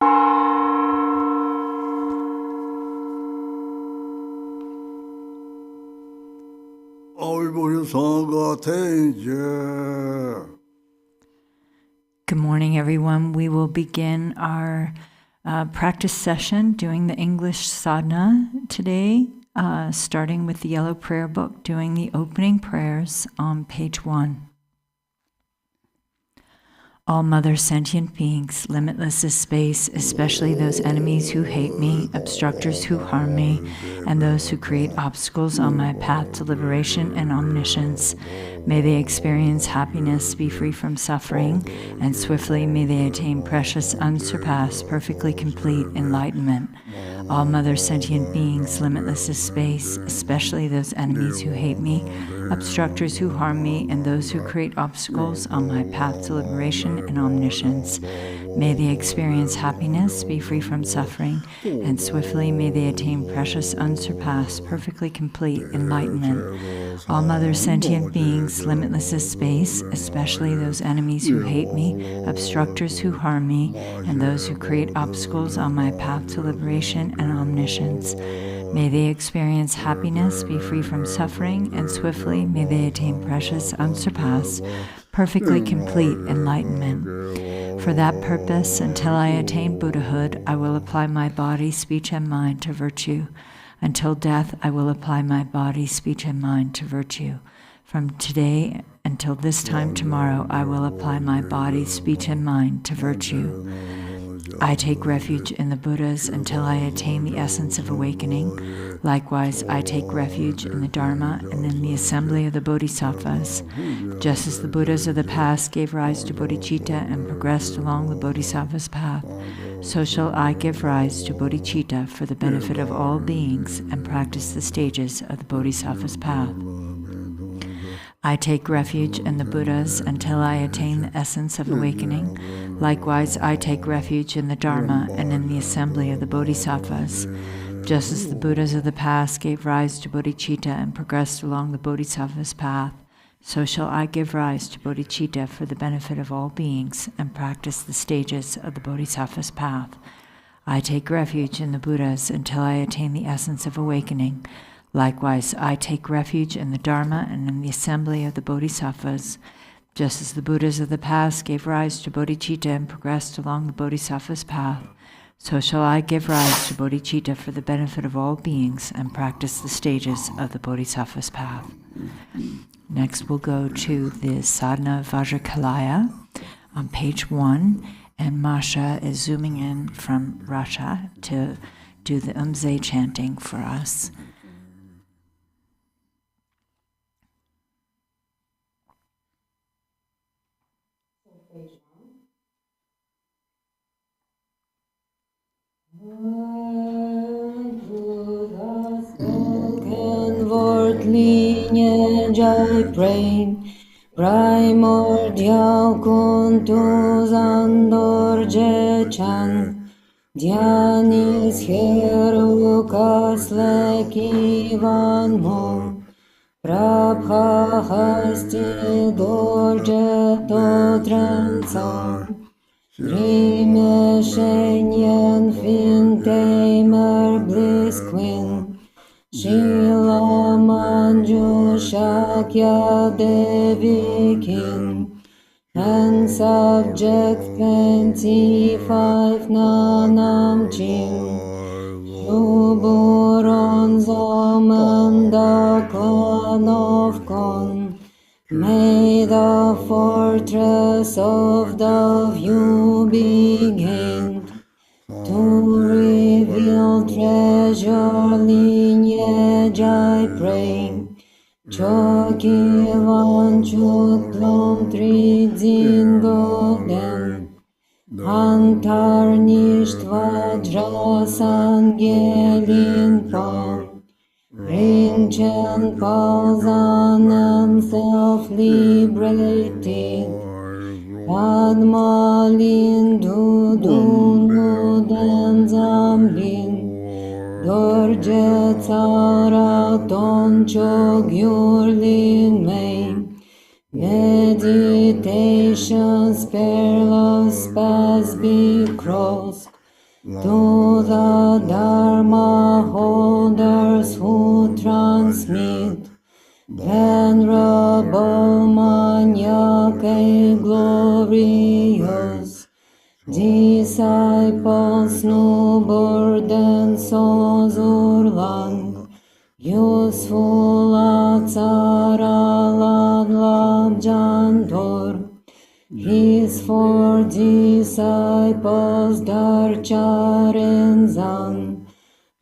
Good morning, everyone. We will begin our practice session doing the English sadhana today, starting with the yellow prayer book, doing the opening prayers on page 1. All mother sentient beings, limitless is space, especially those enemies who hate me, obstructors who harm me, and those who create obstacles on my path to liberation and omniscience. May they experience happiness, be free from suffering, and swiftly may they attain precious, unsurpassed, perfectly complete enlightenment. All mother sentient beings, limitless is space, especially those enemies who hate me, obstructors who harm me, and those who create obstacles on my path to liberation and omniscience. May they experience happiness, be free from suffering, and swiftly may they attain precious, unsurpassed, perfectly complete enlightenment. All mother sentient beings, limitless is space, especially those enemies who hate me, obstructors who harm me, and those who create obstacles on my path to liberation and omniscience. May they experience happiness, be free from suffering, and swiftly may they attain precious, unsurpassed, perfectly complete enlightenment. For that purpose, until I attain Buddhahood, I will apply my body, speech, and mind to virtue. Until death, I will apply my body, speech, and mind to virtue. From today until this time tomorrow, I will apply my body, speech, and mind to virtue. I take refuge in the Buddhas until I attain the essence of awakening. Likewise, I take refuge in the Dharma and in the assembly of the Bodhisattvas. Just as the Buddhas of the past gave rise to bodhicitta and progressed along the Bodhisattva's path, so shall I give rise to bodhicitta for the benefit of all beings and practice the stages of the Bodhisattva's path. I take refuge in the Buddhas until I attain the essence of awakening. Likewise, I take refuge in the Dharma and in the assembly of the Bodhisattvas. Just as the Buddhas of the past gave rise to bodhicitta and progressed along the Bodhisattva's path, so shall I give rise to bodhicitta for the benefit of all beings and practice the stages of the Bodhisattva's path. I take refuge in the Buddhas until I attain the essence of awakening. Likewise, I take refuge in the Dharma and in the assembly of the Bodhisattvas. Just as the Buddhas of the past gave rise to bodhicitta and progressed along the Bodhisattva's path, so shall I give rise to bodhicitta for the benefit of all beings and practice the stages of the Bodhisattva's path. Next, we'll go to the Sadhana of Vajrakilaya on page 1, and Masha is zooming in from Russia to do the Umze chanting for us. Spoken word lineage I pray, primordial kuntus andor jechan, Dianis herukas lekivan mo, prabha hasti dorje totranson. Rimeshenyen fintamer blisquin, Shila manju shakya devikin, and subject 25 nanam chin, Shuburon zomanda clan of con, may the fortress of the view be gained, to reveal treasure lineage I pray. Choki vanchut plom tridzin goden, antarnisht vajras angelin pon, Rinchen Palzanam self-liberated, Padmalin Dudunu Denzamlin, Dorje Tsaraton Chogyurlin May, Meditations Perlos Pasby Cross, to the Dharma holders who transmit venerable maniac glorious disciples no burden so zurlang useful atsara lab jantor his four disciples darcharenzan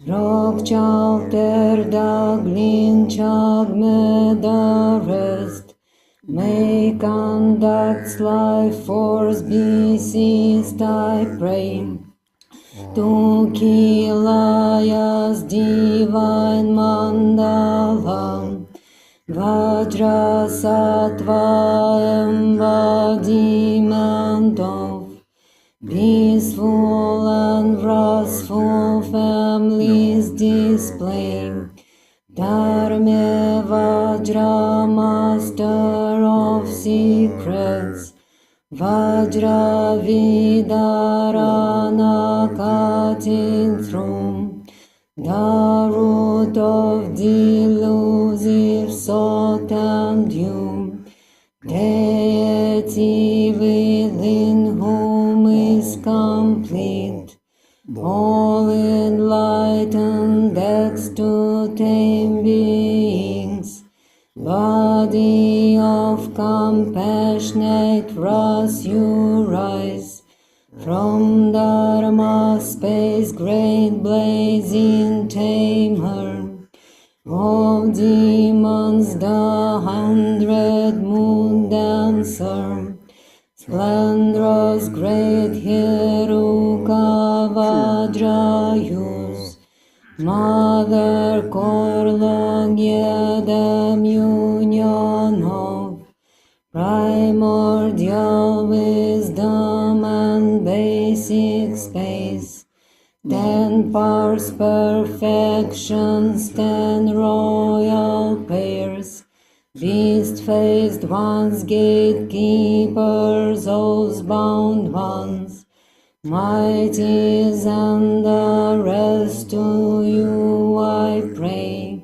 Rock Chapter Daglin Chagme the rest may conducts life force be ceased I pray to Kilaya's divine mandala Vajrasattva embodiment of peaceful and restful families display Dharma Vajra master of secrets Vajra Vidarana cutting through the root of delusive thought and you deity within whom is complete all enlightened acts to tame beings body of compassionate wrath you rise from Dharma space great blazing tamer of demons the 100-moon dancer splendorous great Heruka Vajrayus Mother Korlong Yedam union of primordial wisdom and basic space 10 parts perfections 10 royal pairs beast-faced ones gatekeepers those bound ones mighties and the rest to you I pray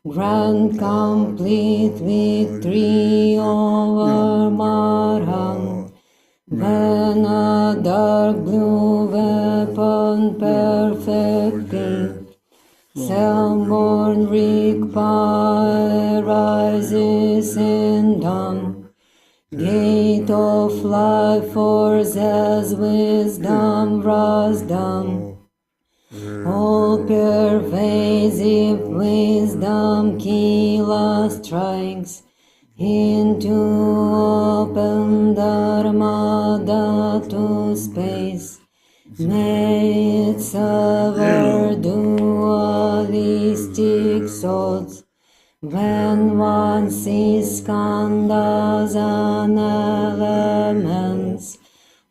grant complete victory over Maha when a dark blue weapon perfected Self-born Rigpa rises in dawn Gate of life force as wisdom rasdom all pervasive wisdom Kila strikes into open Dharma Dhatu space may it sever dualistic thoughts when one sees skandhas and elements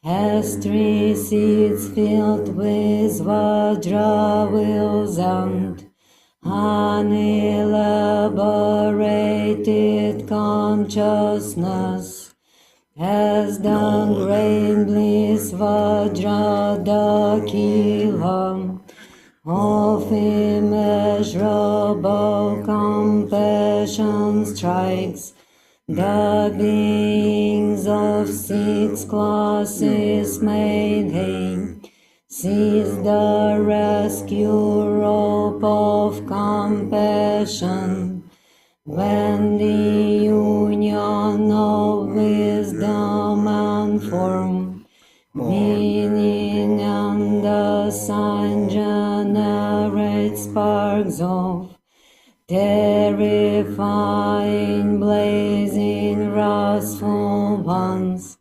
as 3 seeds filled with Vajra wills and unelaborated consciousness as the great bliss Vajra Dakilam of immeasurable compassion strikes the beings of 6 classes made haste. Seize the rescue rope of compassion when the union of wisdom and form, meaning and the sign generate sparks of terrifying, blazing, wrathful ones.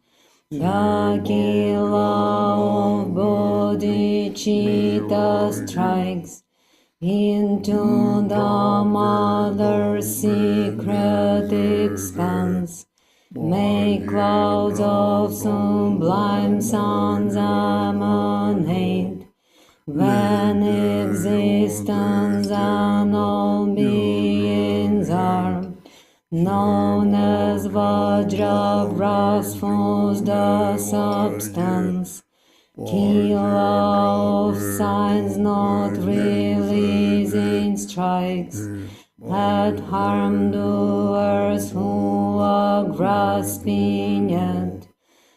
The killer of bodhicitta strikes into the mother's secret expanse. May clouds of sublime sounds emanate when existence and all beings are known as Vajra, wrathful the substance. Killer of signs not releasing strikes that harm doers who are grasping at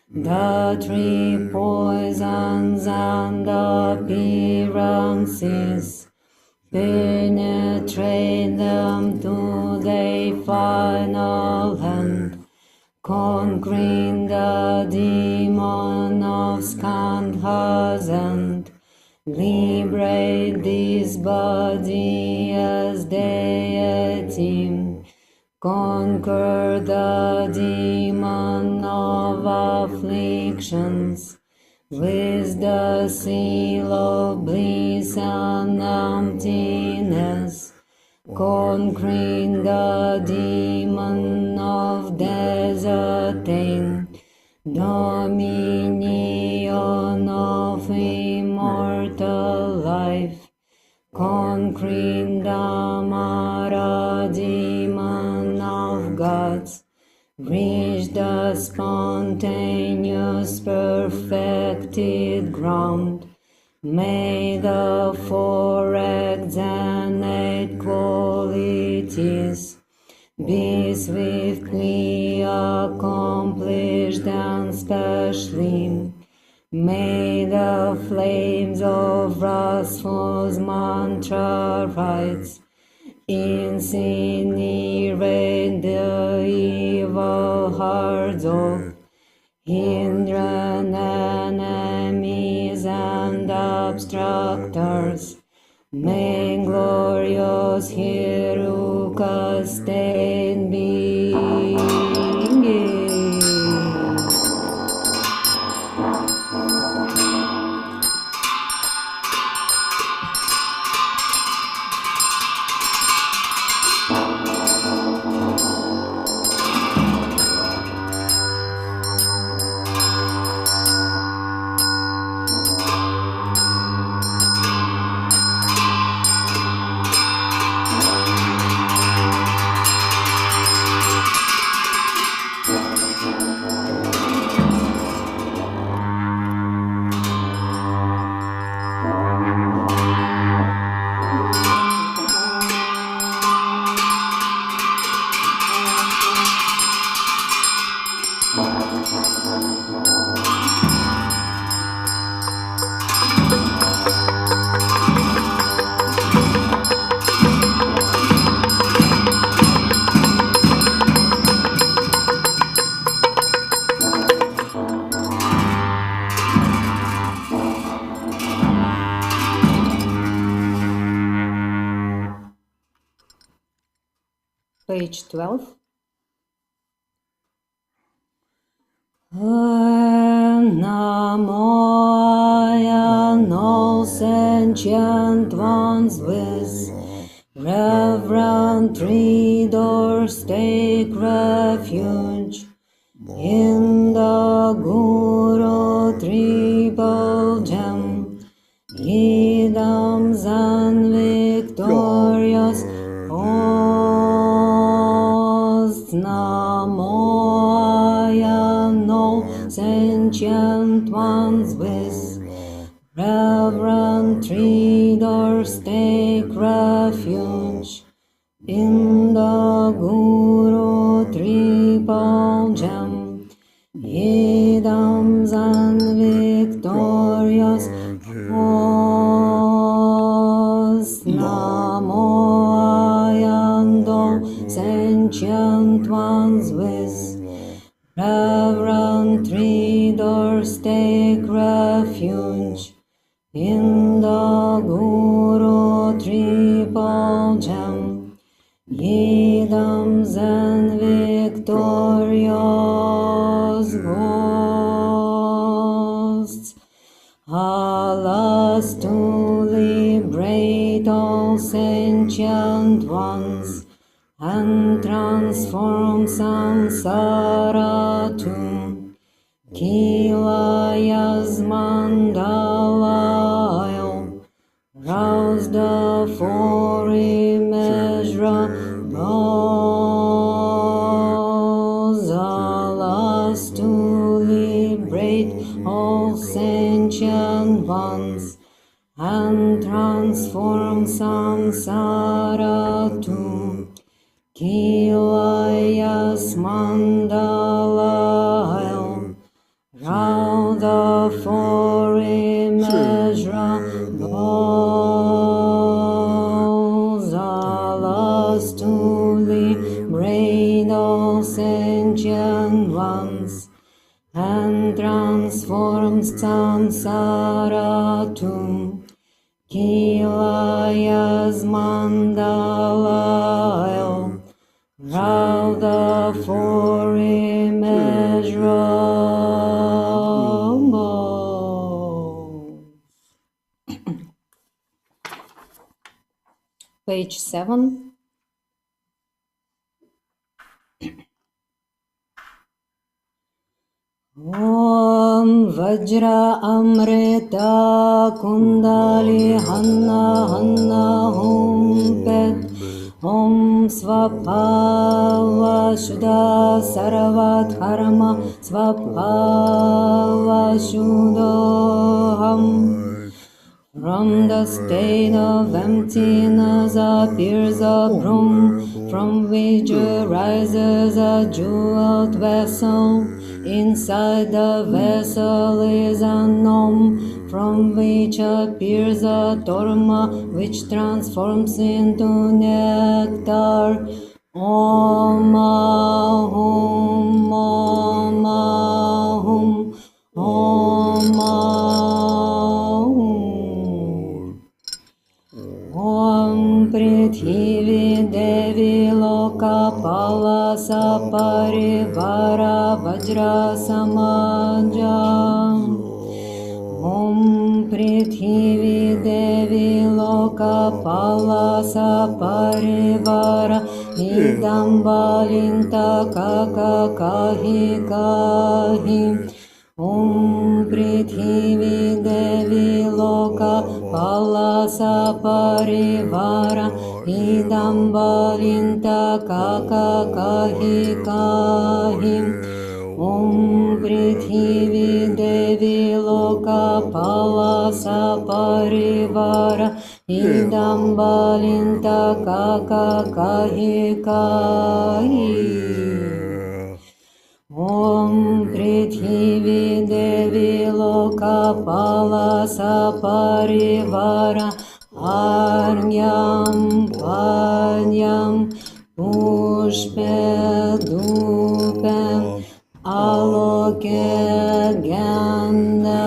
the three poisons and appearances. Penetrate them to their final end, conquering the demon of skandhas and liberate this body as deity. Conquer the demon of afflictions with the seal of bliss and emptiness, conquering the demon of deserting, dominion of immortal life, conquering the Mara demon of gods, reach the spontaneous perfected ground. May the four exonate qualities be swiftly accomplished and specially. May the flames of Rasful's mantra rites incinerate the evil hearts of hindrance enemies and obstructors. May glorious Hiruka stay in being. Page 12. Namoya, all sentient ones with reverent three doors take refuge in the Guru triple gem, idams and victorious hosts. Namoya, all sentient ones with reverent three doors take refuge in the Guru triple gem, idams and victorious hosts. Namoya, all sentient ones with reverent three doors take refuge in the Guru triple gem, idams and victorious hosts. Alas, to liberate all sentient ones and transform samsara to Kilaya's mandala, rouse the four immeasurables. Alas, to liberate all sentient samsaratum Kilayas mandala round the four immeasurables, alas to liberate all sentient ones and transform samsaratum Kilayas mandala round the four immeasurables. Page 7. Om Vajra Amrita Kundali Hanna Hanna Hum Pet Om Svapava Shuddha Sarvat Harma Svapava Shuddham. From the state of emptiness appears a broom, from which arises a jeweled vessel. Inside the vessel is a nom, from which appears a torma, which transforms into nectar. Om Ahum, Om Ahum, Om Ahum. Om Prithvi Devi Lokapala Saparivara Vajra Samaja. Om Prithvi Devi Lokapala Saparivara Idambalinta Kaka Kahi Kahi. Om Prithvi Devi Loka Palasa Parivara Idambalinta Kaka Kahi Kahi. Om Prithvi Devi Loka Palasa Parivara Idambalinta Kaka Kahi Kahi. Om Prithvi Devi Loka Palasa Parivara Arnyam Panyam Pushpe Dupem Aloke Ganda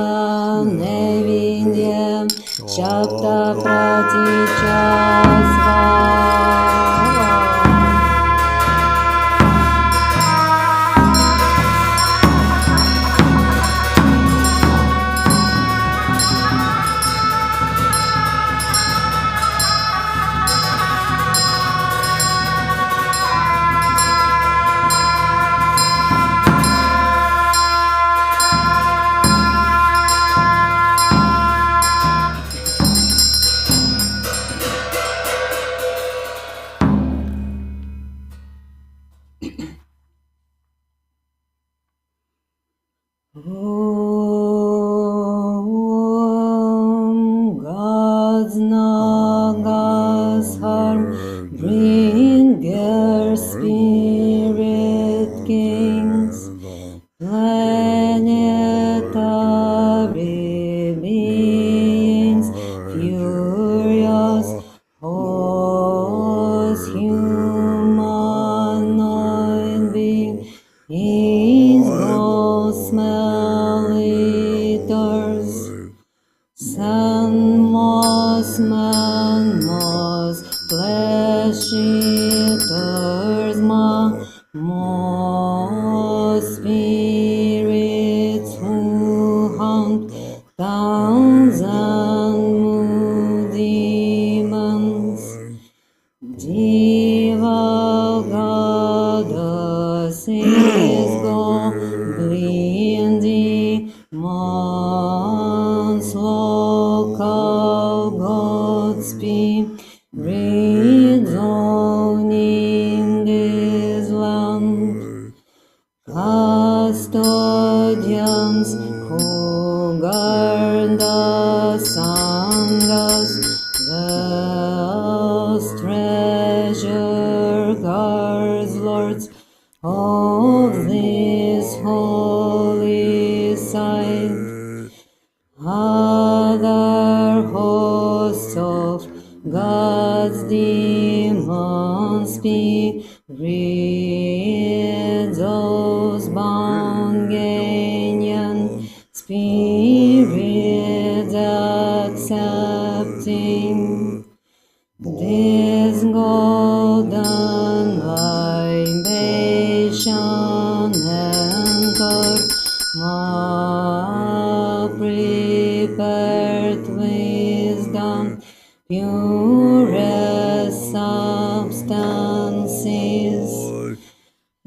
Nevidyam Chapta Pratichasva. Gods Nagas bring their spirit kings, planetary beings, furious hosts, humanoid beings, ghost smell eaters, sun moss, man moss, flesh eaters, moss spirits who hunt towns and demons, Diva goddesses, goblin demons, local gods, spirits owning this land, stars, lords of this holy site. Other hosts of God's demon spirits, those Bangenian spirits accepting this golden libation and karma prepared wisdom, purest substances.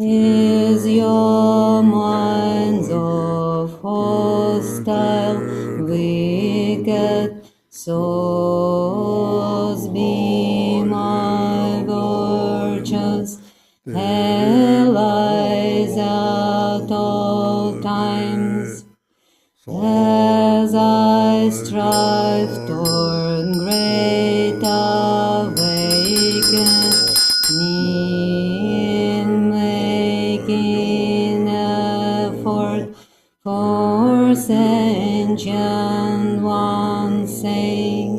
Is your minds of hostile, wicked souls be my virtues, allies at all times, as I strive toward great awakening, making effort for sentient one's sake.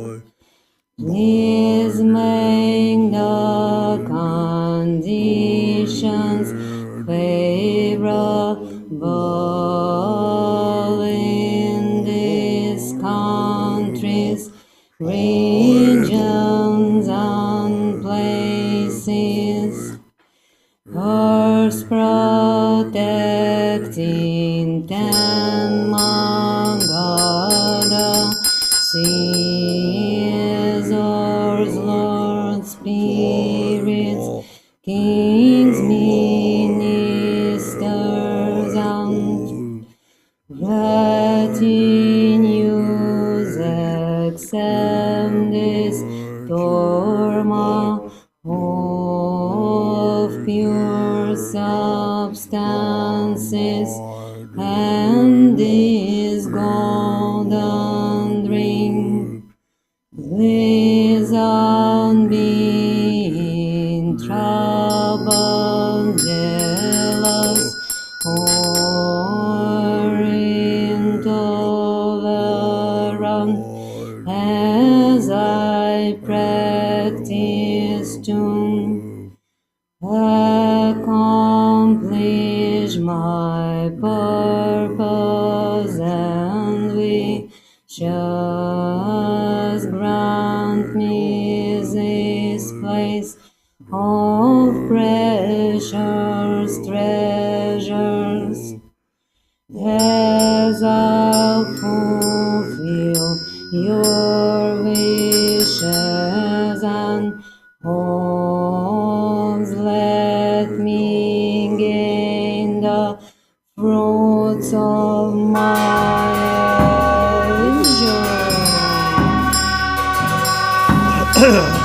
Please make the conditions favorable in these countries, regions, and places. Earth protecting ten Mangada, Caesars, lords, spirits, kings, ministers, and retinues, accept this dharma of pure substances and this golden drink. Please unbeing troubled, jealous, or intolerant, as I practice to accomplish my purpose and wishes. Grant me this place of precious treasures, as I fulfill your wishes and hopes. Let me gain the fruits of my journey.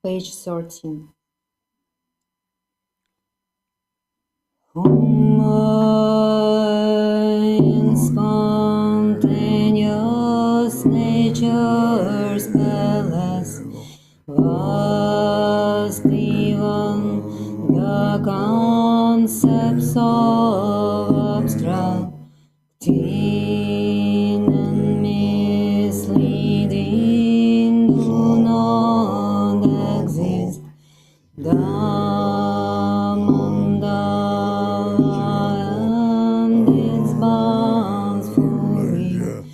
Page 13. In spontaneous nature's palace, vast even the concepts of abstracting and misleading do not exist. The mandala and its bounds fully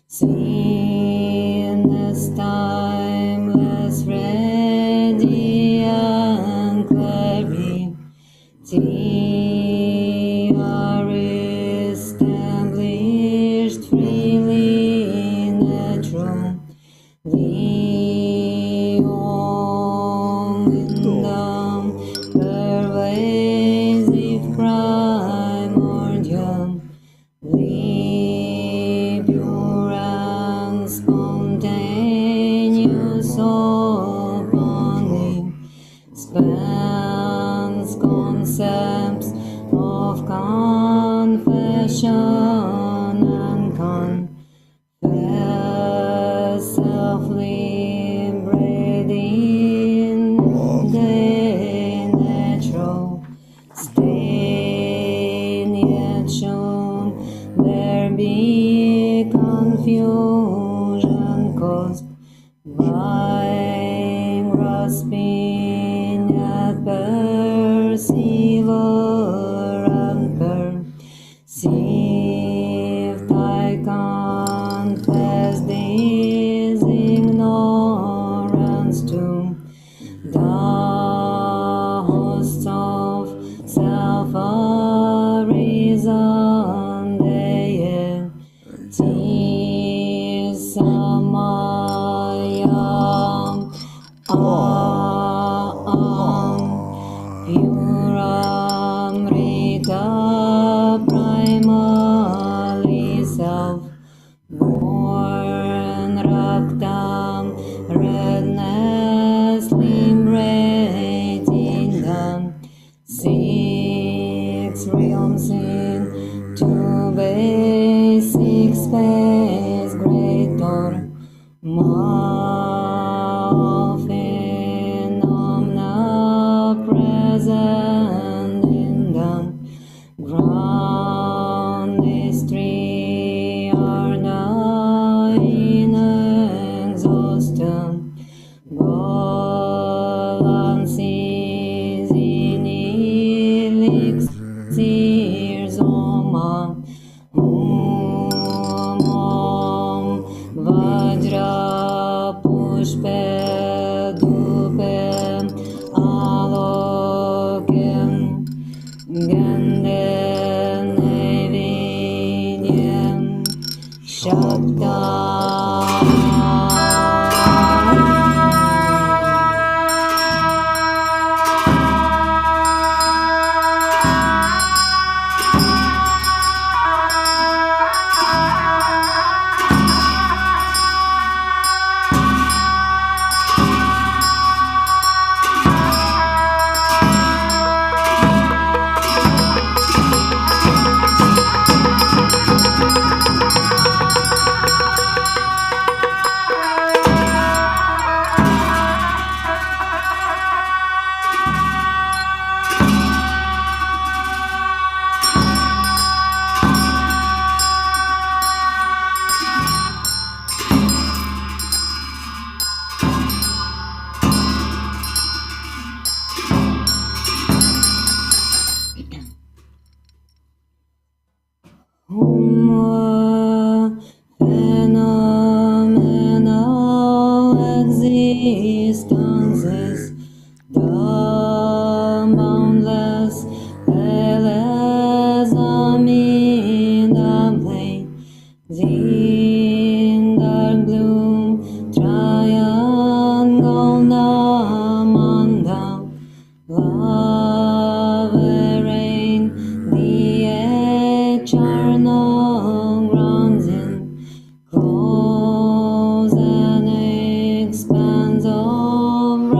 seen as timeless, ready and clarity are established freely natural. The all-in-them pervasive primordial, the pure and spontaneous openly spans concepts of confession and confess, self-liberating the natural state, yet shown there be confusion caused by grasping at perceiver and perceived. I confess this ignorance to the hosts of self-arisen deities, Samayam, pure Amrita, primally self-born, Raktam, redness, liberating them, 6 realms in 2 basic space, greater Maha, phenomena present in them, ground. These 3 are now inexhaustible, unceasing elixirs, Om, Om, Vajrapushpe dupe alokem, Ganden nevidyam Shabda. Phenomenal existences, the boundless pelezamidamly, in dark bloom, triangle namanda, love rain, the eternal grounds in close and expanse of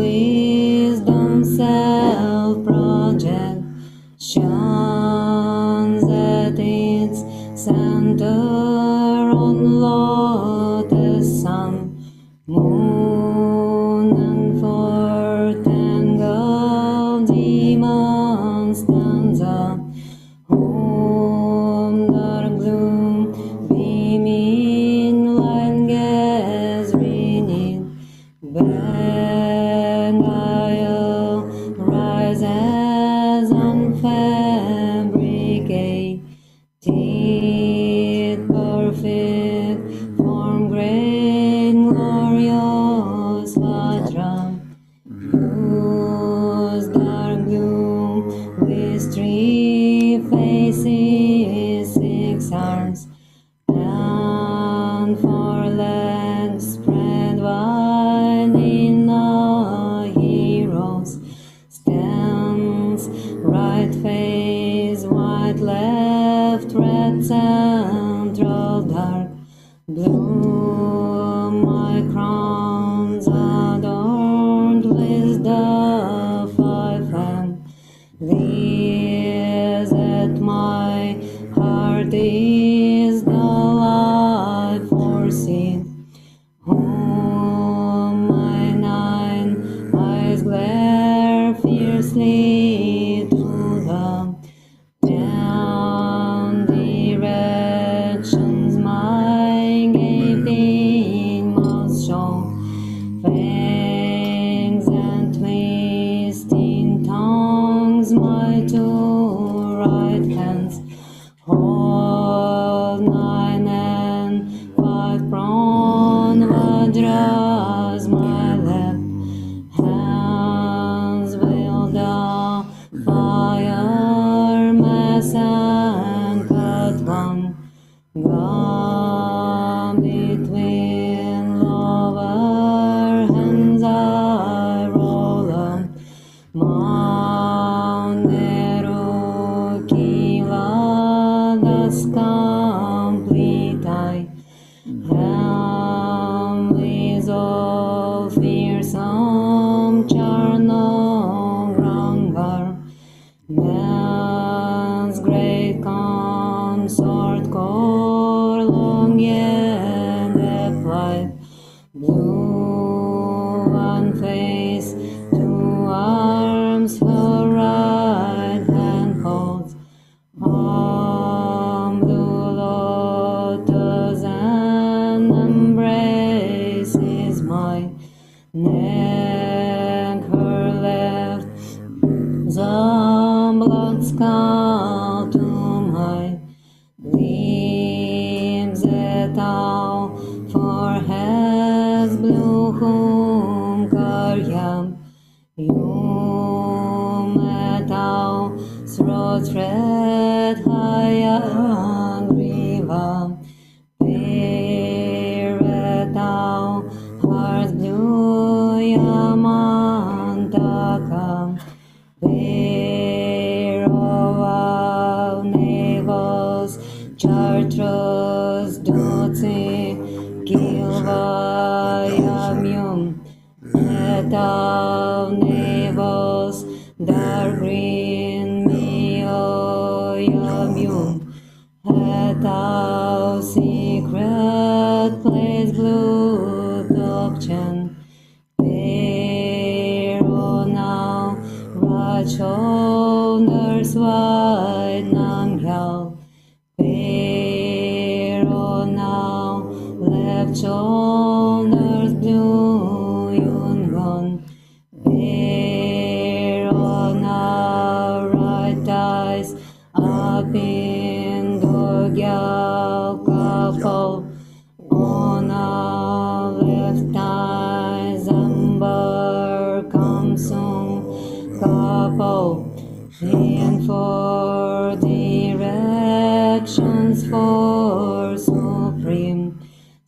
wisdom self-project shines at its center on lotus sun, moon and four tangled demons stanza, whom dark gloom beaming light gets renewed. Bengal rises unfabricated, perfect form, great glorious Vajra, whose dark gloom with three faces, six arms, and four legs spread wide in a hero's stance, right face, white left, red central, dark blue. My crowns adorned with the five families at my heart is the life foreseen, whom my nine eyes glare fiercely to the 10 directions. My gaping mouth show fangs and twisting tongues. My two right hands hold nine and five prone Vajras. My left hands wield the fire mass and cut one gum between lower hands. I roll up Mount Meru, Kila, thus complete. I am with all fearsome charnel Grangar, man's great consort, core long yet applied, blue one face, two arms, her right hand holds blue lotus and embraces my neck, her left the blood skull to my limbs, et al. Foreheads blue, whom karyam yum, et al. Throats red, hayagriva, pear, et al. Hearts blue, yamantaka, pair of navels, chartreuse, dutsi, kilva, yamyum, et al. Navels, dark green, mio, yamyum, et al. Secret place, blue, Drubchen, pair now, right shoulders wide, Nangyal, pair now, left shoulders blue, Yungon, pair now, right thighs up in Dorgyal, couple on our left thighs, amber, Kamsung, couple in four directions, for supreme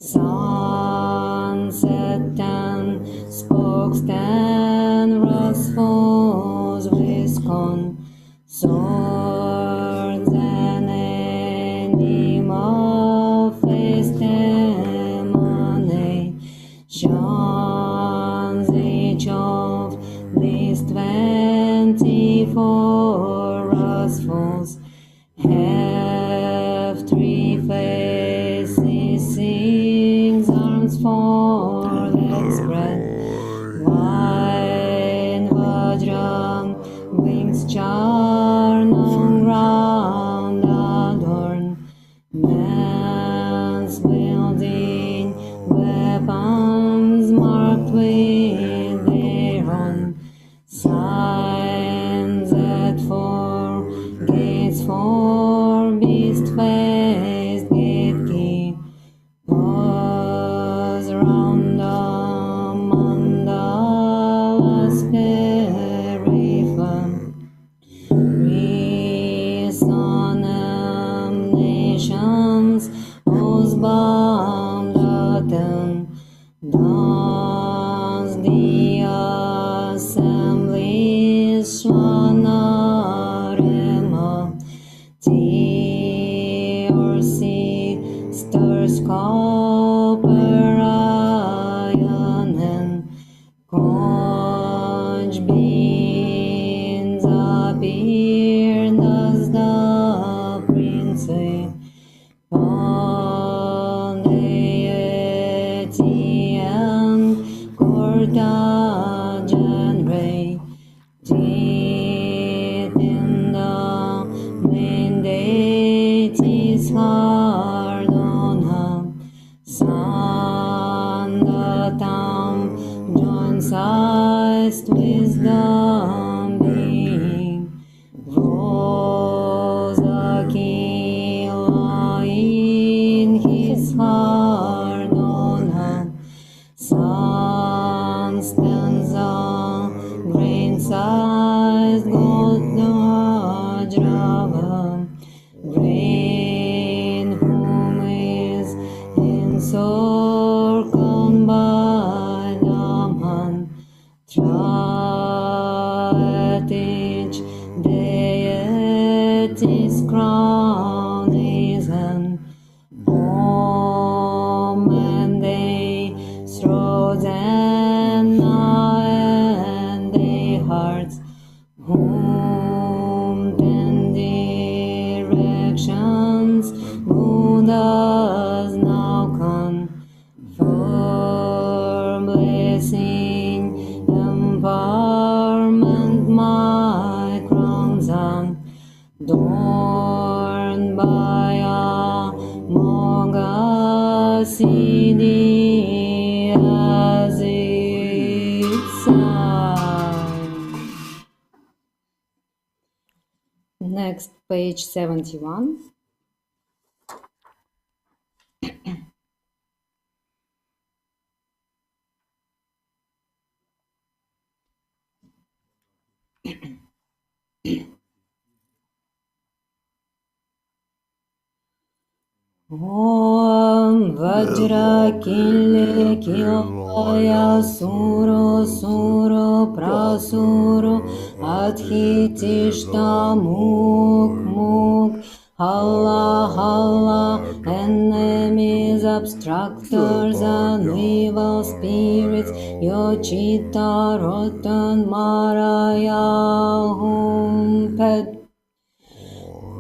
sunset and spokes and rocks, foes, Wiscon, swords and animal faced emanations, each of before wrathfuls have three faces, 6 arms, 4 legs spread, wide Vajram wings charnung round adorn, men's wielding weapons marked with their own signs at 4 gates, 4 beast-faced gatekeepers round the mandalas peripheral. Resonem nations, whose bound attend, dance the assemblies, Shvanarema, or sisters, copper iron and conch beans appeared as the principal deity and Cortajan ray teeth in the main deity's heart on her son, the town joins eyes wisdom being Vajrakilaya in his heart on her son stands a grain-sized gold Vajra, grain whom is encircled by Laman, at each deity's crown is an home, and they strode and their hearts, whom 10 directions Buddhas now confirm, blessing, empowerment, my crowns adorned by a Mogasiddhi as its sign. Next, page 71. Om Vajrakilaya Suro Suro Prasuro Adhitishta Muk Muk Halla Halla, enemies, obstructors, and evil spirits, Yochita Rotan Maraya Humpet.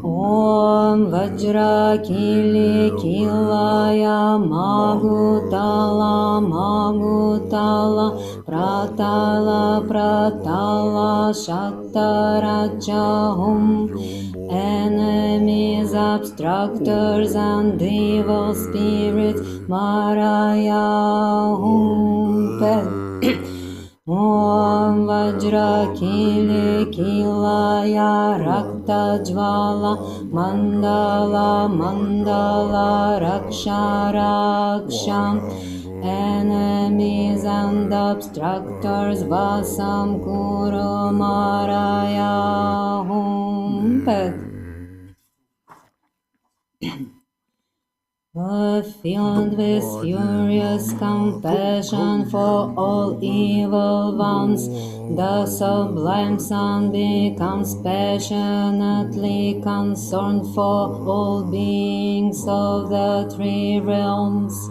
Om Vajrakilaya Magutala Magutala Pratala Pratala Shaktaraja Hum. Enemies, obstructors, and evil spirits, Maraya Humpet. Om Vajrakilaya Rakta Jvala Mandala Mandala Raksha Raksha. Enemies and obstructors, Vasam Kuru Maraya Humpet. Filled with furious compassion for all evil ones, the sublime sun becomes passionately concerned for all beings of the 3 realms.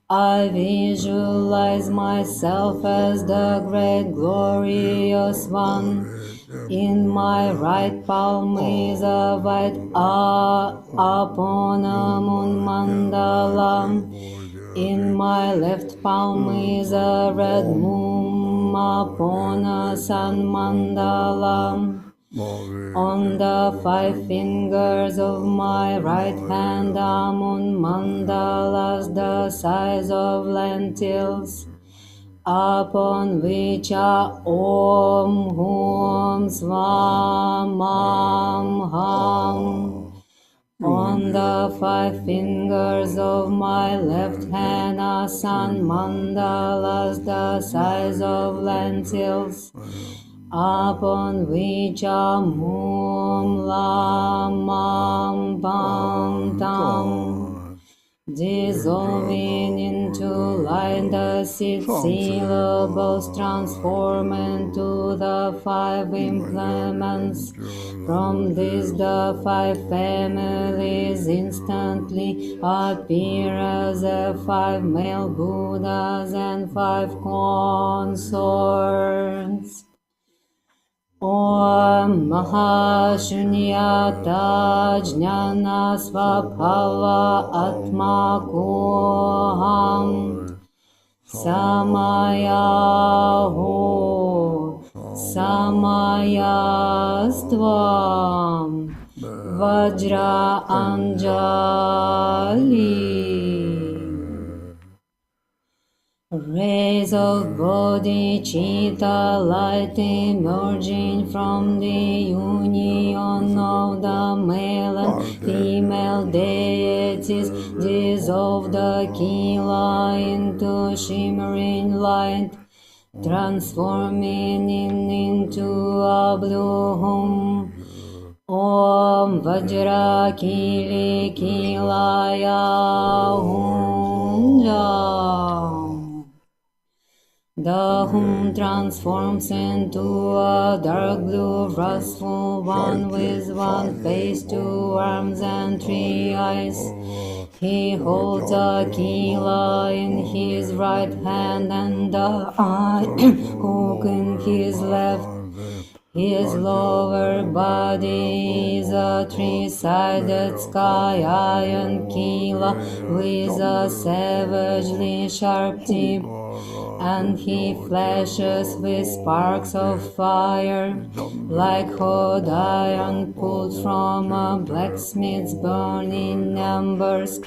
I visualize myself as the great glorious one, In my right palm is a white Aponamun mandala. In my left palm is a red moon Apona Sun mandala. On the 5 fingers of my right hand are moon mandalas the size of lentils, upon which are Om, Hum, Svam, Mam, Ham. On the 5 fingers of my left hand are sun mandalas the size of lentils, upon which are Mum, Lam, Mam, Pam, Tam. Dissolving into light the 6 syllables, transform into the 5 implements. From this the 5 families instantly appear as 5 male Buddhas and 5 consorts. Om Maha Shunyata Jnana Svabhava Atma Koham Samaya Ho Samayastvam Vajra Anjali. Rays of bodhicitta light emerging from the union of the male and female deities dissolve the kila into shimmering light, transforming it into a blue hum. Om Vajrakilaya Drubchen. The hum transforms into a dark blue restful one with 1 face, 2 arms and 3 eyes. He holds a kila in his right hand and the eye hook in his left. His lower body is a 3-sided sky iron kila with a savagely sharp tip, and he flashes with sparks of fire like hot iron pulled from a blacksmith's burning embers.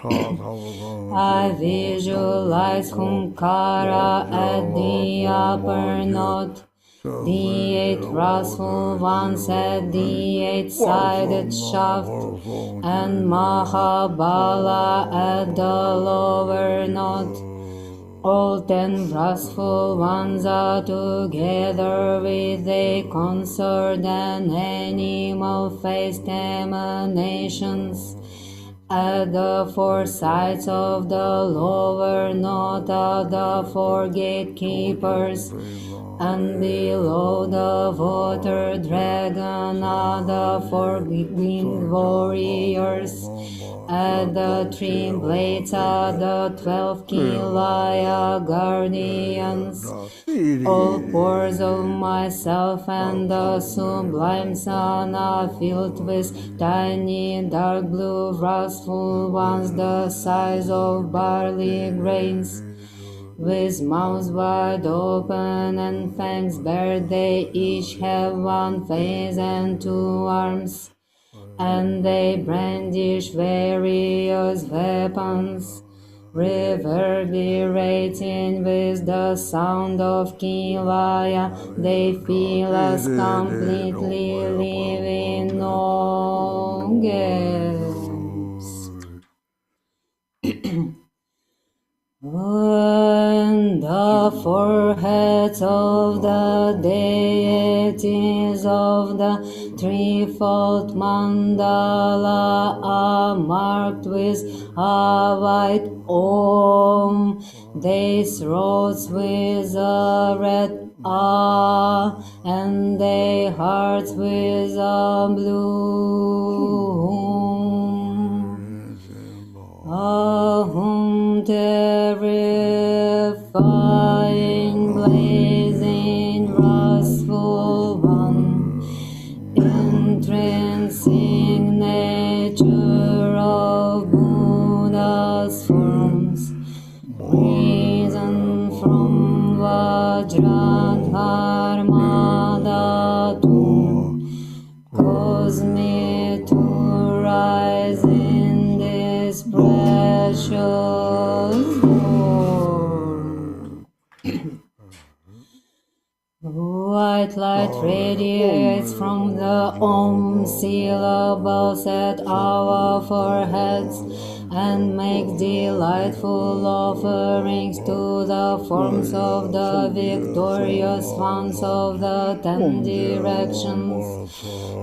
I visualize Humkara at the upper note, the 8 wrathful ones at the 8-sided shaft, and Mahabala at the lower note. All 10 wrathful ones are together with a consort and animal-faced emanations. At the 4 sides of the lower note are the 4 gatekeepers, and below the water dragon are the 4 winged warriors. At the 3 blades are the 12 Kilaya guardians. All pores of myself and the sublime sun are filled with tiny dark blue wrathful ones the size of barley grains. With mouths wide open and fangs bared, they each have 1 face and 2 arms, and they brandish various weapons, reverberating with the sound of Kilaya. They feel us completely living organs. On the foreheads of the deities of the threefold mandala are marked with a white Om, their throats with a red A, and their hearts with a blue. Ahum terrifying, blazing, wrathful one, intrinsic nature of Buddha's forms, reason from Vajrakilaya cause me to rise in this precious door. White light radiates from the Om syllables at our foreheads and makes delightful offerings to the forms of the victorious ones of the 10 directions.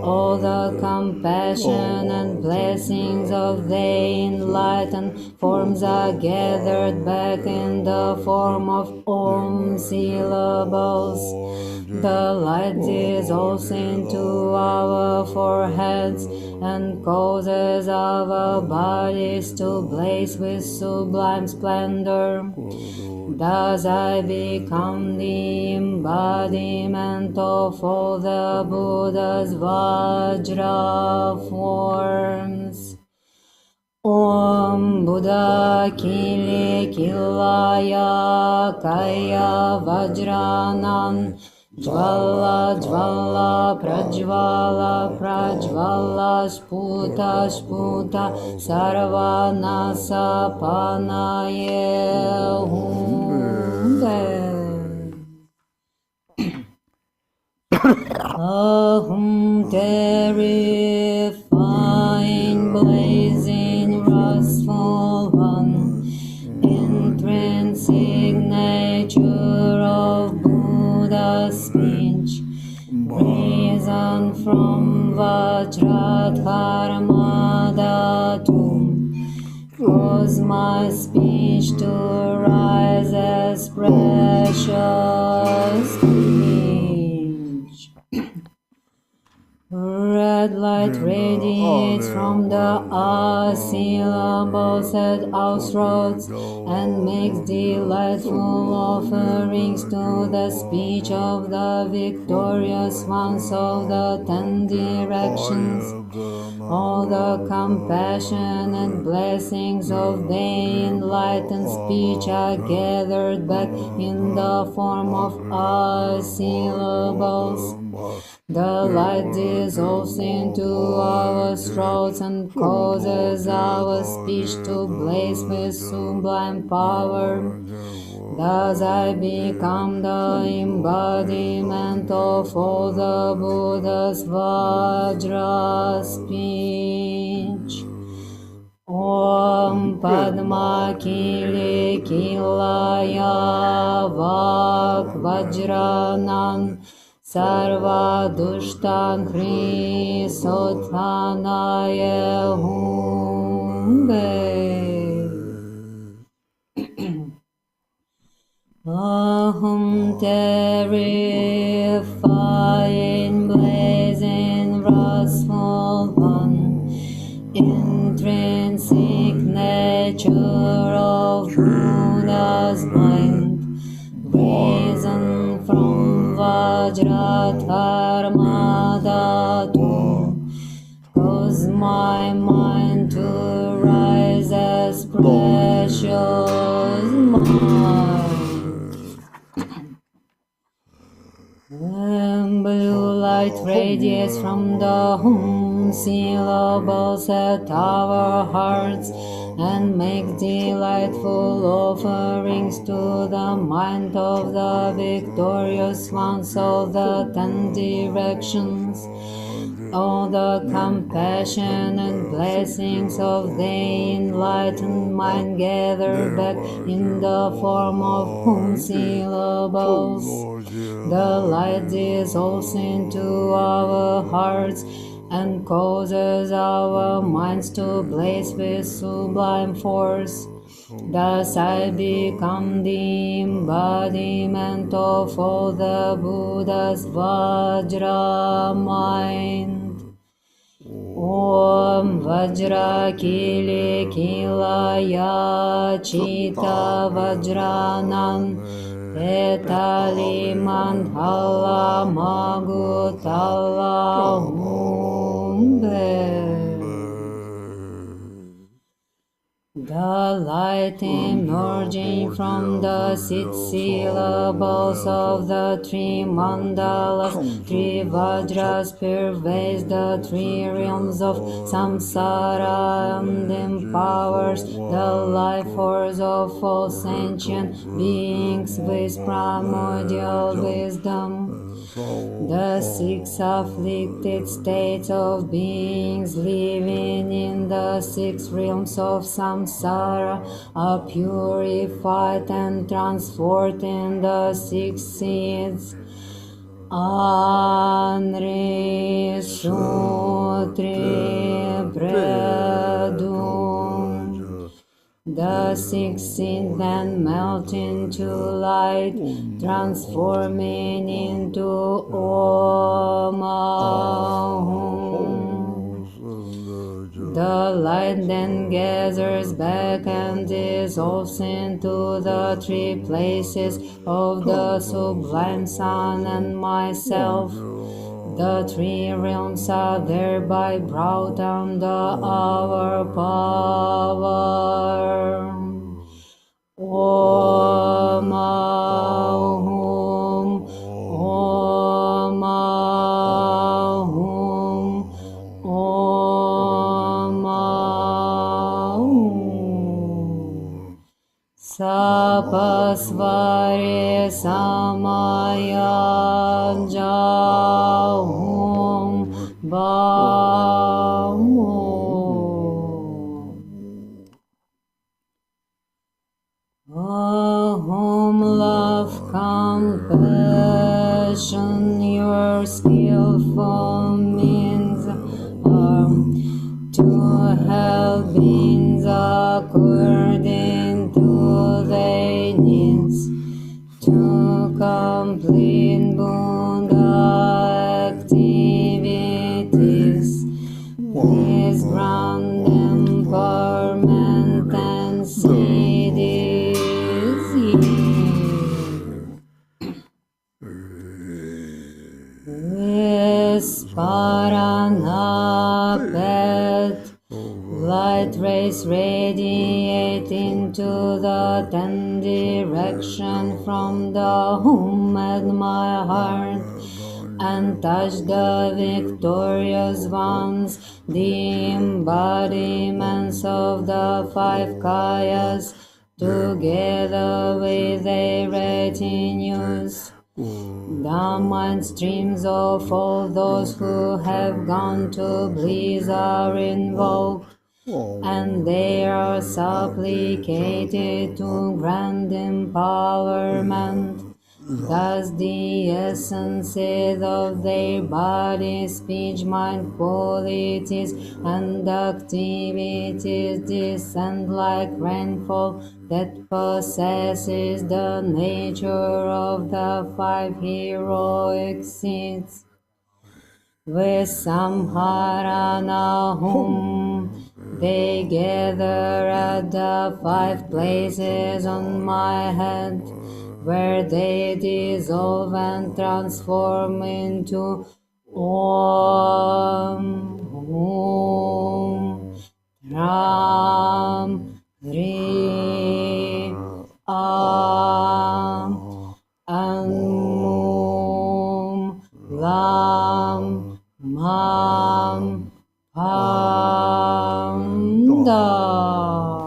All the compassion and blessings of the enlightened forms are gathered back in the form of Om syllables. The light dissolves into our foreheads and causes our bodies to blaze with sublime splendor. Thus I become the embodiment of all the Buddha's Vajra forms. Om Buddha Kili Kilaya Kaya Vajranan Jvala Jvala Prajvala Prajvala Sputa Sputa Sarva Nasa Panaye Hunde Ahum terrifying, blazing, wrathful one, intrinsic nature of Buddha's speech, reason from Vajradharmadhatu, cause my speech to rise as precious speech. Red light radiates from the syllables at our throats and makes delightful offerings to the speech of the victorious ones of the 10 directions. All the compassion and blessings of the enlightened speech are gathered back in the form of syllables. The light dissolves into our throats and causes our speech to blaze with sublime power. Thus I become the embodiment of all the Buddha's Vajra speech. Om Padma Kili Kilaya Vak Vajranan Sarva Dushtan Kri Sothanaye Humbe Ahum terrifying, blazing, wrathful one, intrinsic nature of Buddha's mind, reason from Vajradharmadhatu, cause my mind to rise as precious mind. Blue light radiates from the Hum syllables at our hearts and makes delightful offerings to the mind of the victorious ones of the 10 directions. All the compassion and blessings of the enlightened mind gather back in the form of Hum syllables. The light dissolves into our hearts and causes our minds to blaze with sublime force. Thus I become the embodiment of all the Buddha's Vajra mind. Om Vajrakilaya Chita Vajranan Etali Mandhala Magutala The light emerging from the 6 syllables of the 3 mandalas, 3 vajras pervades the 3 realms of samsara and empowers the life force of all sentient beings with primordial wisdom. The 6 afflicted states of beings living in the 6 realms of samsara are purified and transformed in the 6 seeds. Anri Sutri Bredum. The 6 seeds then melt into light, transforming into Om Ahum. The light then gathers back and dissolves into the 3 places of the Sublime Sun and myself. The 3 realms are thereby brought under our power. Om Ahum, Om Ahum, Om Ahum. Sapasvari Samayajahum Bamo. Ahum, love, compassion, your skillful means are to help beings according to their needs, to complete Buddha activities. Please grant empowerment and seed is Visparanapet, light rays radiate into the 10 direction from the home at my heart and touch the victorious ones, the embodiments of the 5 kayas, together with their retinues. The mind streams of all those who have gone to bliss are invoked, and they are supplicated to grant empowerment. Thus the essences of their body, speech, mind, qualities, and activities descend like rainfall that possesses the nature of the 5 heroic seeds. With Samharanahum, they gather at the 5 places on my head, where they dissolve and transform into Om, Hum, Ram, Ri, Am, and Mum, Lam, Mam, Pam, Dam.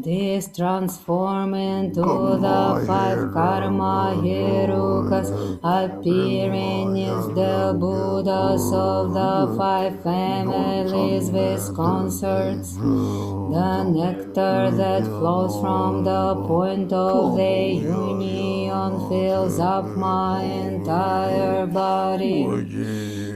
This transform into the 5 karma herokas, appearing as the Buddhas of the 5 families with concerts. The nectar that flows from the point of their union fills up my entire body.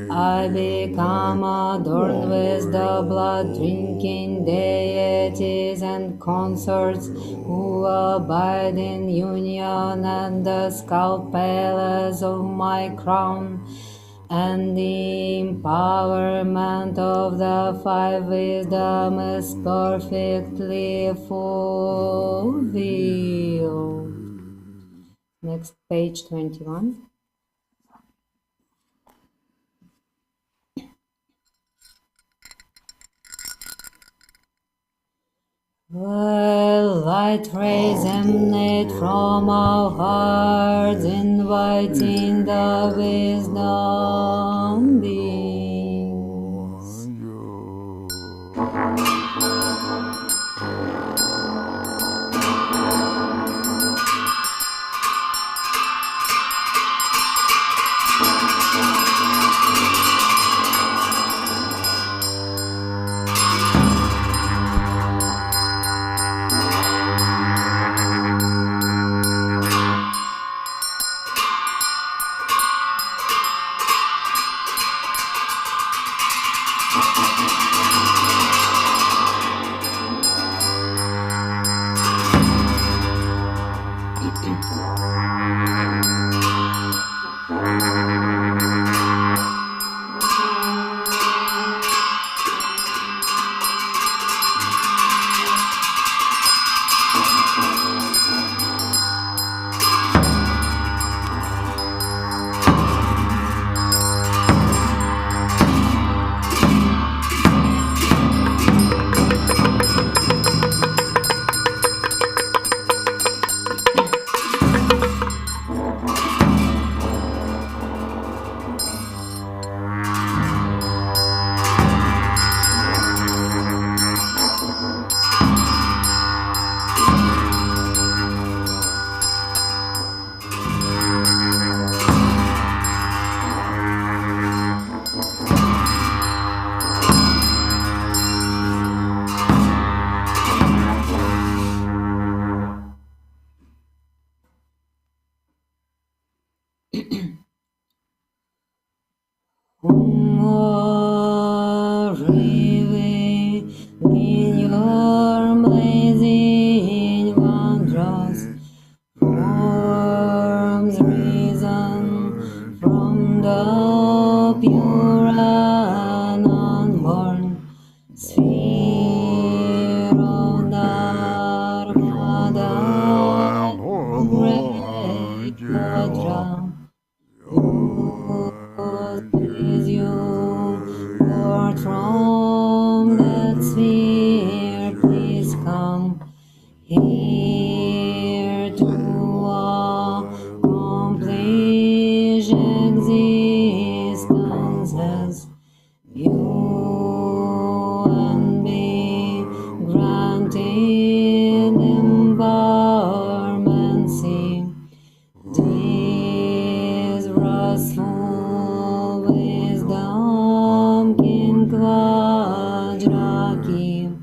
I become adorned with the blood-drinking deities and consorts who abide in union and the skull palace of my crown, and the empowerment of the 5 wisdom is perfectly fulfilled. Next, page 21. While light rays emanate from our hearts, inviting the wisdom beings. In your blazing wondrous forms risen from the pure and unborn sphere of Narmada, great Vajra, praise you, Lord, from that sphere, please come here to accomplish existence as you and be granted empowerment. See this restful wisdom, King Vajrakilaya,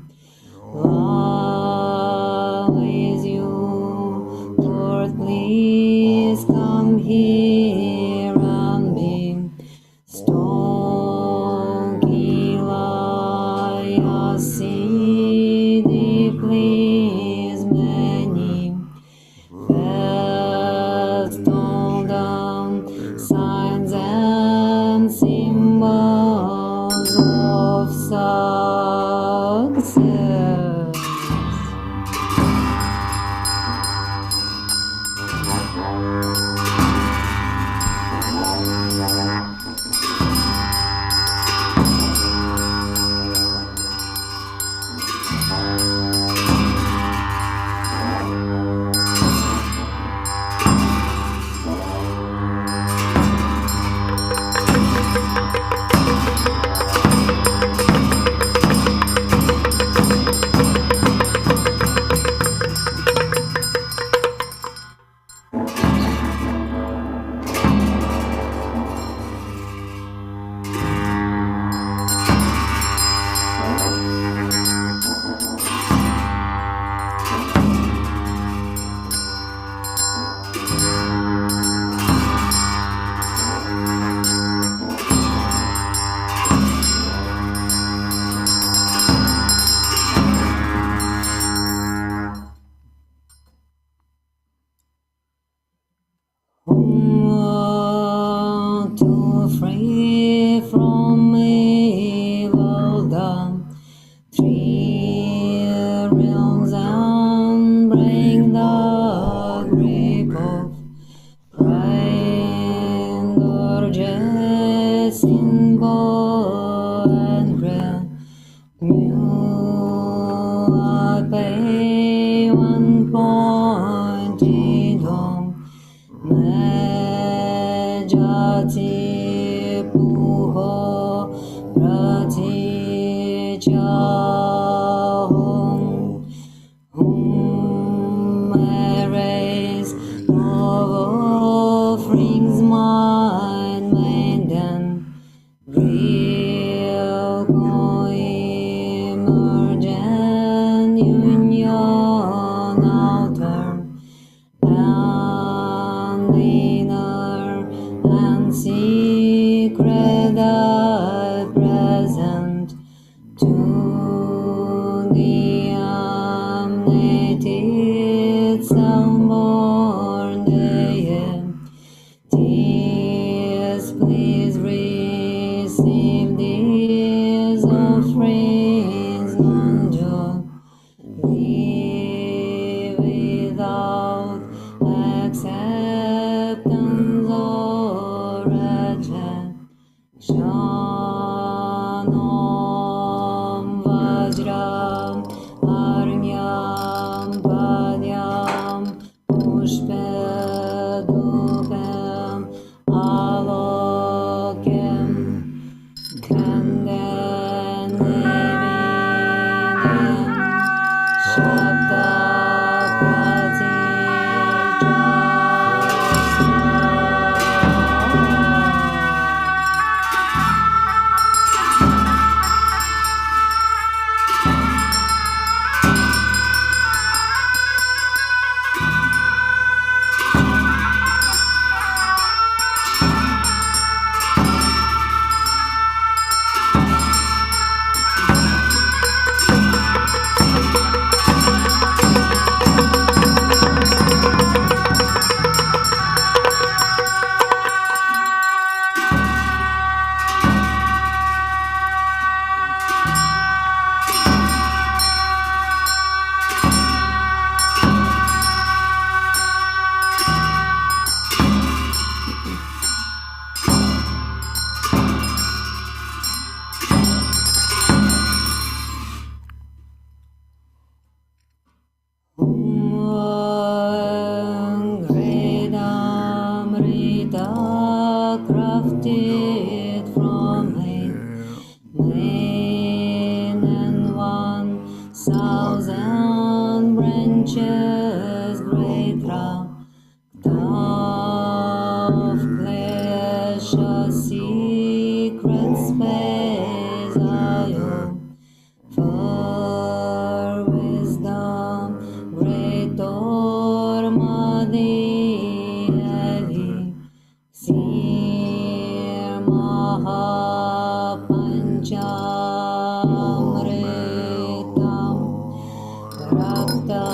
love is you, Lord, please come here and be Stokilaya, Siddhi, please many fast all down signs and symbols of success. Jati puho prati chahum erase of offerings mine maiden real emergent union outer and inner and secret at present to the omnipotent sound-born deities, please receive these offerings, none do leave without acceptance or rejection. Om Vajram Arnyam Padyam Pushpedupam Alokem Kanden Nevidem Shabda crafted from main and 1,000 branches, great tract of flesh, a secret space, for wisdom, great Dormadi, Sir Maha Panchamritam Rakta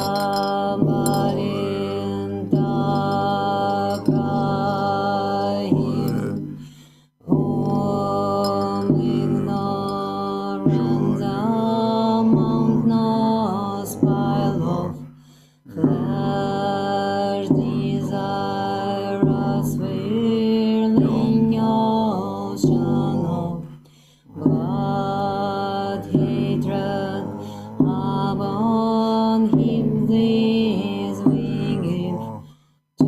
Balinta Kahim Whom ignorance amount no spile of flesh desirous whirling ocean of blood hatred upon him this winged to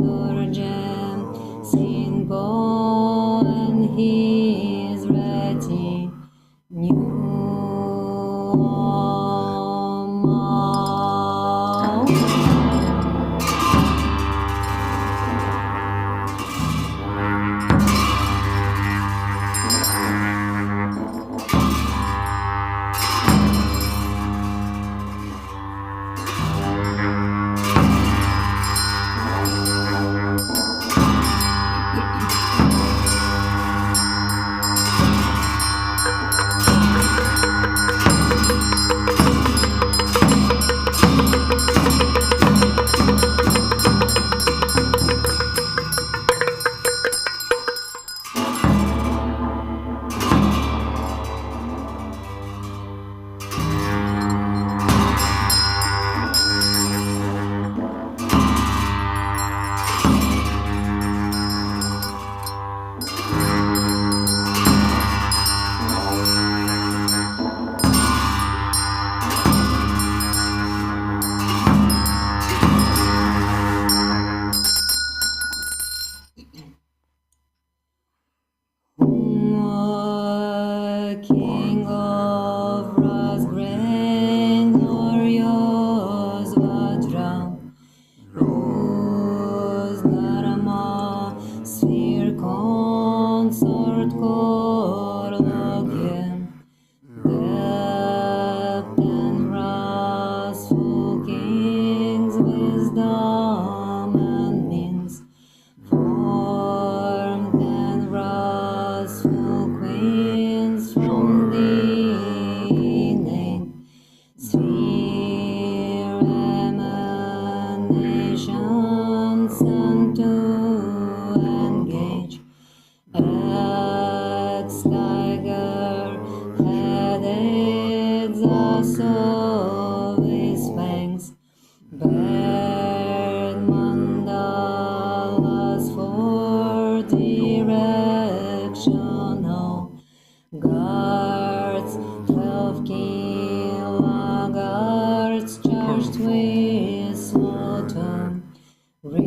Durjan Sinpo and his retinue.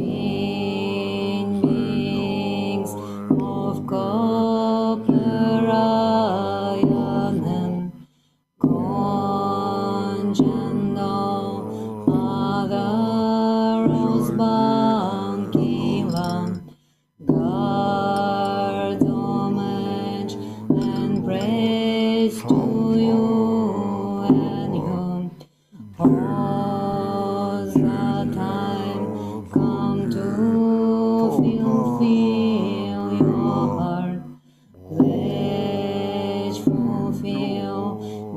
Green wings of copper iron and congental other rose-bound Kila, guard homage and praise to you and you. Pause the time come to fulfill your heart. Pledge fulfill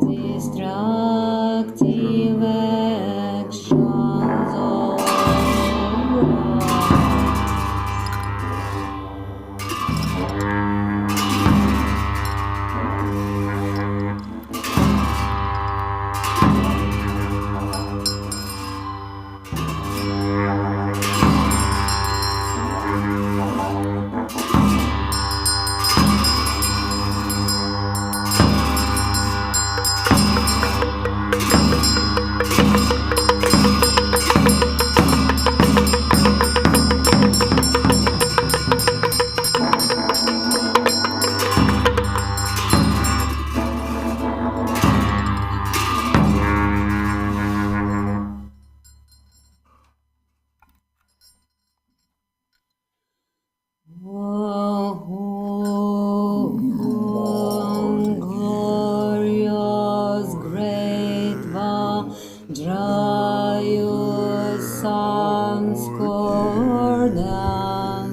destructive actions of glorious great Vajrakilaya sons cordon,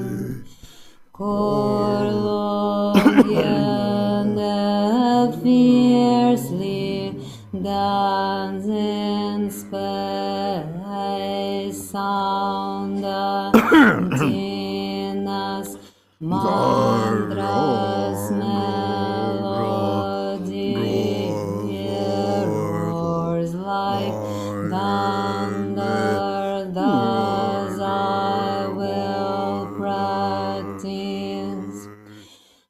Corlong and fiercely dance in space, sound Dinas mantras melody roars like thunder, thus I will practice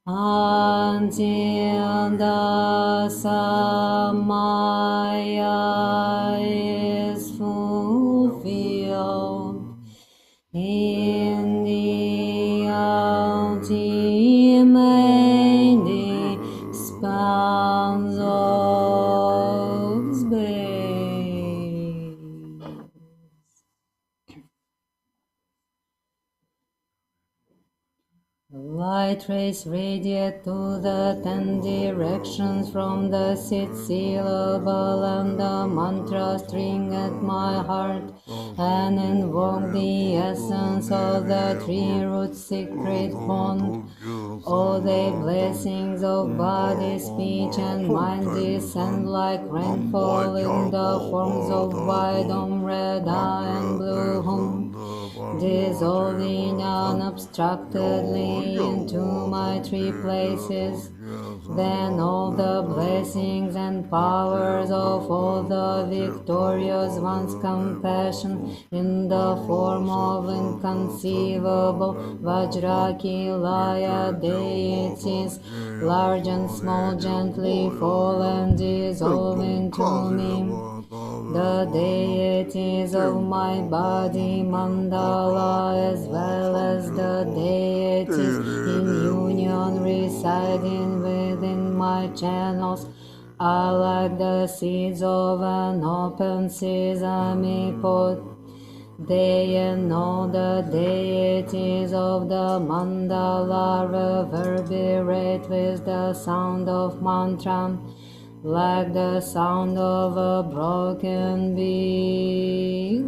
until the Samadhi is fulfilled in the ultimate expanse of space. Light rays radiate to the 10 directions from the sixth syllable and the mantra string at my heart, and invoke the essence of the three-root secret bond. All the blessings of body, speech, and mind descend like rainfall in the forms of white Om, red eye, and blue home, dissolving unobstructedly into my three places. Then all the blessings and powers of all the victorious ones' compassion in the form of inconceivable Vajrakilaya deities, large and small, gently fall and dissolve into me. The deities of my body mandala, as well as the deities in union residing within my channels, are like the seeds of an open sesame pot. They and all the deities of the mandala reverberate with the sound of mantra, like the sound of a broken beehive.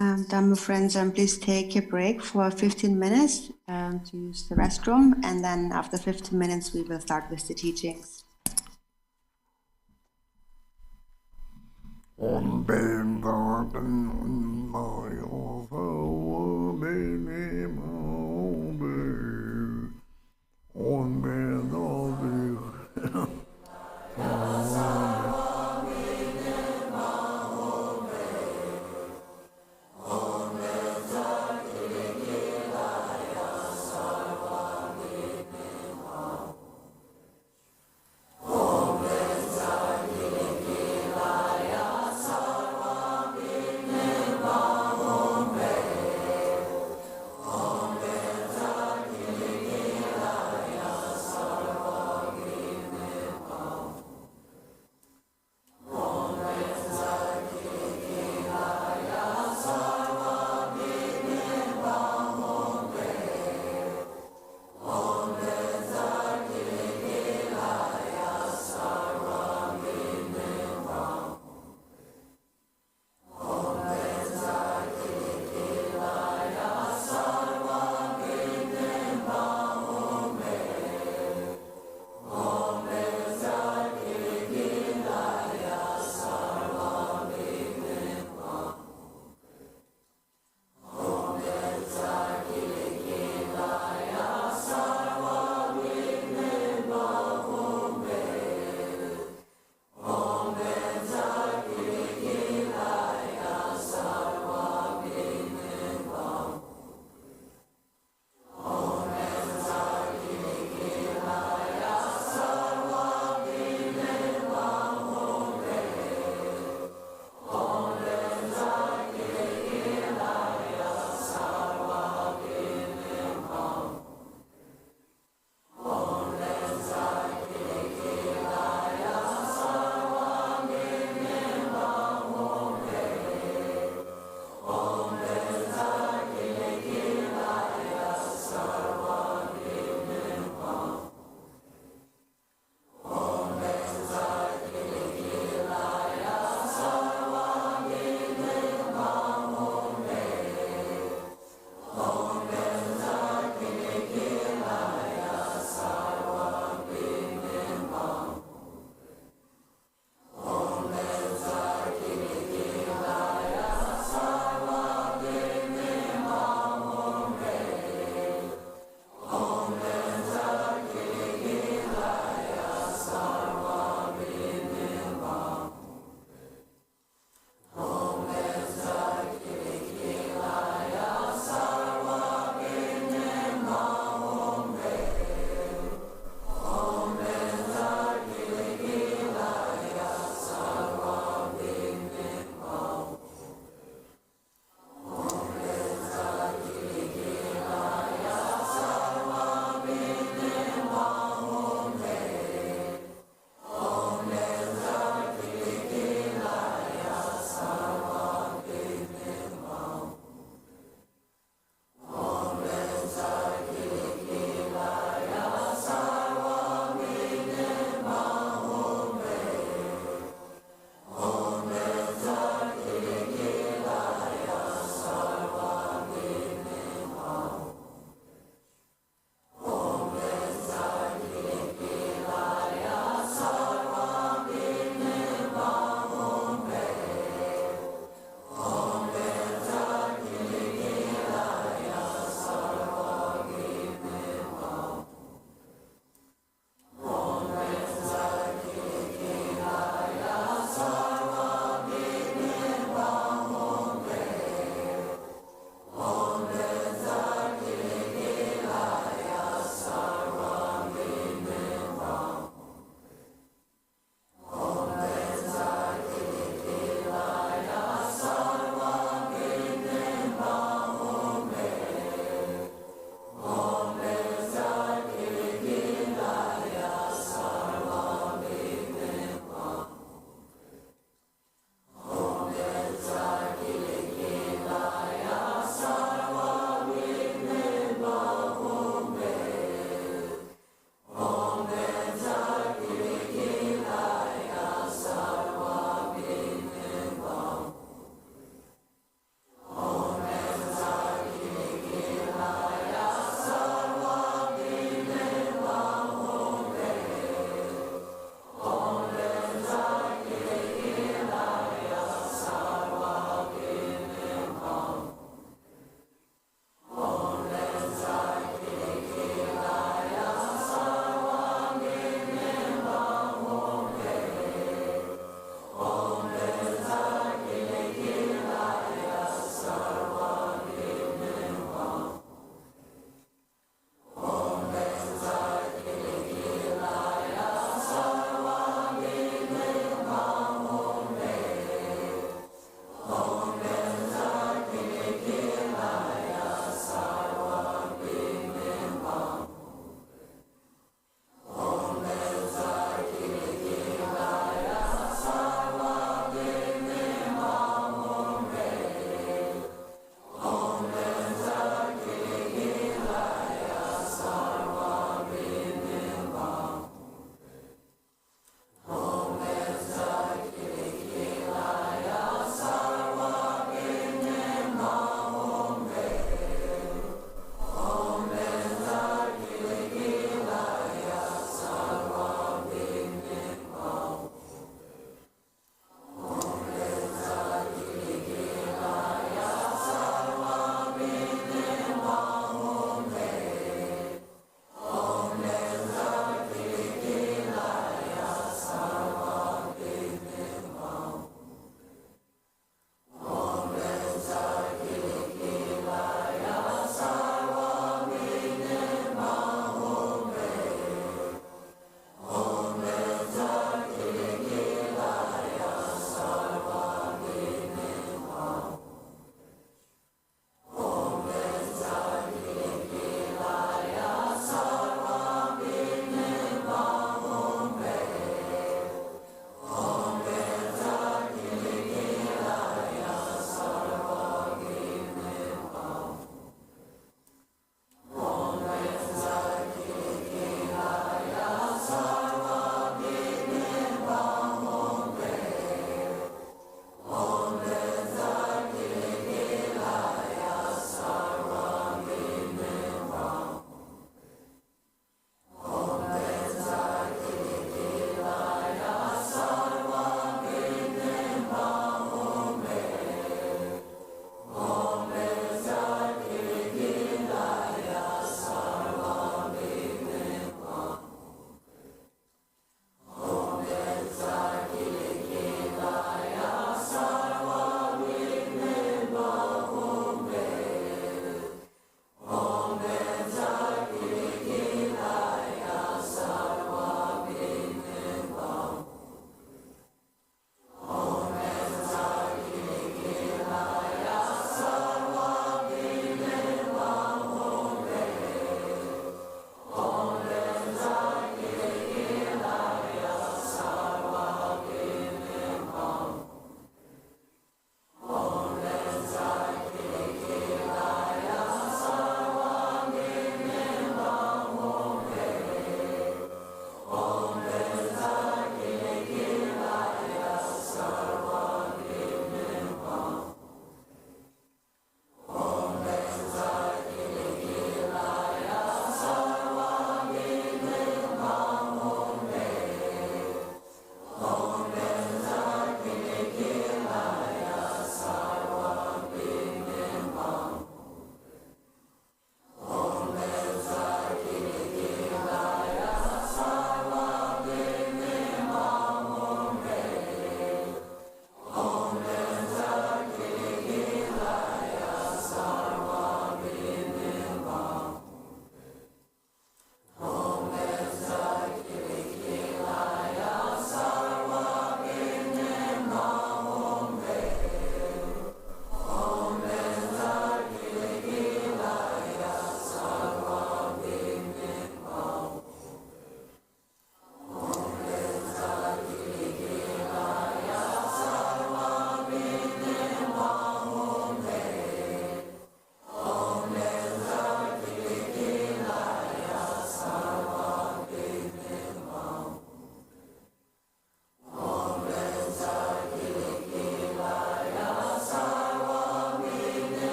Dhamma friends, please take a break for 15 minutes to use the restroom, and then after 15 minutes we will start with the teachings.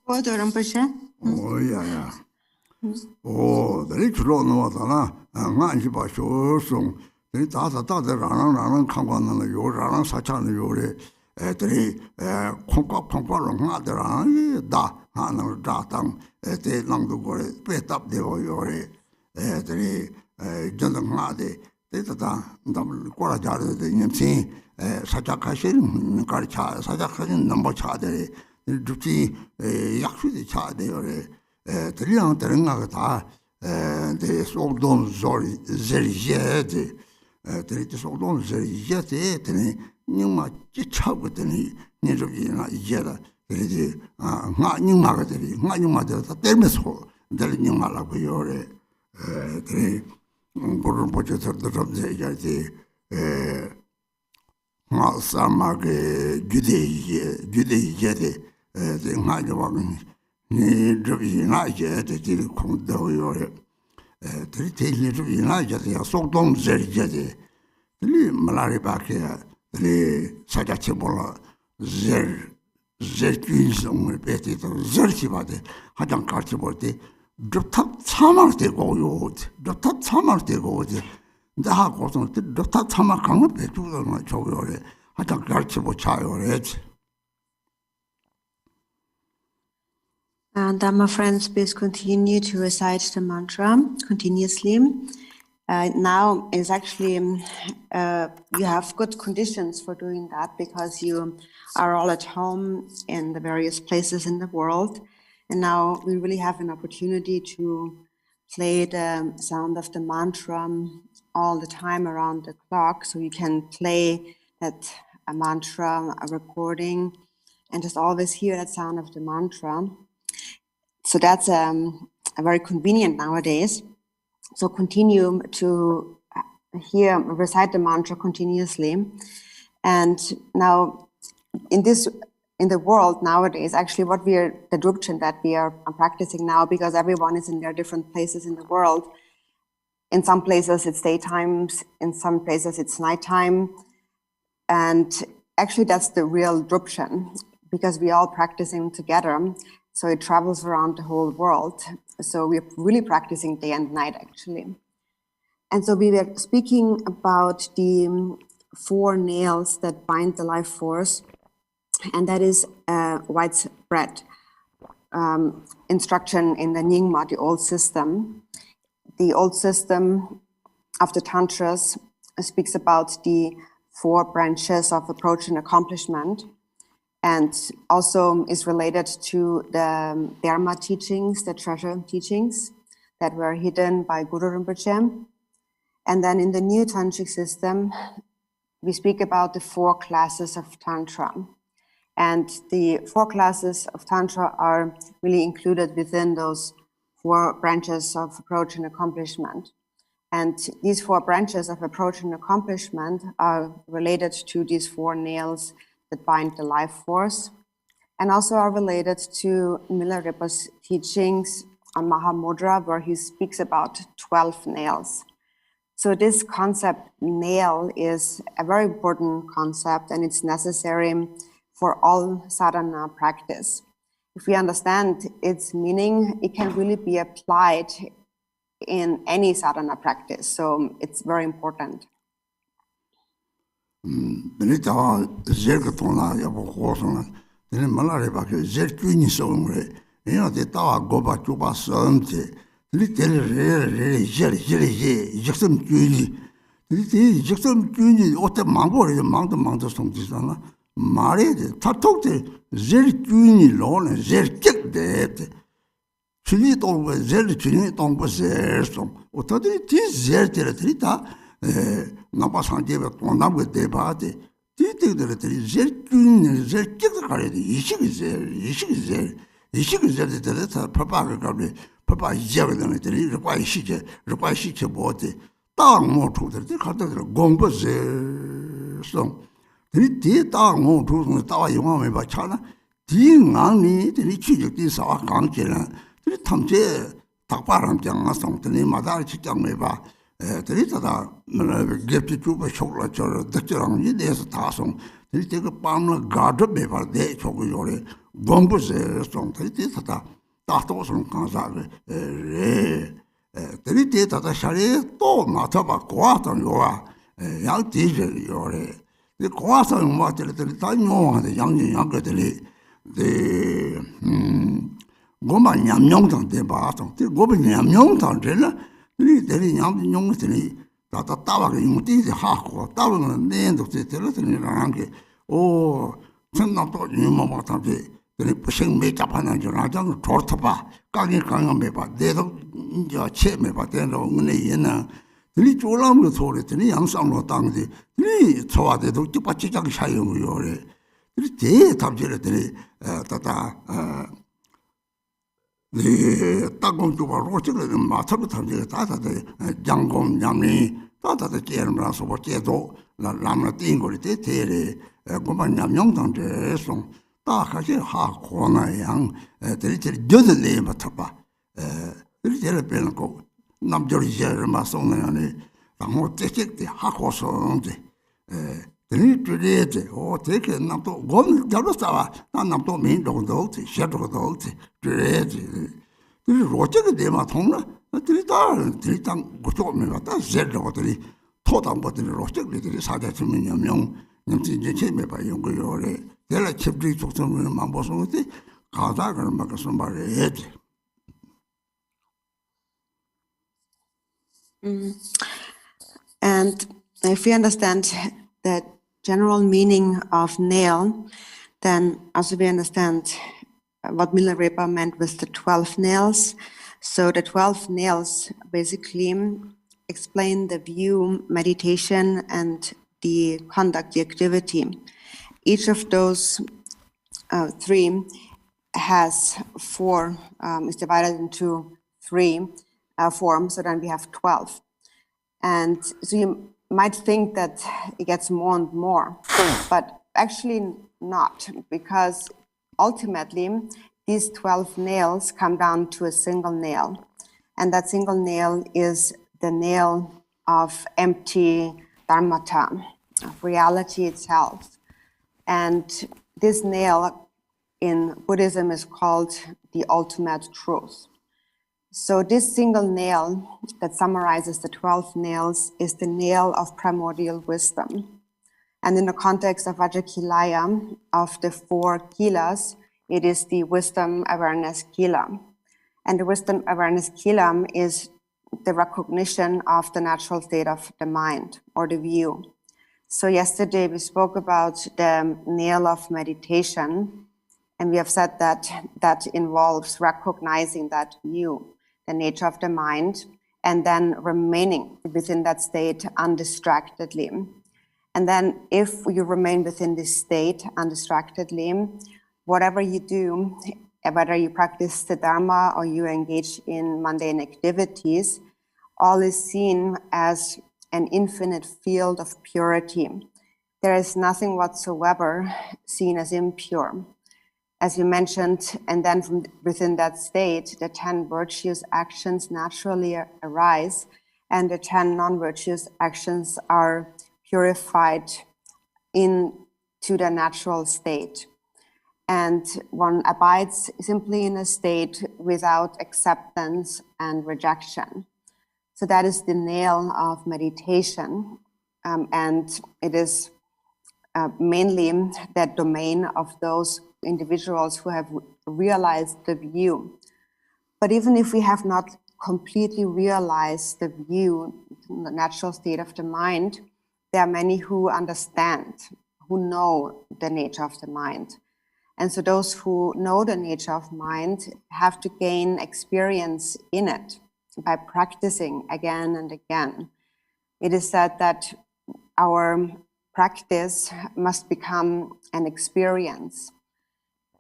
Order Rinpoche. Oh, yeah. Oh, the rich road no Watana, and Nancy Basho song. The Tata Rana Kangan, Yorana Sachan Yore, Etri, Conquer, Da, Hana Datang, Ete Langdugore, Pet up the Yore, Etri, Jonathan Hadi, Teta, Quaraja, the Yamsi, Sajakasin, Karcha, Sajakan, number Chadere, Duty, Yakshi Chadere. Triang Terengata, the Sogdon Zerijet, the Sogdon Zerijet, Nima Chichabutani, Nizogina Jeda, not new marketing, not new matter, the Termeso, the new Malabayore, the Gordon Pocher, the Samag Jude Jedi, the Hagawagan. Ni Drubchen the Til Kondo Yore. Three Drubchen, a so don't Zerjedi. The Malari back here, the Sajachebola, Zerkins on repeated, Zerchibade, Hajan Karchiboti, Drop Summer they go yod, Drop Summer they go. The Hakos on Drop Summer come up to my Chogore, Hajan Karchibo Chayo. And Dhamma friends, please continue to recite the mantra continuously. Now is actually, you have good conditions for doing that because you are all at home in the various places in the world. And now we really have an opportunity to play the sound of the mantra all the time around the clock. So you can play that a mantra, a recording, and just always hear that sound of the mantra. So that's very convenient nowadays. So continue to recite the mantra continuously. And now in the world nowadays, actually the Drubchen that we are practicing now, because everyone is in their different places in the world. In some places it's daytime, in some places it's nighttime. And actually that's the real Drubchen, because we are all practicing together. So it travels around the whole world. So we're really practicing day and night, actually. And so we were speaking about the 4 nails that bind the life force, and that is widespread instruction in the Nyingma, the old system. The old system of the Tantras speaks about the 4 branches of approach and accomplishment, and also is related to the Dharma teachings, the treasure teachings that were hidden by Guru Rinpoche. And then in the new Tantric system, we speak about the 4 classes of Tantra. And the 4 classes of Tantra are really included within those 4 branches of approach and accomplishment. And these 4 branches of approach and accomplishment are related to these 4 nails that bind the life force, and also are related to Milarepa's teachings on Maha Mudra, where he speaks about 12 nails. So this concept, nail, is a very important concept, and it's necessary for all sadhana practice. If we understand its meaning, it can really be applied in any sadhana practice. So it's very important. Benita Zergatona Yabokosona, then Malareba, Zertuni Songre, the Tawa Goba Chuba Sante, little Jackson Juni, Jackson Juni, Otta Mambo, the Mountain from Tisana, Mare, Tatote, Zertuni Lon, and Zerkik dead. Chinit over Zertuni on was there, or this Zertrita. Nabasan gave a one with the body. Did the Zertun, Zerkik, Ishik is there, 이식을 저들 다 파파가 가면 파파 이제거든 들이 require 시체 뭐지 땅뭐 투들 가다들 공부제 송 들이 뒤땅뭐 투는 따와 영화에 봐 차나 뒤강이 들이 취직디 사와 강제는 들이 탐제 닭바람 장아송 들이 마다 직장에 봐 들이 다다 뭐 갭티 주고 쇼라 저 덕처럼 이대에서 다송 들이 그 빵을 가드에 봐대 저거 요래 공부제 송 들이 다다 다도선 강사를 들이 다다 샤리 또 마타바 고아던 요아 양디제 요래 이 고아선 뭐들 다 용하는데 양거들이 고만 냠용당 때 봐서 고만 냠용당 되나 들이 냠용들이 다다 따와가 용띠지 하고 따로는 내도 되더라는 게오 전남도 유모마탄데 들이 부생 메잡하는 줄 아장 좋다봐 강이 매봐 내도 이제 체매봐 되는 은혜 얘는 들이 졸라면 소리더니 양상로 땅데 들이 좋아돼도 뜻받지장 사용이요래 들이 대답지들이 다다 네 땅공주가 로치는 마차로 탐지가 다다데 장공 양이 다다데 깨름라서 뭐제도 라마 띵고리 대대리 고만 냠용당제송 다가게 하고나 양 들이 저들이 맡아봐 들이 제를 빼놓고 남절이 제를 맞송나니 당호 째째때 하고서인데 들이 줄이지 되게 남도 원 잡았어 난 남도 민도도 셔도도 줄이지 들이 로제게 되면 통나 들이 땅 고쪽에 갔다 제도들이 토담보들이 로제들이 사자주면 명 님지 제메 봐 용거요래 내가 칩리 속성을 만보송한테 가다 그런 막서 말해야지. And if we understand the general meaning of nail, then also we understand what Milarepa meant with the 12 nails. So the 12 nails basically explain the view, meditation, and the conduct, the activity. Each of those three has four, is divided into three forms, so then we have 12. And so you might think that it gets more and more, but actually not, because ultimately these 12 nails come down to a single nail. And that single nail is the nail of empty dharmata, of reality itself. And this nail in Buddhism is called the ultimate truth. So this single nail that summarizes the 12 nails is the nail of primordial wisdom. And in the context of Vajrakilaya, of the 4 kilas, it is the wisdom awareness kila. And the wisdom awareness kila is the recognition of the natural state of the mind or the view. So yesterday we spoke about the nail of meditation, and we have said that that involves recognizing that view, the nature of the mind, and then remaining within that state undistractedly. And then if you remain within this state undistractedly, whatever you do, whether you practice the Dharma or you engage in mundane activities, all is seen as an infinite field of purity. There is nothing whatsoever seen as impure. As you mentioned, and then from within that state, the 10 virtuous actions naturally arise, and the 10 non-virtuous actions are purified into the natural state. And one abides simply in a state without acceptance and rejection. So that is the nail of meditation, and it is mainly that domain of those individuals who have realized the view. But even if we have not completely realized the view, the natural state of the mind, there are many who understand, who know the nature of the mind. And so those who know the nature of mind have to gain experience in it by practicing again and again. It is said that our practice must become an experience.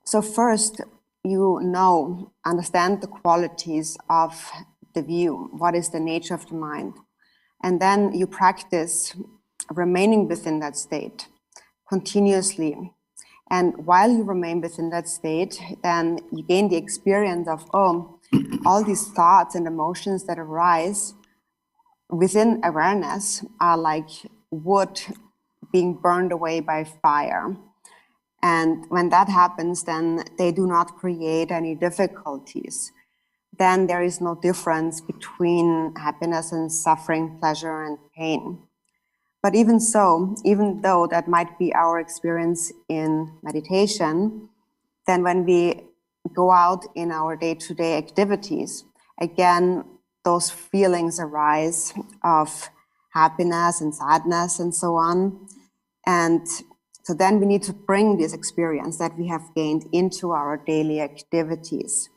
So first, you understand the qualities of the view, what is the nature of the mind. And then you practice remaining within that state continuously. And while you remain within that state, then you gain the experience of, all these thoughts and emotions that arise within awareness are like wood being burned away by fire. And when that happens, then they do not create any difficulties. Then there is no difference between happiness and suffering, pleasure and pain. But even so, even though that might be our experience in meditation, then when we go out in our day-to-day activities, again, those feelings arise of happiness and sadness and so on. And so then we need to bring this experience that we have gained into our daily activities.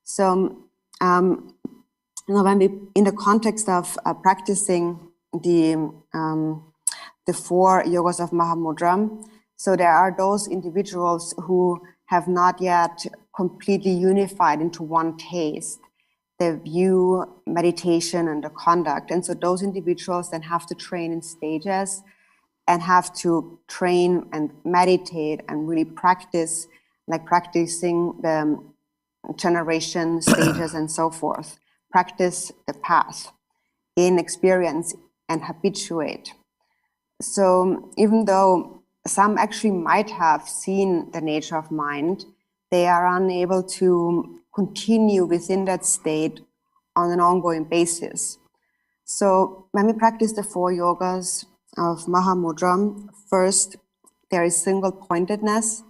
So when we, in the context of practicing the 4 yogas of Maha Mudram, so there are those individuals who have not yet completely unified into one taste, the view, meditation, and the conduct. And so those individuals then have to train in stages and have to train and meditate and really practice, like practicing the generation stages and so forth. Practice the path, gain experience, and habituate. So even though some actually might have seen the nature of mind, they are unable to continue within that state on an ongoing basis. So when we practice the 4 yogas of Maha Mudram, first there is single pointedness,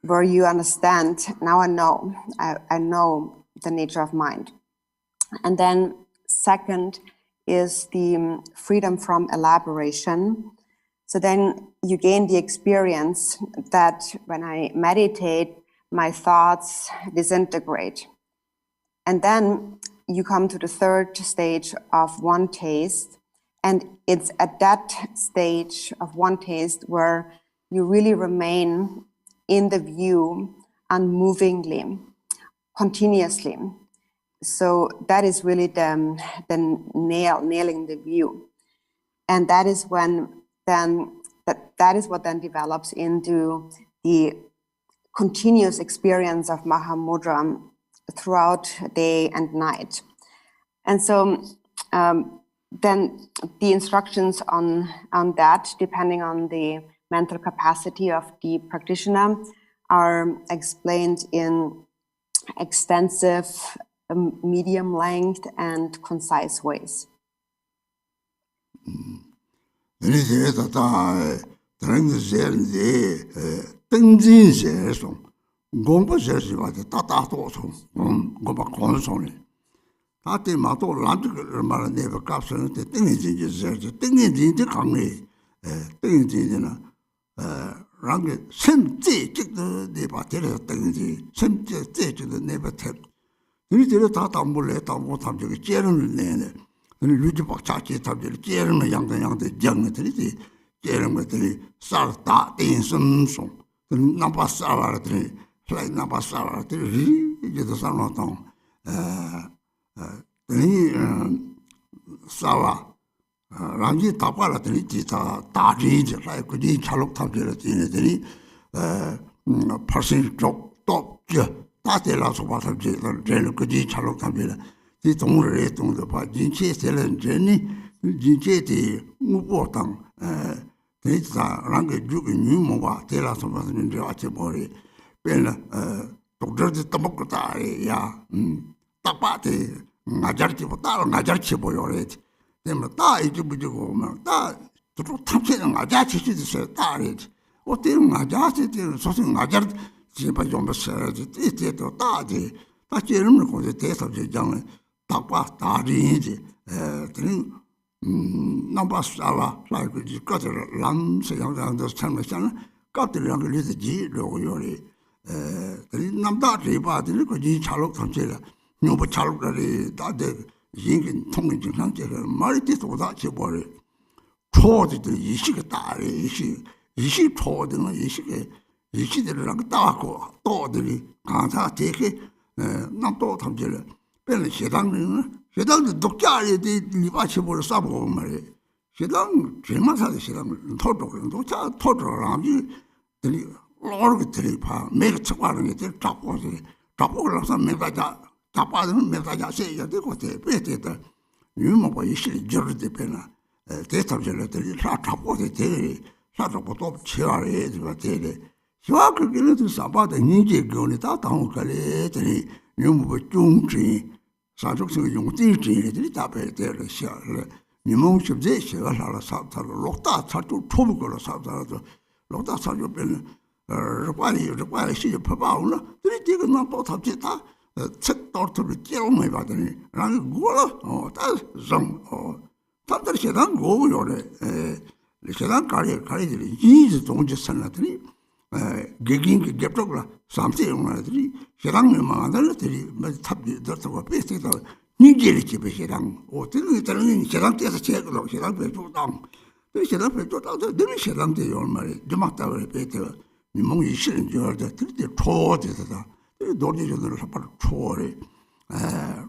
where you understand, now I know the nature of mind. And then second is the freedom from elaboration. So then you gain the experience that when I meditate, my thoughts disintegrate. And then you come to the third stage of one taste. And it's at that stage of one taste where you really remain in the view unmovingly, continuously. So that is really the nailing the view. And that is when then, that is what then develops into the continuous experience of Maha Mudram throughout day and night. And so then the instructions on that, depending on the mental capacity of the practitioner, are explained in extensive, medium length and concise ways. Rangi tapala tani jita da rinji lai kuji chaluk tabjela tini tani parsin chok top je da te la sopa tabjela rin kuji chaluk tabjela ti tong re tong de pa jinche selen jeni jinche ti ngupo tang tani jita rangi juki nyu mongwa te la sopa tabjela re ache bori pena doktor di tamok ta re ya takpa te ngajar chibo talo ngajar chibo yore 때문에 다 이제 부지고 오면 다 또 탐치는 아자치지서 다리지 어때는 아자치들 소신 아자 집에 좀 버서지 이때도 다지 다 제름을 거기 대서 저장을 딱봐 다리지 드린 남바스아와 라이크지 거들 람세 양장도 참으잖아 거들이랑 그리지 로요리 드린 남다리 바들 거기 잘록 탐치라 뇨버 잘록이 다들 인간 통행 증상제를 말이 돼서 다 줘버려. 초어들 이식이 다래 이식 초어들은 이식에 이시들이랑 따고 또들이 강사 되게 남도 탐지를 별로 세당도 독자에 리바치보를 싸보고 말이야. 세당 제만 사는 세당 토도를 독자 토도를 하지 들이 어르게 들이 봐 매가 척하는 게 들 잡고를 해서 매가자 잡아는 매가자 세야 되고 배때다 유모가 이실 저르데 배나 대탑절을 들이 잡고도 돼 사도고 또 치아래 되고 돼 시와 그게는 사바다 인제 거는 다 당을래 들이 유모 중지 사족성 용지지들이 답해들 시야를 니몽십제 시가라라 사타로 록다 차도 초부거로 사타로 록다 차도 변 르과이 시에 퍼바우나 들이 지금 나또 탑지다 책 tortu를 깨우면 받으니 나는 그거라 다좀 단들 시간 고요래 시간 가리들이 이제 동지 산나들이 개긴 개벽라 삼세용나들이 시간을 만들들이 뭐 탑지 더서 베스다 니게리 집에 시간 어떤 때는 시간 때서 제거로 시간 배주당 그 시간 배주당 늘 시간 때 얼마에 좀 베트 니몽이 싫은 줄 알다 들때 초대다 노리전을 바로 초래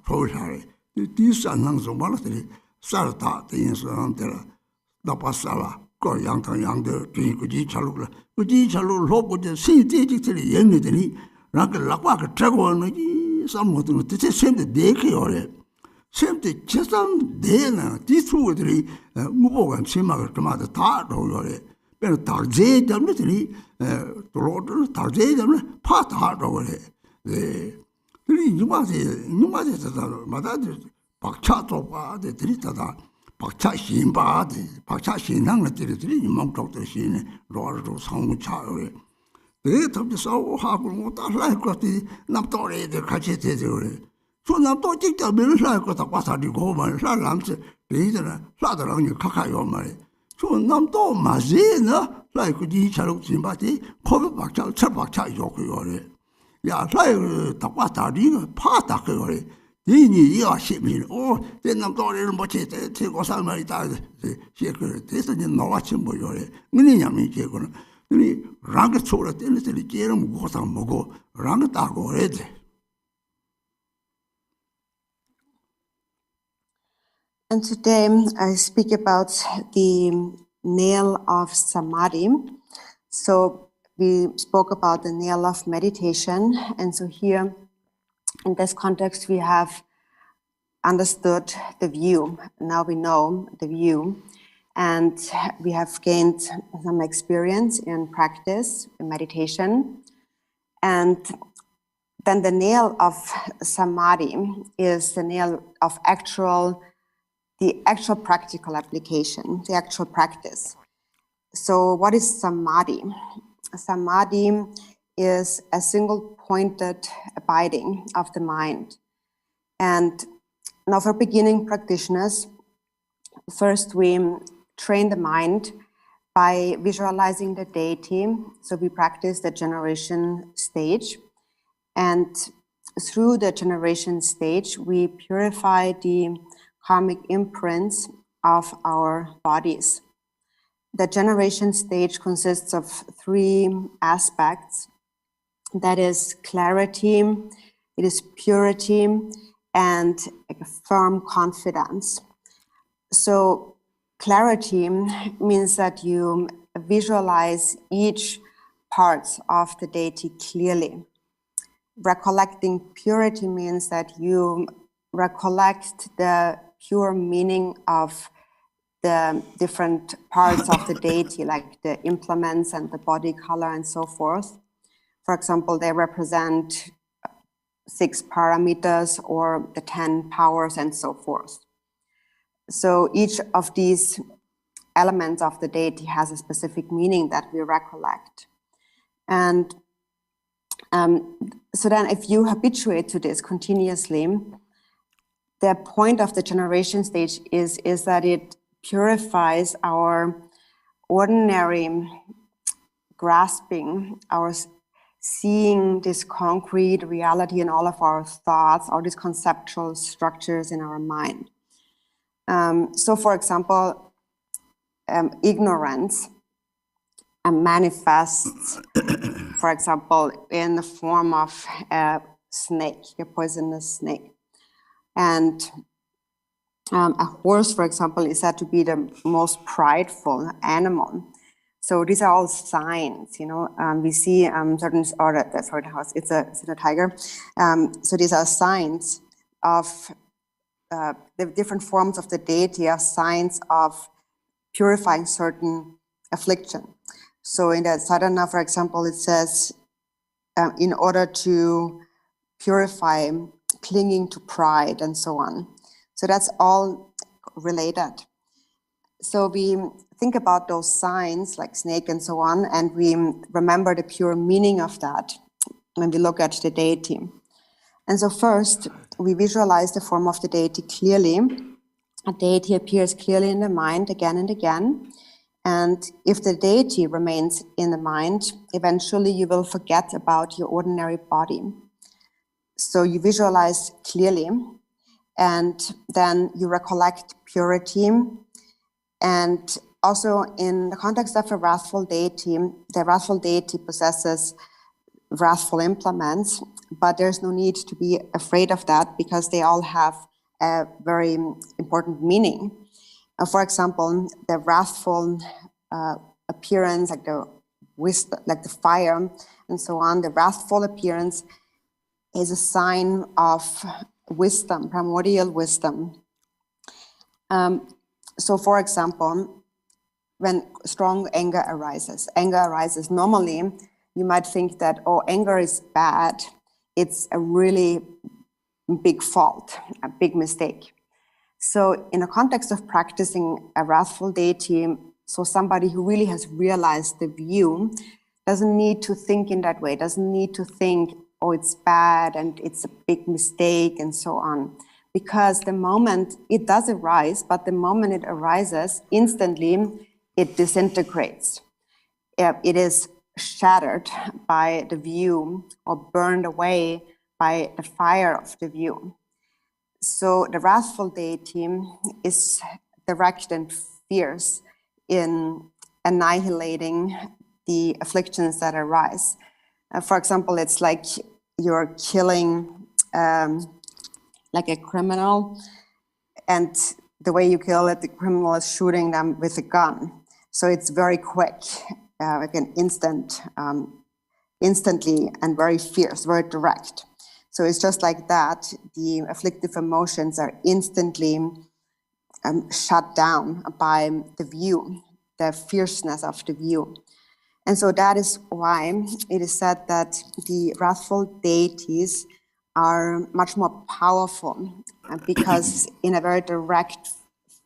초샤래 디산낭 좀 말들이 살다 인사한테라 나빠사와 그 양탕양들 그지 잘로라 그지 잘로 로고제 신대직들이 연내더니 나그 락과가 자고는 삼모도 뜻에 샘데 내게요래 샘데 제삼 내나 디수들이 무보간 심막을 그마다 다 로요래 배는 다제 잡느더니 도로를 다제 잡는 파다 로래 네 그리 누마제다 마다들 박차도 봐데 드리다다 박차 신바데 박차 신앙을 들으더니 멍떡도 신에 로로 상무차래 네 탑도 싸고 하고 뭐 따라할 것 같아 남도래들 같이 되더래 저 남도 직접 면을 할 거다 과사리고 말 살람스 베이더라 사더라니 카카요 말이 저 남도 맞이나 라이크 지차로 진바티 코비 박차 철박차 요거래 야 라이크 다과다리가 파다 그거래 니니 이거 시민 내 남도래를 못해 대고 살말이 다 시그 대선이 나와치 뭐요래 뭐냐면 이거는 이 랑가 초라 때는 때리 깨는 고상 먹고 랑가 따고 그래야 돼. And today I speak about the nail of Samadhi. So we spoke about the nail of meditation, and so here in this context we have understood the view. Now we know the view. And we have gained some experience in practice, in meditation. And then the nail of Samadhi is the nail of the actual practical application, the actual practice. So what is Samadhi? Samadhi is a single pointed abiding of the mind. And now for beginning practitioners, first we train the mind by visualizing the deity. So we practice the generation stage. And through the generation stage, we purify the karmic imprints of our bodies. The generation stage consists of 3 aspects. That is clarity, it is purity, and a firm confidence. So clarity means that you visualize each part of the deity clearly. Recollecting purity means that you recollect the pure meaning of the different parts of the deity, like the implements and the body color and so forth. For example, they represent 6 parameters or the 10 powers and so forth. So each of these elements of the deity has a specific meaning that we recollect. And so then if you habituate to this continuously, the point of the generation stage is that it purifies our ordinary grasping, our seeing this concrete reality in all of our thoughts, all these conceptual structures in our mind. So for example, ignorance manifests, for example, in the form of a snake, a poisonous snake. And a horse, for example, is said to be the most prideful animal. So these are all signs, you know. We see certain, or sorry, the house, it's a tiger. So these are signs of the different forms of the deity, are signs of purifying certain affliction. So in the sadhana, for example, it says, in order to purify clinging to pride and so on. So that's all related. So we think about those signs like snake and so on, and we remember the pure meaning of that when we look at the deity. And so first, we visualize the form of the deity clearly. A deity appears clearly in the mind again and again. And if the deity remains in the mind, eventually you will forget about your ordinary body. So you visualize clearly, and then you recollect purity. And also in the context of a wrathful deity, the wrathful deity possesses wrathful implements, but there's no need to be afraid of that because they all have a very important meaning. For example, the wrathful appearance, like the fire and so on, the wrathful appearance is a sign of wisdom, primordial wisdom. So for example, when strong anger arises, normally you might think that, oh, anger is bad. It's a really big fault, a big mistake. So in the context of practicing a wrathful deity, so somebody who really has realized the view doesn't need to think in that way, doesn't need to think, oh, it's bad and it's a big mistake and so on. Because the moment it does arise, but the moment it arises, instantly it disintegrates. It is shattered by the view or burned away by the fire of the view. So the wrathful deity is direct and fierce in annihilating the afflictions that arise. For example, it's like you're killing like a criminal, and the way you kill it, the criminal is shooting them with a gun. So it's very quick, like an instantly and very fierce, very direct. So it's just like that. The afflictive emotions are instantly shut down by the view, the fierceness of the view. And so that is why it is said that the wrathful deities are much more powerful, because in a very direct,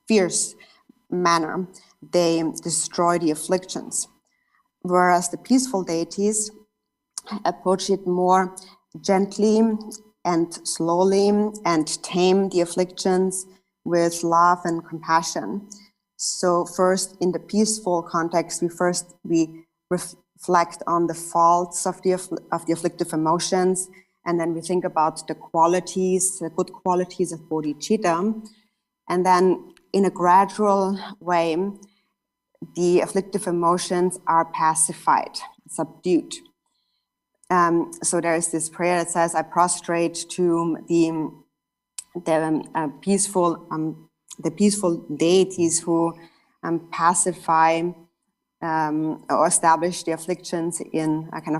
fierce manner, they destroy the afflictions. Whereas the peaceful deities approach it more gently and slowly and tame the afflictions with love and compassion. So first, in the peaceful context, we reflect on the faults of the afflictive emotions, and then we think about the qualities, the good qualities of bodhicitta, and then in a gradual way, the afflictive emotions are pacified, subdued. So there is this prayer that says, I prostrate to the peaceful deities who pacify or establish the afflictions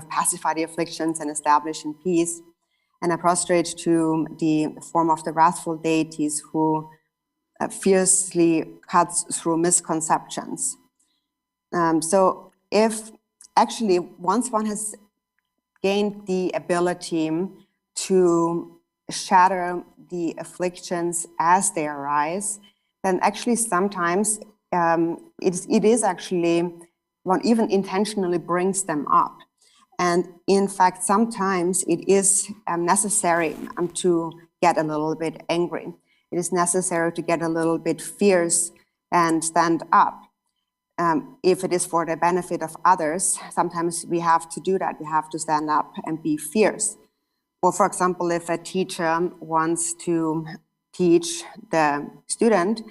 pacify the afflictions and establish in peace. And I prostrate to the form of the wrathful deities who fiercely cuts through misconceptions. So if actually once one has gained the ability to shatter the afflictions as they arise, then actually sometimes it is actually one even intentionally brings them up. And in fact, sometimes it is necessary to get a little bit angry. It is necessary to get a little bit fierce and stand up. If it is for the benefit of others, sometimes we have to do that. We have to stand up and be fierce. Or for example, if a teacher wants to teach the student,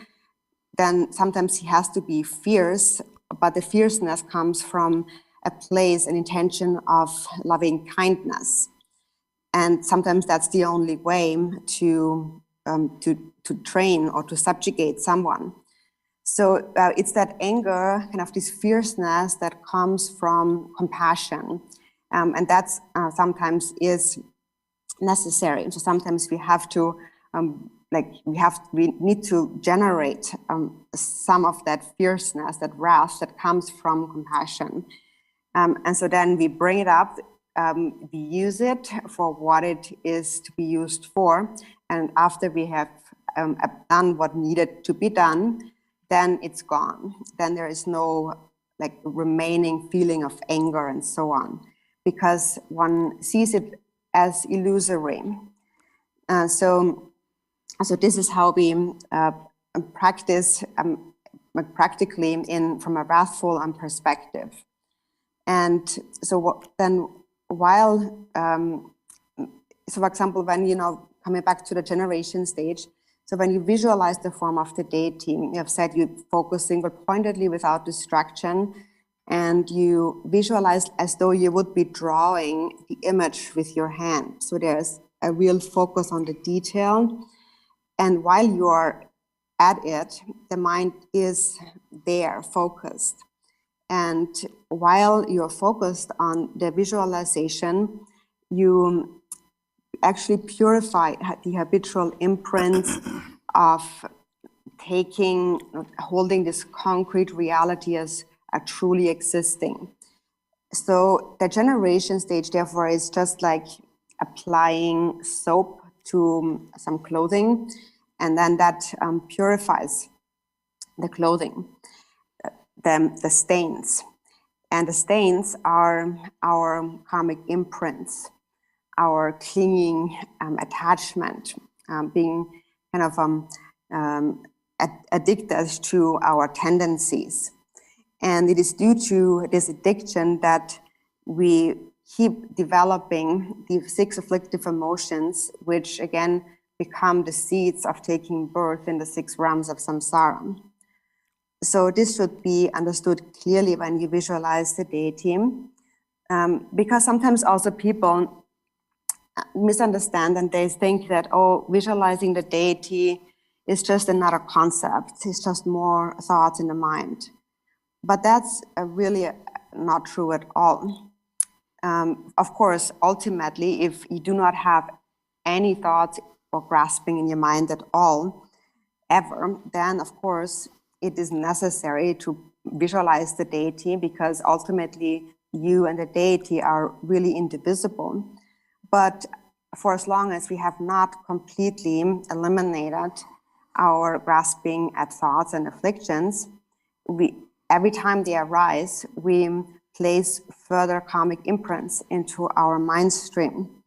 then sometimes he has to be fierce but the fierceness comes from a place, an intention of loving kindness. And sometimes that's the only way to train or to subjugate someone. So it's that anger, kind of this fierceness that comes from compassion. And that's sometimes is necessary. So sometimes we have to, we need to generate some of that fierceness, that wrath that comes from compassion. And so then we bring it up, we use it for what it is to be used for. And after we have done what needed to be done, then it's gone. Then there is no remaining feeling of anger and so on, because one sees it as illusory. So this is how we practice practically from a wrathful perspective. And so then while, so for example, when, coming back to the generation stage, so when you visualize the form of the deity, you have said you focus single-pointedly without distraction, and you visualize as though you would be drawing the image with your hand. So there's a real focus on the detail. And while you are at it, the mind is there, focused. And while you're focused on the visualization, you actually purify the habitual imprints of holding this concrete reality as truly existing. So the generation stage, therefore, is just like applying soap to some clothing, and then that purifies the clothing, the stains. And the stains are our karmic imprints, our clinging attachment, being kind of addicted to our tendencies. And it is due to this addiction that we keep developing the 6 afflictive emotions, which again become the seeds of taking birth in the 6 realms of samsara. So this should be understood clearly when you visualize the deity, because sometimes also people misunderstand and they think that, visualizing the deity is just another concept. It's just more thoughts in the mind. But that's really not true at all. Of course, ultimately, if you do not have any thoughts or grasping in your mind at all, ever, then of course it is necessary to visualize the deity, because ultimately you and the deity are really indivisible. But for as long as we have not completely eliminated our grasping at thoughts and afflictions, every time they arise, we place further karmic imprints into our mind stream.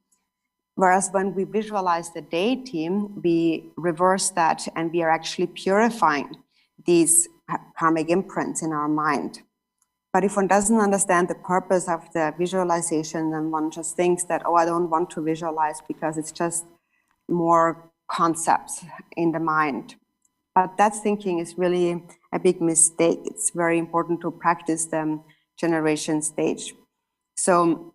Whereas when we visualize the deity, we reverse that and we are actually purifying these karmic imprints in our mind. But if one doesn't understand the purpose of the visualization, then one just thinks that, I don't want to visualize because it's just more concepts in the mind. But that thinking is really a big mistake. It's very important to practice the generation stage. So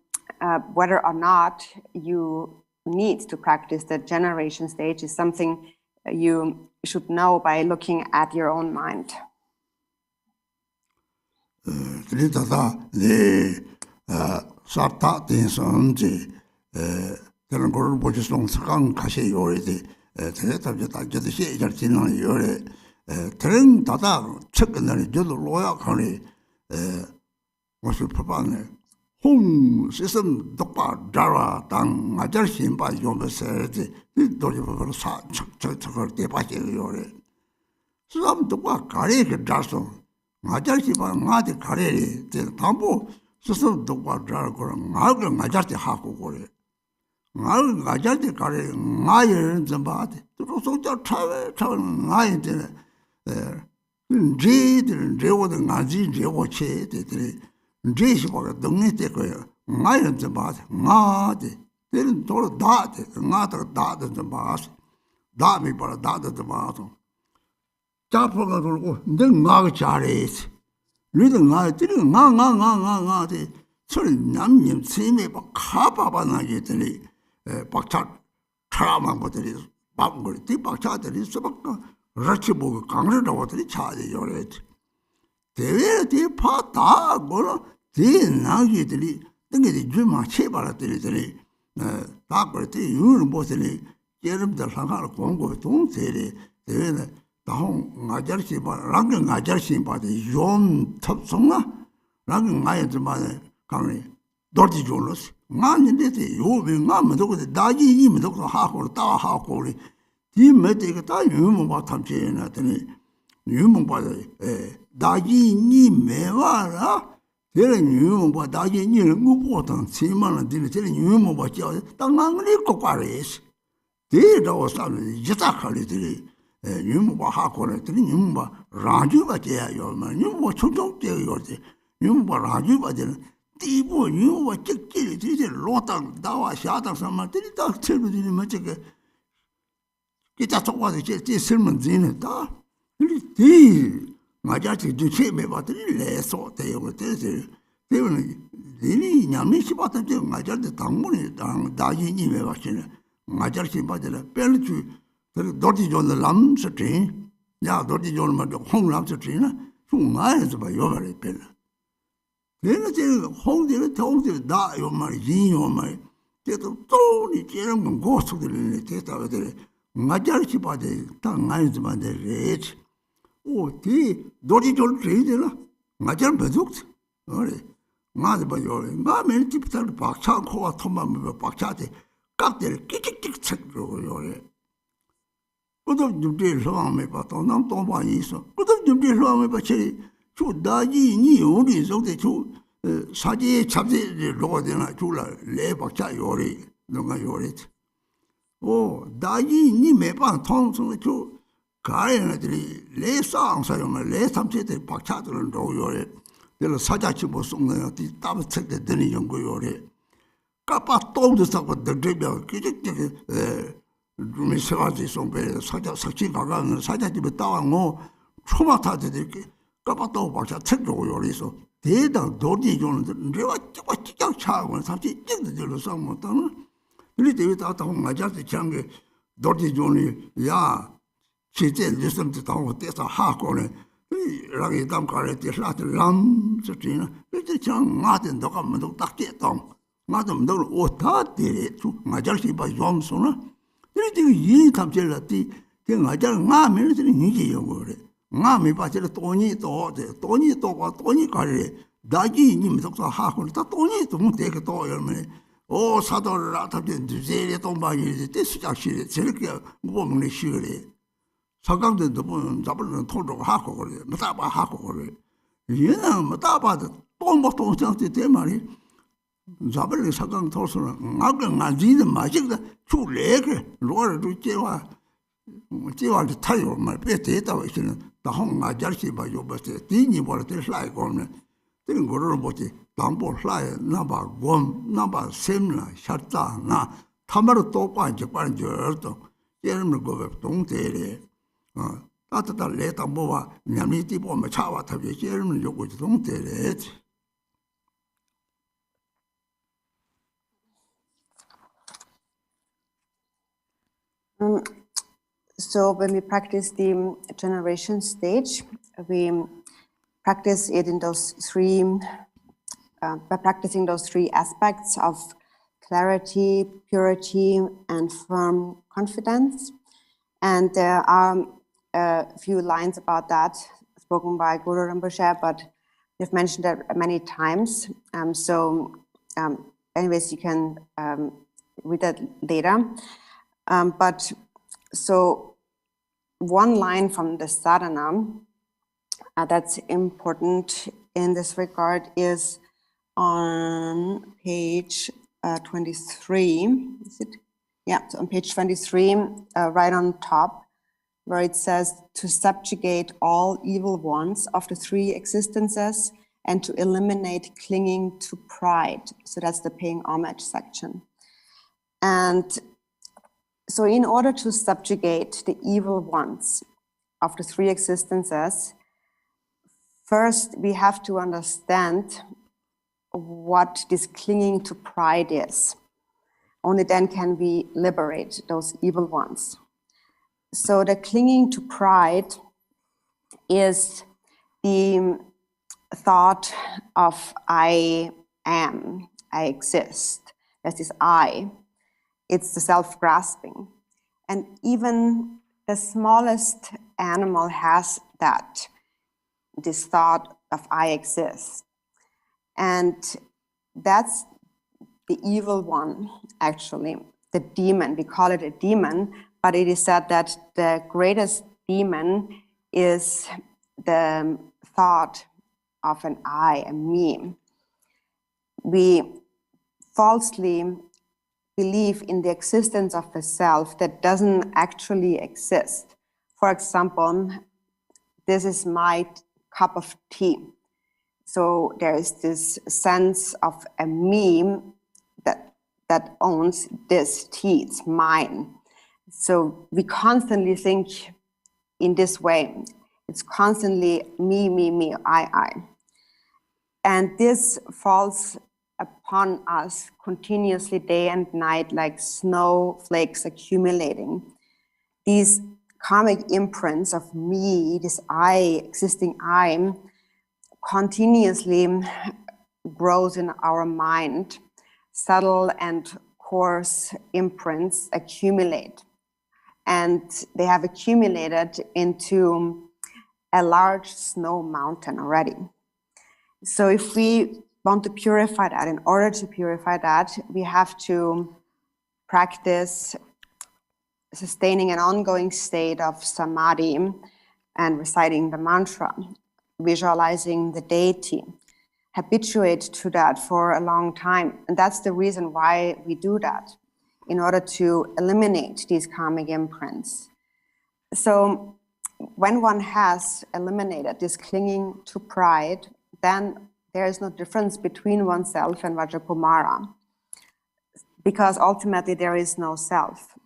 whether or not you need to practice the generation stage is something you should know by looking at your own mind. Sarta Tenzin, Garchen Rinpoche song sakang kashe yorede, tabjata she jartinan yore, Teren Tata Chekandani Jodo Loya Kani, was Papane. Home system Dopa Dara Tang Ajarshin by Yomeserti, Doriver Sa Chakar de Pache Yore. Some Dopa Karek Darson, Ajarshi by Mati Kareri, the Tambo, system Dopa Dara, Margaret Majasti Haku Gore. Margaret Majasti Kare, Mayer and Zambati, to so travel, nine Jade and Jew and Nazi Jewoche. Jishwa don't take a iron the bath, Madi, didn't told that, not a dot at the bath, dot me but a dot at the bottom. Tapo then Margaret, 리든 나들이 나나나나나데 설 남님 세메 바 카바바나게들이 박차 차라만 것들이 밥을 뒤 박차들이 서박가 같이 보고 강르라고들이 차지 요래 대외에 파다 뭐라 대 나게들이 등에도 주마 체발들이 다 그렇대 유는 보더니 여름들 상하로 공고 동세리 대외에 다홍 아저씨 봐 랑경 아저씨 봐도 좀 탑송나 랑경 아이들만 강이 돌지 줄었어 나는데 요왜 나면도 그 다지 이면도 하고 다 하고 우리 뒤매대 다 유문 봐 탐지해놨더니 유문 봐 다지 니 매와라 얘는 유문 봐 다지 니는 무보던 10만원 되는 얘는 유문 봐 줘 땅랑을 꼭 가래스 대라고 사는 여자칼이들이 유무바 하고랬더니 유무바 라주가 돼야요. 유무바 초종되어요. 유무바 라주가 되는 띠부 유무바 찍기를 이제 로당 나와 샤당 삼만들이 딱 틀어지니 뭐저게 기타 속와서 제 설문 지는다. 이 맞아지 주체매 받들이 레소 되요. 그래서 되는 이니 냠미시 받들 맞아지 당문이 당 다지니 왜 왔지는 맞아지 받들 벨주 도티 존의 람스트리 야 도티 존의 뭐 홍람스트리나 중마에서 봐 요발이 벨 내가 지금 홍들을 통들 다 요말 이요말 그래도 또니 지는 건 고속들이 대답들 맞아지 봐대 땅 안에서 봐대 레치 오티 도티 존 레이들아 맞아 버죽 그래 맞아 봐 요래 마음에 집들 박차 코와 토만 박차대 깍들 끼끼끼 책으로 요래 그도 좀들 소함에 봤다 남 또 많이 있어 그도 좀들 소함에 봤지 저 나지 니 우리 속에 저 사지 잡지 로거되나 줄라 레 박자 요리 너가 요리 오 나지 니 매번 통성 저 가야들이 레 상사요만 레 삼체들 박차들은 요리 내가 사자치 못 속는 어디 따로 책에 되는 연구 요리 까빠 똥도 싸고 들으면 끼끼끼 좀 세가지 송배 사자 석진 가가는 사자집에 따와고 초마타들이 까빠도 박자 책으로 요리서 대당 도디 조는 내가 찌깍 차고 삼치 찌들 상못다는 우리 대회 다 맞아서 장게 도디 조니 야 실제 리스트도 다고 때서 하고는 랑이 담가래 때라들 람 저지나 그때 장 마든 너가 뭐도 딱 ጤ동 마든 너 오타들이 맞아서 봐 좀소나 이렇게 이 탐절라티 그 맞아 나면은 이게 요거래 나미 빠질 돈이 가래 다지 님 속서 하고 다 돈이 좀 되게 또 열면 오 사도를 아타된 주제에 돈 많이 때 시작실에 저렇게 뭐먹는 시그래 사강들도 보면 잡으려는 토로 하고 그래 뭐다봐 하고 그래 얘는 뭐다봐도 똥먹도 장치 때 말이 잡을 사강 토스는 나가 나지는 마직다 줄래게 로를 주제와 제와를 타요 말 빼대다 있는 다홍 아저씨 봐 요버스 뒤니 버들 슬라이 거는 되는 거를 보지 담보 슬라이 나봐 곰 나봐 셈나 샤다 나 타마로 또 빠져 저도 예를 거가 동대래 따뜻한 레다 뭐와 냠이티 보면 차와 타비 예를 요거 동대래 So when we practice the generation stage, we practice it in those three, by practicing those three aspects of clarity, purity, and firm confidence. And there are a few lines about that spoken by Guru Rinpoche, but we've mentioned that many times. Anyways, you can read that later. But so one line from the sadhana that's important in this regard is on page 23. Is it? Yeah, so on page 23, right on top, where it says to subjugate all evil ones of the three existences and to eliminate clinging to pride. So that's the paying homage section. And so in order to subjugate the evil ones of the three existences, First, we have to understand what this clinging to pride is. Only then can we liberate those evil ones. So the clinging to pride is the thought of I am, I exist. There's this I. It's the self-grasping. And even the smallest animal has that, this thought of I exist. And that's the evil one, actually, the demon. We call it a demon, but it is said that the greatest demon is the thought of an I, a me. We falsely believe in the existence of a self that doesn't actually exist. For example, this is my cup of tea. So there is this sense of a me that owns this tea, it's mine. So we constantly think in this way. It's constantly me, I. And this falls upon us continuously day and night like snowflakes accumulating. These karmic imprints of me, this I, existing I, continuously grows in our mind. Subtle and coarse imprints accumulate. And they have accumulated into a large snow mountain already. So if we want to purify that, in order to purify that, we have to practice sustaining an ongoing state of samadhi and reciting the mantra, visualizing the deity, habituate to that for a long time. And that's the reason why we do that, in order to eliminate these karmic imprints. So when one has eliminated this clinging to pride, then there is no difference between oneself and Vajrakumara, because ultimately there is no self.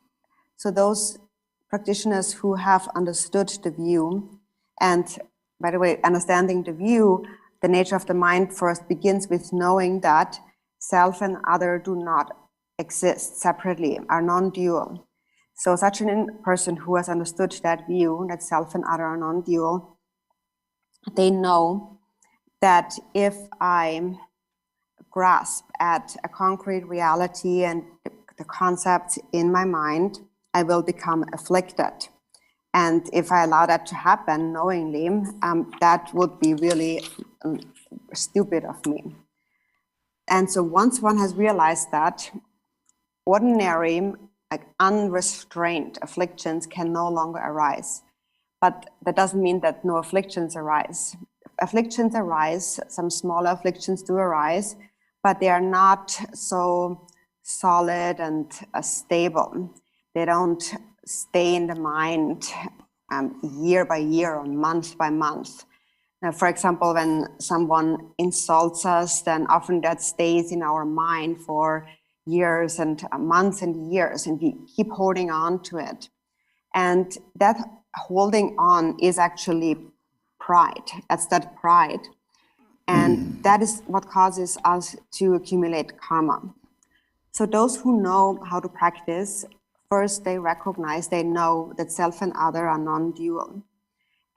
So those practitioners who have understood the view, and by the way, understanding the view, the nature of the mind first begins with knowing that self and other do not exist separately, are non-dual. So such a person who has understood that view, that self and other are non-dual, they know that if I grasp at a concrete reality and the concepts in my mind, I will become afflicted. And if I allow that to happen knowingly, that would be really stupid of me. And so once one has realized that, ordinary, like unrestrained afflictions can no longer arise. But that doesn't mean that no afflictions arise. Afflictions arise, some smaller afflictions do arise, but they are not so solid and stable. They don't stay in the mind year by year or month by month. Now, for example, when someone insults us, then often that stays in our mind for years and months and years, and we keep holding on to it. And that holding on is actually pride. That's that pride. And that is what causes us to accumulate karma. So those who know how to practice, first they recognize, they know that self and other are non-dual.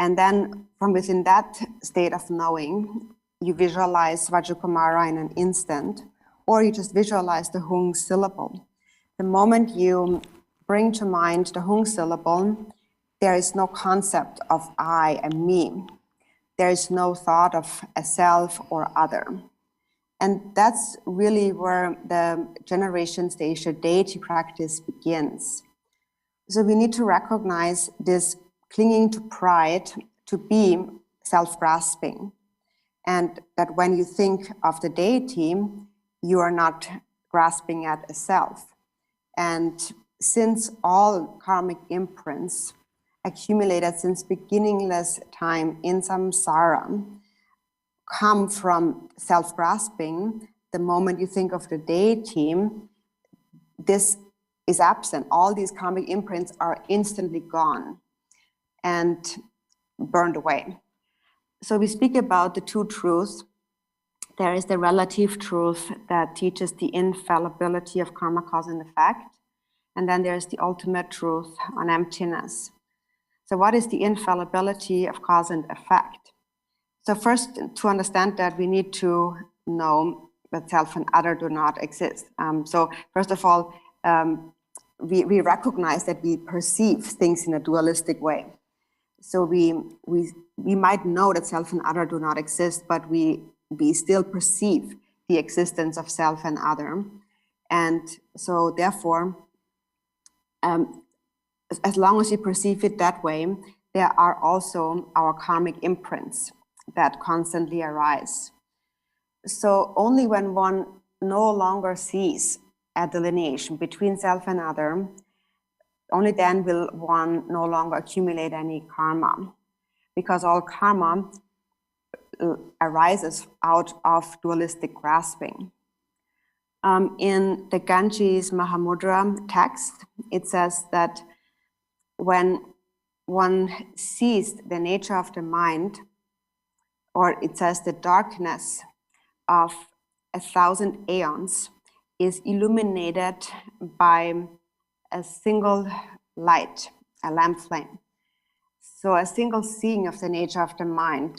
And then from within that state of knowing, you visualize Vajrakumara in an instant, or you just visualize the Hung syllable. The moment you bring to mind the Hung syllable, there is no concept of I and me. There is no thought of a self or other. And that's really where the generation stage, the deity practice begins. So we need to recognize this clinging to pride to be self-grasping. And that when you think of the deity, you are not grasping at a self. And since all karmic imprints accumulated since beginningless time in samsara come from self-grasping, the moment you think of the deity, this is absent. All these karmic imprints are instantly gone and burned away. So we speak about the two truths. There is the relative truth that teaches the infallibility of karma, cause and effect. And then there's the ultimate truth on emptiness. So what is the infallibility of cause and effect? So first, to understand that, we need to know that self and other do not exist. So first of all, we recognize that we perceive things in a dualistic way. So we might know that self and other do not exist, but we still perceive the existence of self and other. And so therefore, as long as you perceive it that way, there are also our karmic imprints that constantly arise. So only when one no longer sees a delineation between self and other, only then will one no longer accumulate any karma, because all karma arises out of dualistic grasping. In the Ganges Mahamudra text, it says that when one sees the nature of the mind, or it says the darkness of 1,000 aeons is illuminated by a single light, a lamp flame. So a single seeing of the nature of the mind,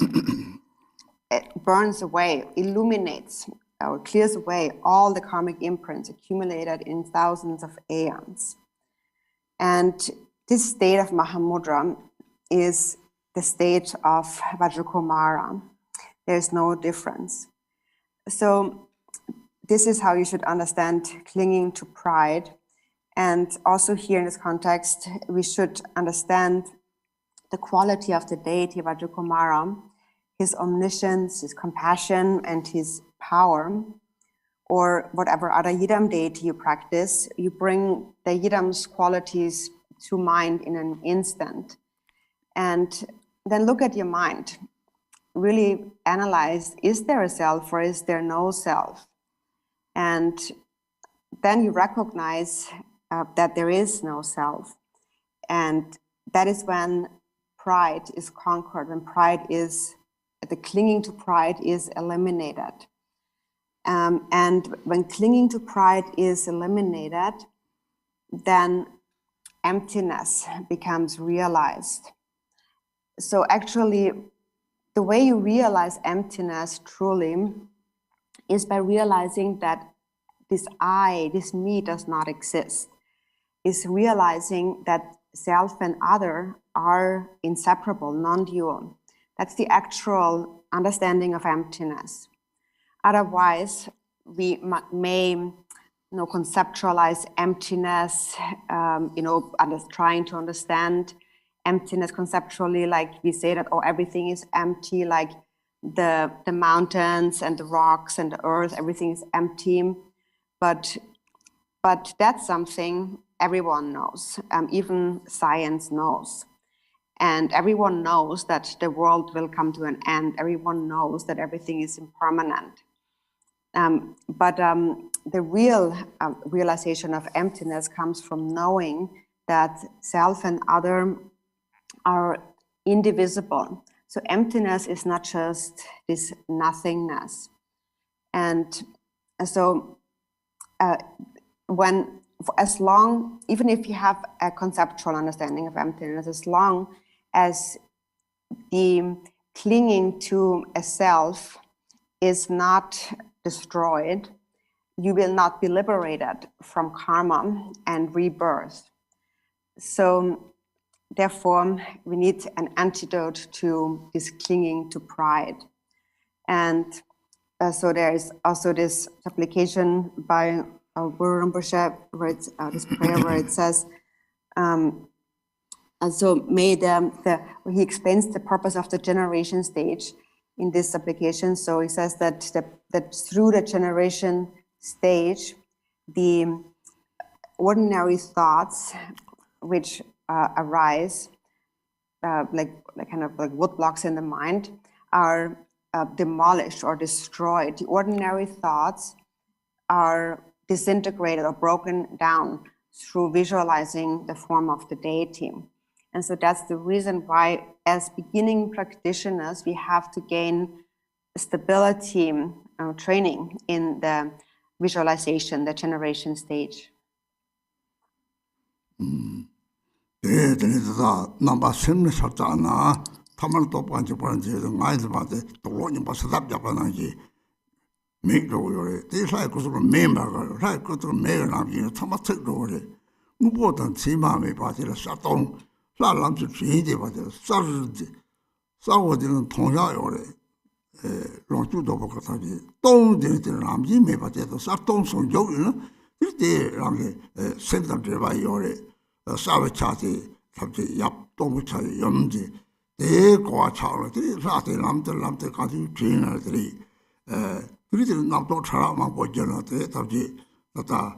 it burns away, illuminates, or clears away all the karmic imprints accumulated in thousands of aeons. And this state of Mahamudra is the state of Vajrakumara. There's no difference. So this is how you should understand clinging to pride. And also here in this context, we should understand the quality of the deity Vajrakumara, his omniscience, his compassion, and his power, or whatever other Yidam deity you practice. You bring the Yidam's qualities to mind in an instant. And then look at your mind. Really analyze, is there a self or is there no self? And then you recognize that there is no self. And that is when pride is conquered, when the clinging to pride is eliminated. And when clinging to pride is eliminated, then emptiness becomes realized. So actually, the way you realize emptiness truly is by realizing that this I, this me, does not exist. Is realizing that self and other are inseparable, non-dual. That's the actual understanding of emptiness. Otherwise, we may conceptualize emptiness, trying to understand emptiness conceptually, like we say that, everything is empty, like the mountains and the rocks and the earth, everything is empty. But that's something everyone knows, even science knows. And everyone knows that the world will come to an end. Everyone knows that everything is impermanent. But the real realization of emptiness comes from knowing that self and other are indivisible. So emptiness is not just this nothingness. And so even if you have a conceptual understanding of emptiness, as long as the clinging to a self is not destroyed, you will not be liberated from karma and rebirth. So therefore, we need an antidote to this clinging to pride. And so there is also this supplication by Guru Rinpoche, where this prayer where it says, and so may he explains the purpose of the generation stage in this supplication. So he says that through the generation stage, the ordinary thoughts which arise, like woodblocks in the mind, are demolished or destroyed. The ordinary thoughts are disintegrated or broken down through visualizing the form of the deity. And so that's the reason why, as beginning practitioners, we have to gain stability training in the visualization, the generation stage. Number 7 Satana, Tamal Topanji Panji, the Nice about the Tolonian Basadab Japanaji, make the way. This like was a member, right? Go to the mayor of you, Tomatic Dory. Important Simami Party, the Saton, Salam to Trinity, but the Saturday, Saturday, Tonya or Lontu Dobokataji, Don't did the Ramji, maybe the Saton so young, this day Ramji, Center Devayore. Savachati, Sabti Yap, Tomuchai, Yumji, they go a child, Rati Lamte Country, Trina, three Namto Trama, Bojana, Tabji, Tata,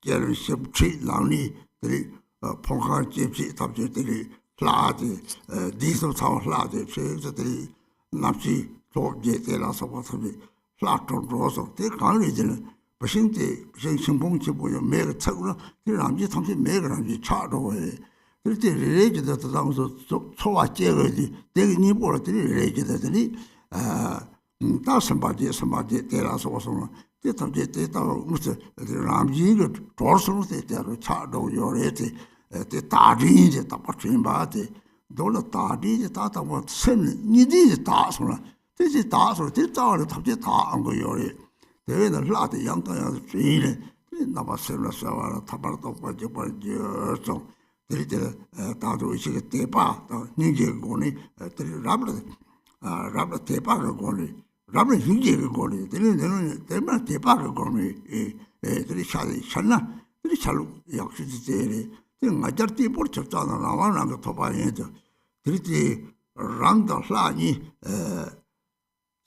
Jerry Ship Tree, Lani, three Ponka Gypsy, Tabji, three Flati, Diesel Town Flati, three Napsi, Top Jet, Lasabi, Flat on Rosso, they can't reason. Bashinte, Shimpong Chipo, Mega Tagla, the Ramji Tommy Mega Ramji chart away. It's the related that the Lama so I jelly, they need more related that somebody tell us also. They thought the Ramji, Torso, they are chart over your rete, the Tardi, the Tapatrin Bati, Dola Tardi, the Tata was sending, you did the task. This is task or this all the top of the tar on your rate. There is a lot of young tree, number 7 Tabarto, so there is a tattoo which is a tepa, Ninja Goni, Rabba Tepa Goni, Rabba Hinja Goni, there is Tepa Goni, there is Shana, there is Shalu, Yakshi, the majority ports of Tana, one on the Topa Angel, there is the Randa Flani,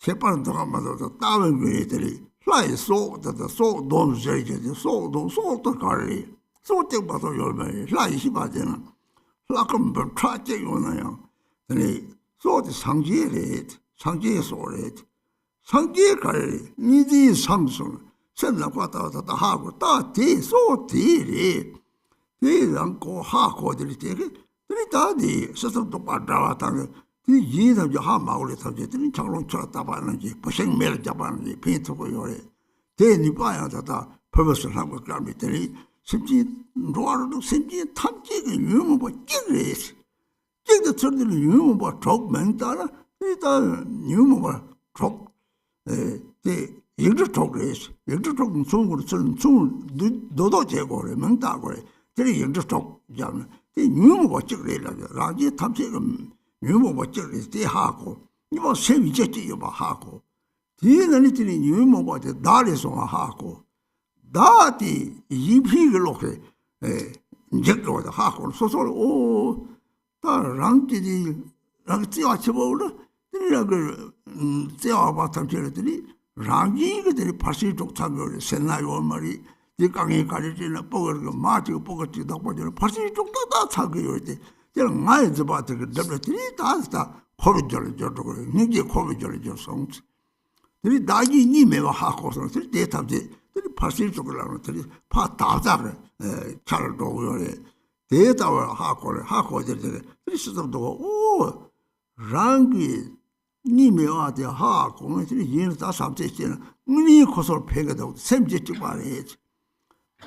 Shepherd the Tavern Greatly. Fly so that the soul don't say the soul don't soul to carry. So take what your way, fly Shibadina. Flacum but try to you now. Then he saw the Sanjay saw it. Sanjay carry, needy Samson, send the water at the harbor, that tea, so tea. They don't go half or did take it. Then he daddy, system to Padrawatan. The years of your hammer subject in Charlon Chatabanji, pushing Mel Japanese, paint over your head. Then you buy out that purpose of language grammatary, simply draw to simply touching and human but giggles. Take the certain human but talk mentala, the human but talk. The elder talk race, elder talk soon, Dodo Jagore, Mentagore, the elder talk young. The human but giggles, Raji Tamsi. You what is the Hako. You must save jetty about Hako. The anything you know what the Dalis on a Hako. Dati, ye pig look Jeklo the Hako. So, oh, Ranki the Ranki, the Abatam territory, Rangi, the Pasito Tango, Senayo Marie, the Kangi Carriage in a poker, Marty, Pocket, the Pasito Tango. There minds about the W3 that's the corridor, Ninja corridor songs. There is Dagi Nime Hakos, the date of the Pacific Part Tazar, Charles Data or Hako, this is of the oh, Rangi Nime the Hako, 3 years, that's something, Mini Cosor Pegado, same jet about it.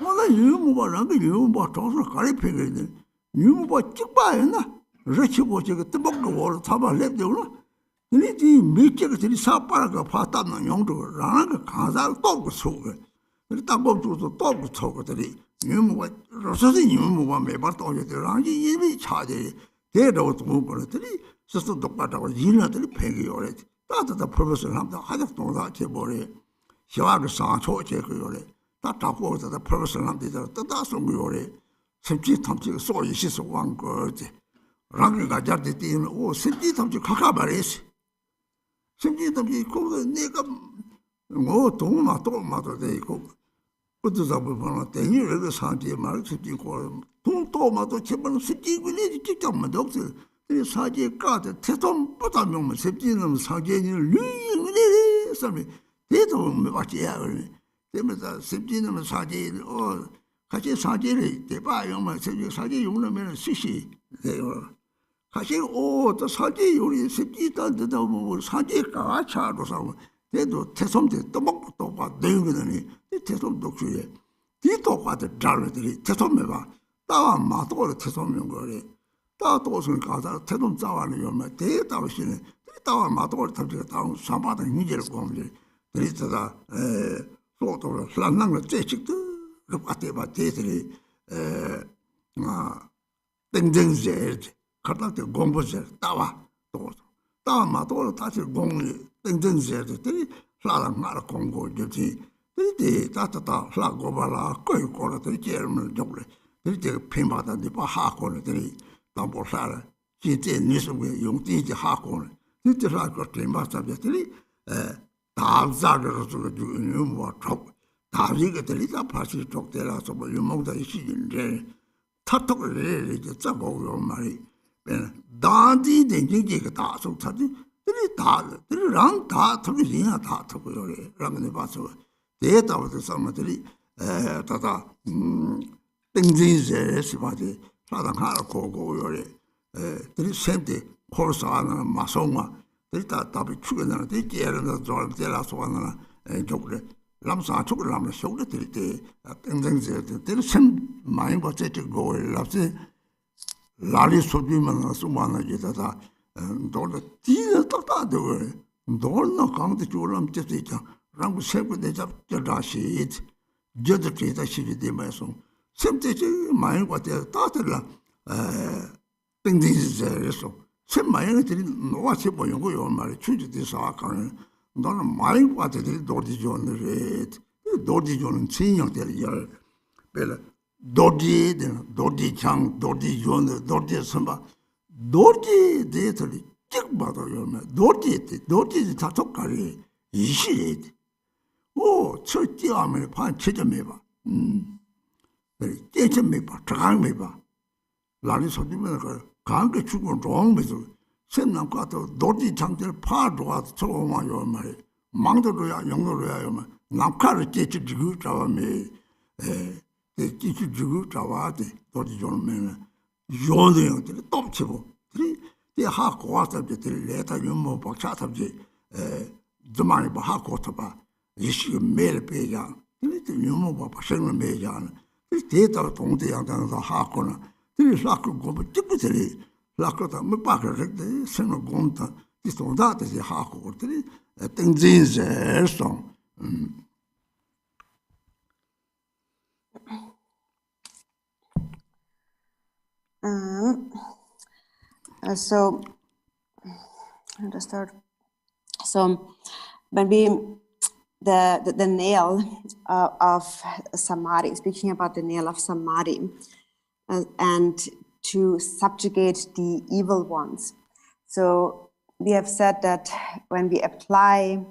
Well, you move around, you bought also Carry Pegado. You what you buy, rich what you get the book of water, Taba left you. You need to meet you to the Saparaga Patan and young to Ranga Kaza dog sugar. The top of the dog talk to the you what Rossi, you move me, but on the Rangi, you charge it. They don't move on the sister doctor was Yina to the Peggy or it. That's the purpose of the Haddock that Chebore. Shivaga San Choche, that top was the purpose of the Dasson. Simply something so is just one word. Ranking got just in, oh, simply something cacabaris. Simply something called the nigger. Oh, tomato, they cook. What does that want to tell you? The Santi Marks, you call them. Two tomato chicken, sitting with it, chicken, my doctor. There is Saji got a teton, but I'm on 17 of Saji, something. They don't know what you have. They must have 17 of Saji, or 같이 사제를 대바 영만 사제 용으면 시시 돼요. 같이 오또 사제 요리 십지도 되다 뭐 사제가 차로서 대도 태솜대 또 먹고 또 봐. 내거든요. 태솜 독주에 뒤도 봐도 잘들이 태솜에 봐. 따와 마도를 태솜인 거래. 따 도선 가다 태솜 자와는 요만 대다시는 따와 마도를 탑지가 다운 사바다 니제를 보면 그래서다 소도를 landang을 제식도 그렇게 봐 대들이 땡땡제 가다때 공부제 따와 또 따와 마도를 다시 공이 땡땡제들이 라랑 나라 공고지 그때 따따따 라고발라 거기고라들이 제르면 좋래 그때 핀바다니 봐 하고들이 담보 살아 진짜 니스고 용띠지 하고 그때 라고 핀바다들이 다자를 저거 뭐 다리가 들리다 파시 쪽대라서 뭐 유목다 있는데 타톡을 이제 잡고 말이 다디 된지가 다 속타지 들이 다 들이랑 다 터지냐 다 터고요래 라는 봐서 대다부터 사람들이 다다 땡진제 시바지 사당 하나 고고요래 들이 샘때 콜사는 마송마 들다 답이 추게나는 대게는 좀 데라서 하나 쪽래 람사 쪽을 라면 쇼를 들때 땡땡제 들 많이 버텨 고를 랍세 라리 소비만 수만하게다가 너를 뒤에 딱딱 되고 너는 강도 줄람 됐다 랑 세고 내자 저다시 저들이 다시 되면서 샘때지 많이 버텨 따들라 땡땡제에서 샘 많이 들이 놓아서 보는 거요 말이 추지돼서 아까는 너는 많이 버텨들이 도디존을 도디존은 진영들 열 벨 도디장 도디존 도디선바 도디 데들이 쭉 받아요. 도디 다 똑같이 이시래. 오, 철저하면 반 체점해 봐. 체점해 봐. 장해 봐. 라리 소리면 그 강게 죽은 종면서 샘남 같아 도디 장들 파도가 들어오마요 말이. 망도로야 영도로야 말. 남카를 째치고 잡아매. 째치고 잡아대. 도디 좀면 요네들이 똥치고. 이 하고 왔다들 레다 연모 박차답지 좀만이 봐 하고 봐 이시 매일 배야 근데 연모 봐 생을 매야 이 데이터 동대 양당도 하고는 이 락고 고 찍고들이 락고다 뭐 빠그르데 생을 곰다 이 소다들이 하고 그들이 땡진제서 So, how to start? So, maybe the nail of Samadhi, speaking about the nail of Samadhi, and to subjugate the evil ones. So, we have said that when we apply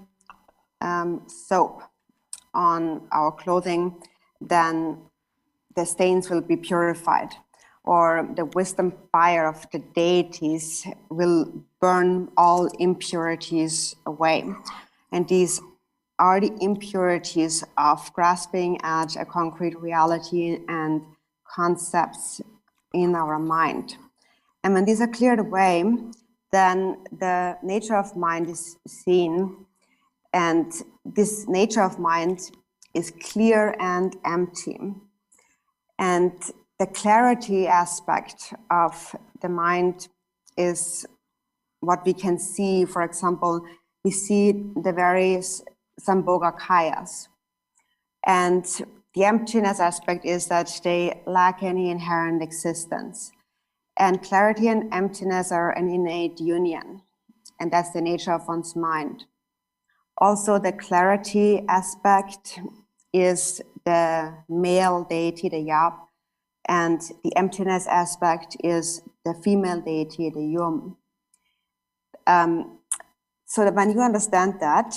soap on our clothing, then the stains will be purified, or the wisdom fire of the deities will burn all impurities away. And these are the impurities of grasping at a concrete reality and concepts in our mind. And when these are cleared away, then the nature of mind is seen, and this nature of mind is clear and empty. And the clarity aspect of the mind is what we can see. For example, we see the various Sambhogakayas. And the emptiness aspect is that they lack any inherent existence. And clarity and emptiness are an innate union. And that's the nature of one's mind. Also, the clarity aspect is the male deity, the Yab. And the emptiness aspect is the female deity, the Yum. So that when you understand that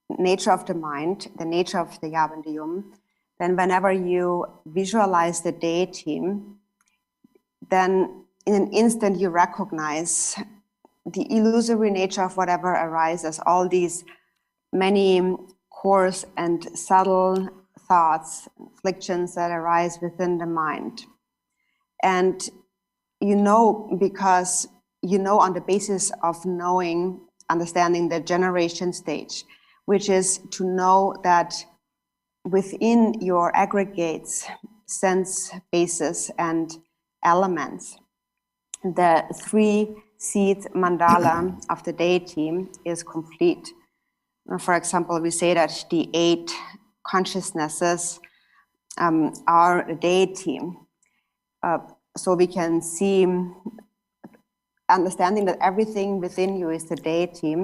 nature of the mind, the nature of the Yab and the Yum, then whenever you visualize the deity, then in an instant you recognize the illusory nature of whatever arises, all these many coarse and subtle thoughts, afflictions that arise within the mind. And you know, because you know on the basis of knowing, understanding the generation stage, which is to know that within your aggregates, sense bases, and elements, the 3-seed mandala of the deity is complete. For example, we say that the 8 consciousnesses are the deity. So we can see, understanding that everything within you is the deity,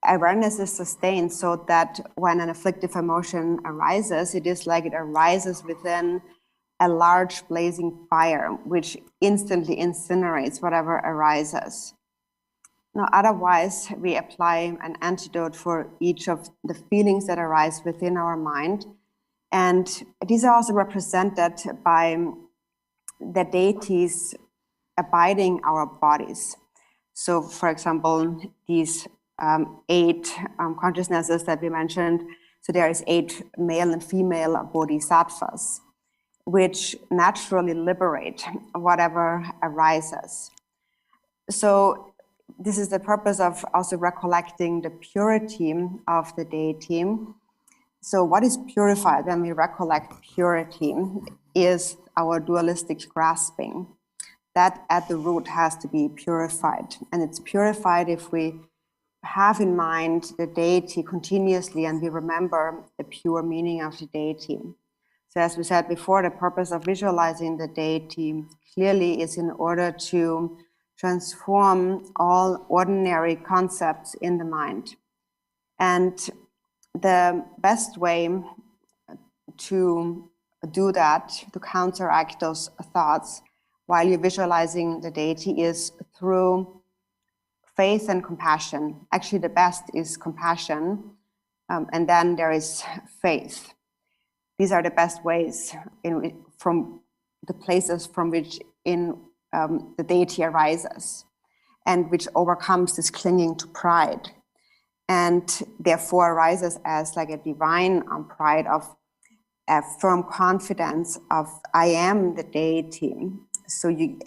awareness is sustained so that when an afflictive emotion arises, it is like it arises within a large blazing fire, which instantly incinerates whatever arises. Now, otherwise, we apply an antidote for each of the feelings that arise within our mind. And these are also represented by the deities abiding our bodies. So, for example, these 8 consciousnesses that we mentioned, so there is 8 male and female bodhisattvas, which naturally liberate whatever arises. So this is the purpose of also recollecting the purity of the deity. So what is purified when we recollect purity is our dualistic grasping. That at the root has to be purified. And it's purified if we have in mind the deity continuously and we remember the pure meaning of the deity. So as we said before, the purpose of visualizing the deity clearly is in order to transform all ordinary concepts in the mind. And the best way to do that, to counteract those thoughts while you're visualizing the deity, is through faith and compassion. Actually, the best is compassion, and then there is faith. These are the best ways from the places from which the deity arises and which overcomes this clinging to pride, and therefore arises as like a divine pride of a firm confidence of I am the deity. So you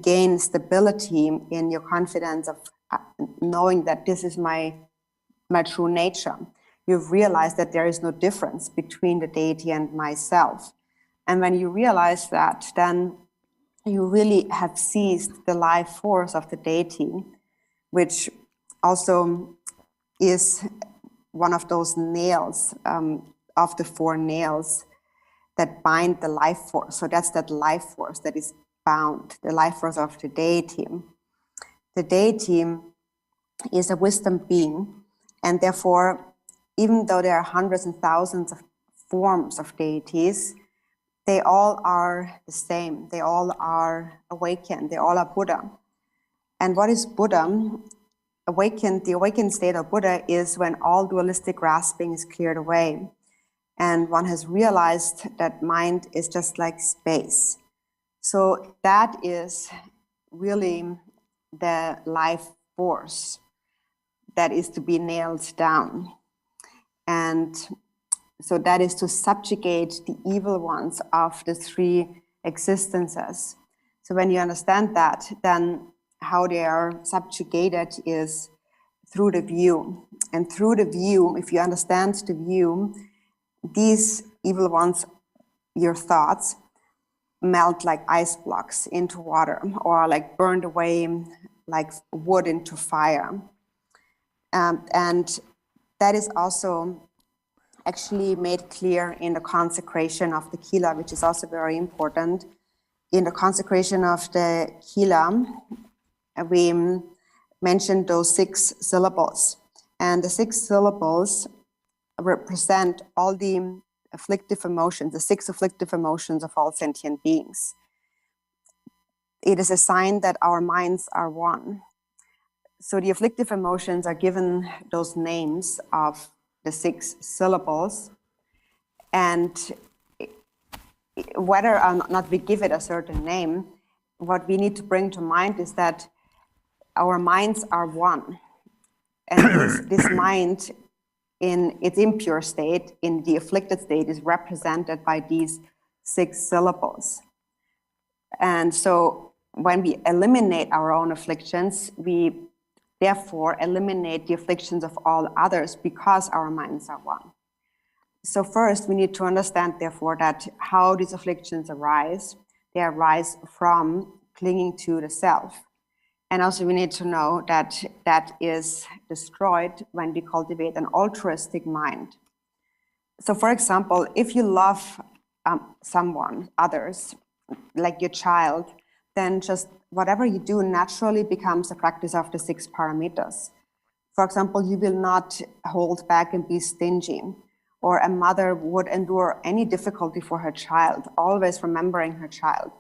gain stability in your confidence of knowing that this is my true nature. You've realized that there is no difference between the deity and myself. And when you realize that, then you really have seized the life force of the deity, which also is one of those nails of the 4 nails that bind the life force. So that's that life force that is bound, the life force of the deity. The deity is a wisdom being, and therefore, even though there are hundreds and thousands of forms of deities, they all are the same. They all are awakened. They all are Buddha. And what is Buddha? The awakened state of Buddha is when all dualistic grasping is cleared away, and one has realized that mind is just like space. So that is really the life force that is to be nailed down. And so that is to subjugate the evil ones of the 3 existences. So when you understand that, then how they are subjugated is through the view. And through the view, if you understand the view, these evil ones, your thoughts, melt like ice blocks into water, or like burned away like wood into fire. And that is also actually made clear in the consecration of the Kila, which is also very important. In the consecration of the Kila, we mentioned those 6 syllables. And the 6 syllables represent all the afflictive emotions, the 6 afflictive emotions of all sentient beings. It is a sign that our minds are one. So the afflictive emotions are given those names of the 6 syllables, and whether or not we give it a certain name, what we need to bring to mind is that our minds are one, and this mind in its impure state, in the afflicted state, is represented by these 6 syllables. And so when we eliminate our own afflictions, we therefore eliminate the afflictions of all others because our minds are one. So first, we need to understand, therefore, that how these afflictions arise. They arise from clinging to the self. And also we need to know that that is destroyed when we cultivate an altruistic mind. So for example, if you love someone, others, like your child, then just whatever you do naturally becomes a practice of the 6 paramitas. For example, you will not hold back and be stingy, or a mother would endure any difficulty for her child, always remembering her child.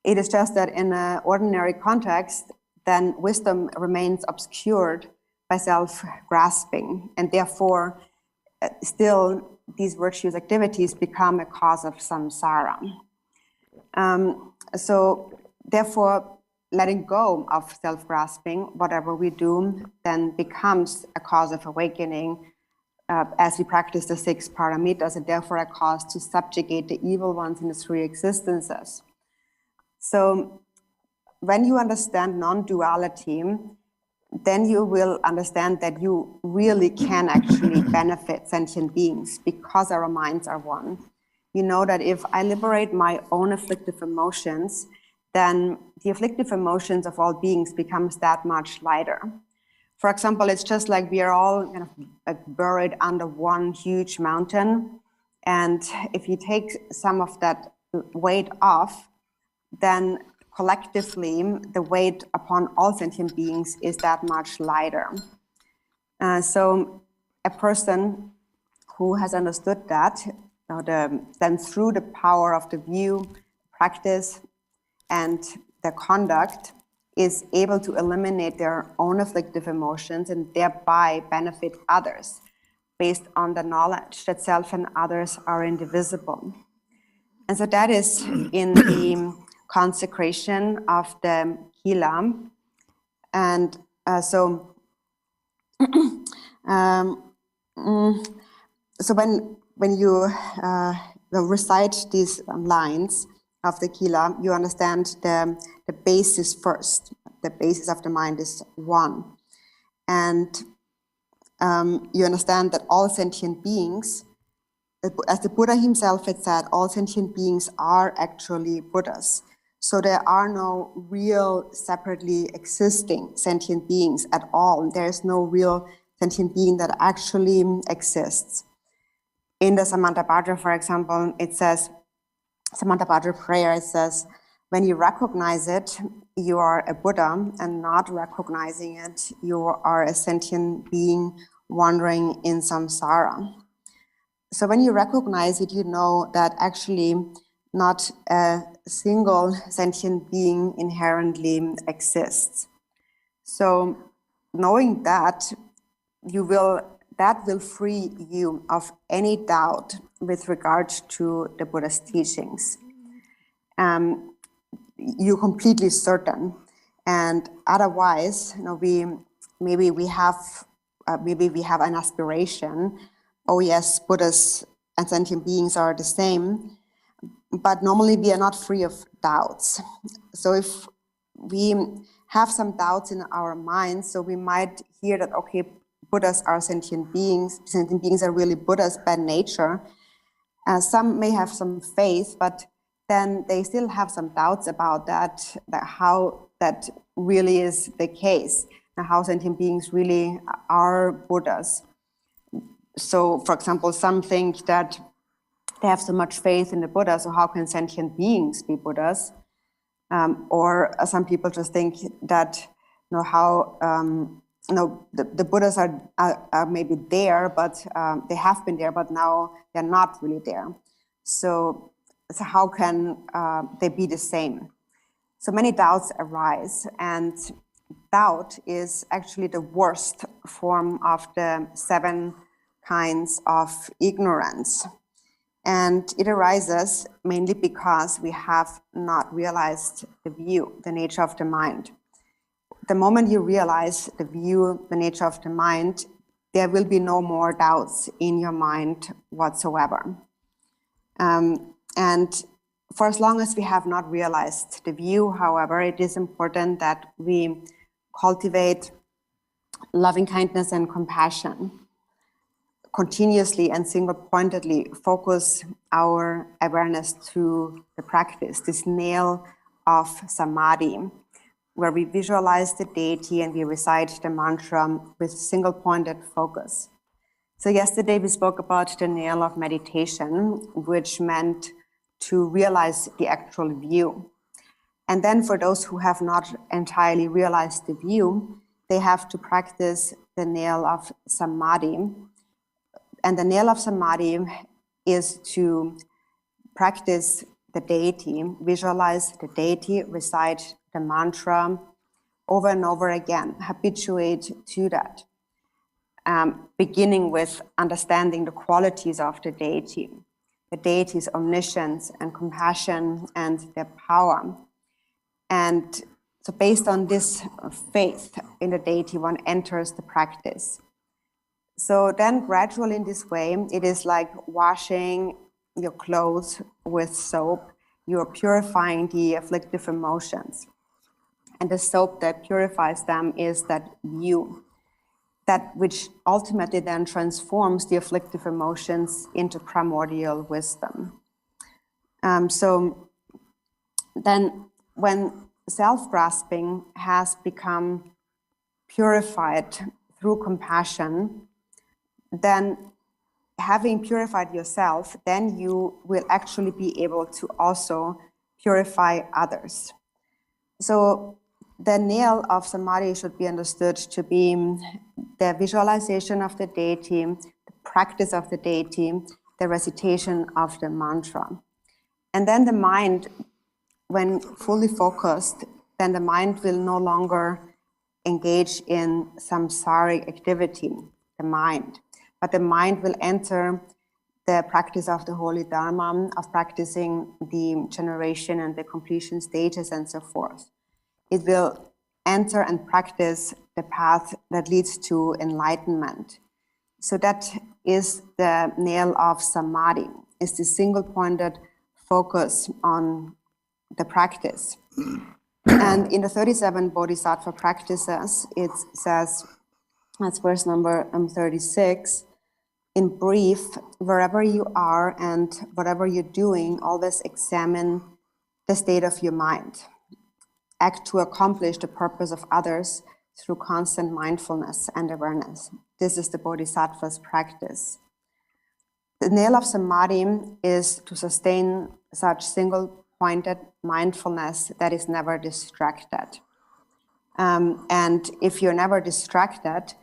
It is just that in an ordinary context, then wisdom remains obscured by self-grasping, and therefore still these virtuous activities become a cause of samsara. So therefore, letting go of self-grasping, whatever we do, then becomes a cause of awakening as we practice the 6 paramitas, and therefore a cause to subjugate the evil ones in the 3 existences. So when you understand non-duality, then you will understand that you really can actually benefit sentient beings because our minds are one. You know that if I liberate my own afflictive emotions, then the afflictive emotions of all beings becomes that much lighter. For example, it's just like we are all kind of buried under one huge mountain. And if you take some of that weight off, then collectively, the weight upon all sentient beings is that much lighter. So a person who has understood that, then through the power of the view, practice, and the conduct, is able to eliminate their own afflictive emotions and thereby benefit others based on the knowledge that self and others are indivisible. And so that is in the consecration of the Kila. And so when you recite these lines of the Kila, you understand the basis first. The basis of the mind is one. And you understand that all sentient beings, as the Buddha himself had said, all sentient beings are actually Buddhas. So there are no real separately existing sentient beings at all. There is no real sentient being that actually exists. In the Samantabhadra, for example, it says, Samantabhadra prayer, it says, when you recognize it, you are a Buddha, and not recognizing it, you are a sentient being wandering in samsara. So when you recognize it, you know that actually not a single sentient being inherently exists. So knowing that, that will free you of any doubt with regard to the Buddha's teachings. You're completely certain, and otherwise, maybe we have an aspiration. Oh yes, Buddhas and sentient beings are the same, but normally we are not free of doubts. So if we have some doubts in our minds, so we might hear that, okay, Buddhas are sentient beings are really Buddhas by nature. Some may have some faith, but then they still have some doubts about that how that really is the case, and how sentient beings really are Buddhas. So, for example, some think that they have so much faith in the Buddha, so how can sentient beings be Buddhas? Or some people just think that, the Buddhas are maybe there, but they have been there, but now they're not really there. So how can they be the same? So many doubts arise, and doubt is actually the worst form of the 7 kinds of ignorance. And it arises mainly because we have not realized the view, the nature of the mind. The moment you realize the view, the nature of the mind, there will be no more doubts in your mind whatsoever. And for as long as we have not realized the view, however, it is important that we cultivate loving kindness and compassion continuously and single-pointedly, focus our awareness through the practice, this nail of Samadhi, where we visualize the deity and we recite the mantra with single-pointed focus. So yesterday we spoke about the nail of meditation, which meant to realize the actual view. And then for those who have not entirely realized the view, they have to practice the nail of Samadhi. And the nail of Samadhi is to practice the deity, visualize the deity, recite the mantra over and over again, habituate to that. Beginning with understanding the qualities of the deity's omniscience and compassion and their power. And so based on this faith in the deity, one enters the practice. So then gradually in this way, it is like washing your clothes with soap. You are purifying the afflictive emotions. And the soap that purifies them is that view, that which ultimately then transforms the afflictive emotions into primordial wisdom. So then when self-grasping has become purified through compassion, then having purified yourself, then you will actually be able to also purify others. So the nail of Samadhi should be understood to be the visualization of the deity, the practice of the deity, the recitation of the mantra. And then the mind, when fully focused, then the mind will no longer engage in samsaric activity, the mind. But the mind will enter the practice of the holy dharma, of practicing the generation and the completion stages and so forth. It will enter and practice the path that leads to enlightenment. So that is the nail of Samadhi, is the single-pointed focus on the practice. And in the 37 Bodhisattva practices, it says, that's verse number 36, in brief, wherever you are and whatever you're doing, always examine the state of your mind. Act to accomplish the purpose of others through constant mindfulness and awareness. This is the Bodhisattva's practice. The nail of Samadhi is to sustain such single-pointed mindfulness that is never distracted. And if you're never distracted,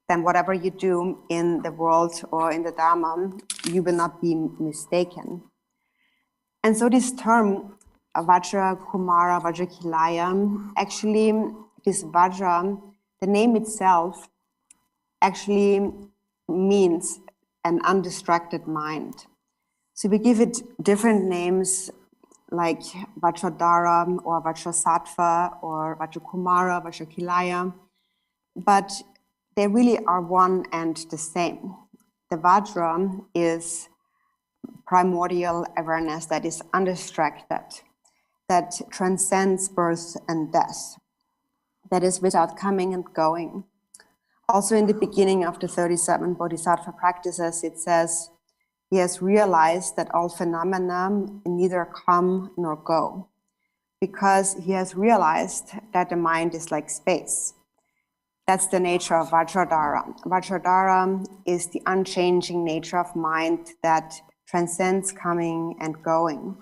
then whatever you do in the world or in the Dharma, you will not be mistaken. And so this term, Vajrakilaya, actually, this Vajra, the name itself actually means an undistracted mind. So we give it different names like Vajradhara or Vajrasattva or Vajrakumara, Vajrakilaya, but they really are one and the same. The Vajra is primordial awareness that is undistracted, that transcends birth and death, that is without coming and going. Also in the beginning of the 37 Bodhisattva practices, it says, he has realized that all phenomena neither come nor go, because he has realized that the mind is like space. That's the nature of Vajradhara. Vajradhara is the unchanging nature of mind that transcends coming and going.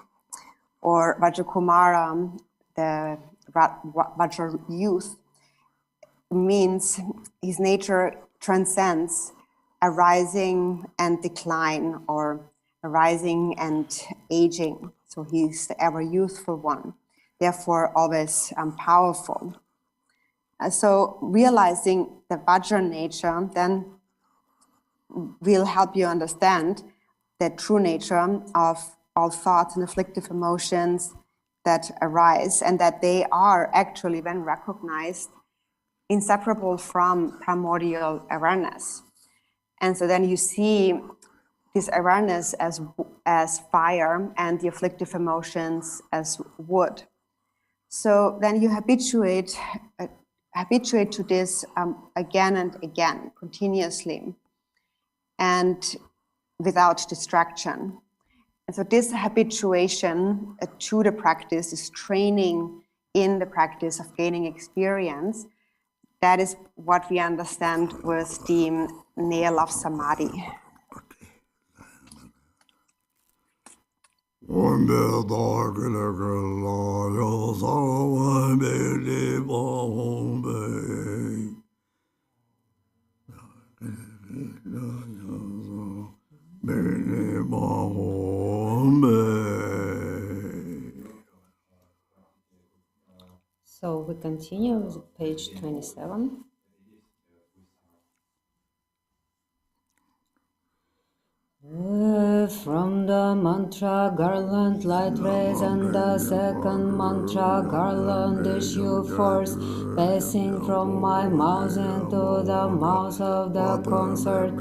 Or Vajrakumara, the Vajra youth, means his nature transcends arising and decline, or arising and aging. So he's the ever youthful one, therefore always powerful. So realizing the Vajra nature then will help you understand the true nature of all thoughts and afflictive emotions that arise, and that they are actually, when recognized, inseparable from primordial awareness. And so then you see this awareness as fire and the afflictive emotions as wood. So then you habituate to this again and again, continuously, and without distraction. And so this habituation to the practice, this training in the practice of gaining experience, that is what we understand with the nail of samadhi. So we continue with page 27. From the mantra garland light rays and the second mantra garland issue force, passing from my mouth into the mouth of the concert.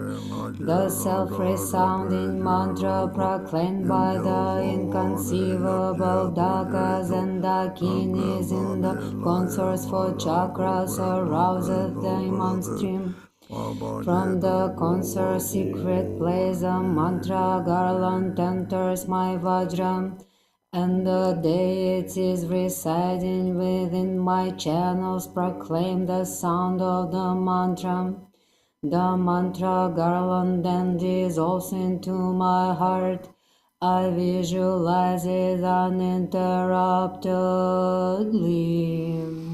The self-resounding mantra proclaimed by the inconceivable dakas and dakinis in the consorts for chakras arouseth the immense stream. From the concert secret place a mantra garland enters my Vajram, and the deities residing within my channels proclaim the sound of the mantra. The mantra garland then dissolves into my heart. I visualize it uninterruptedly.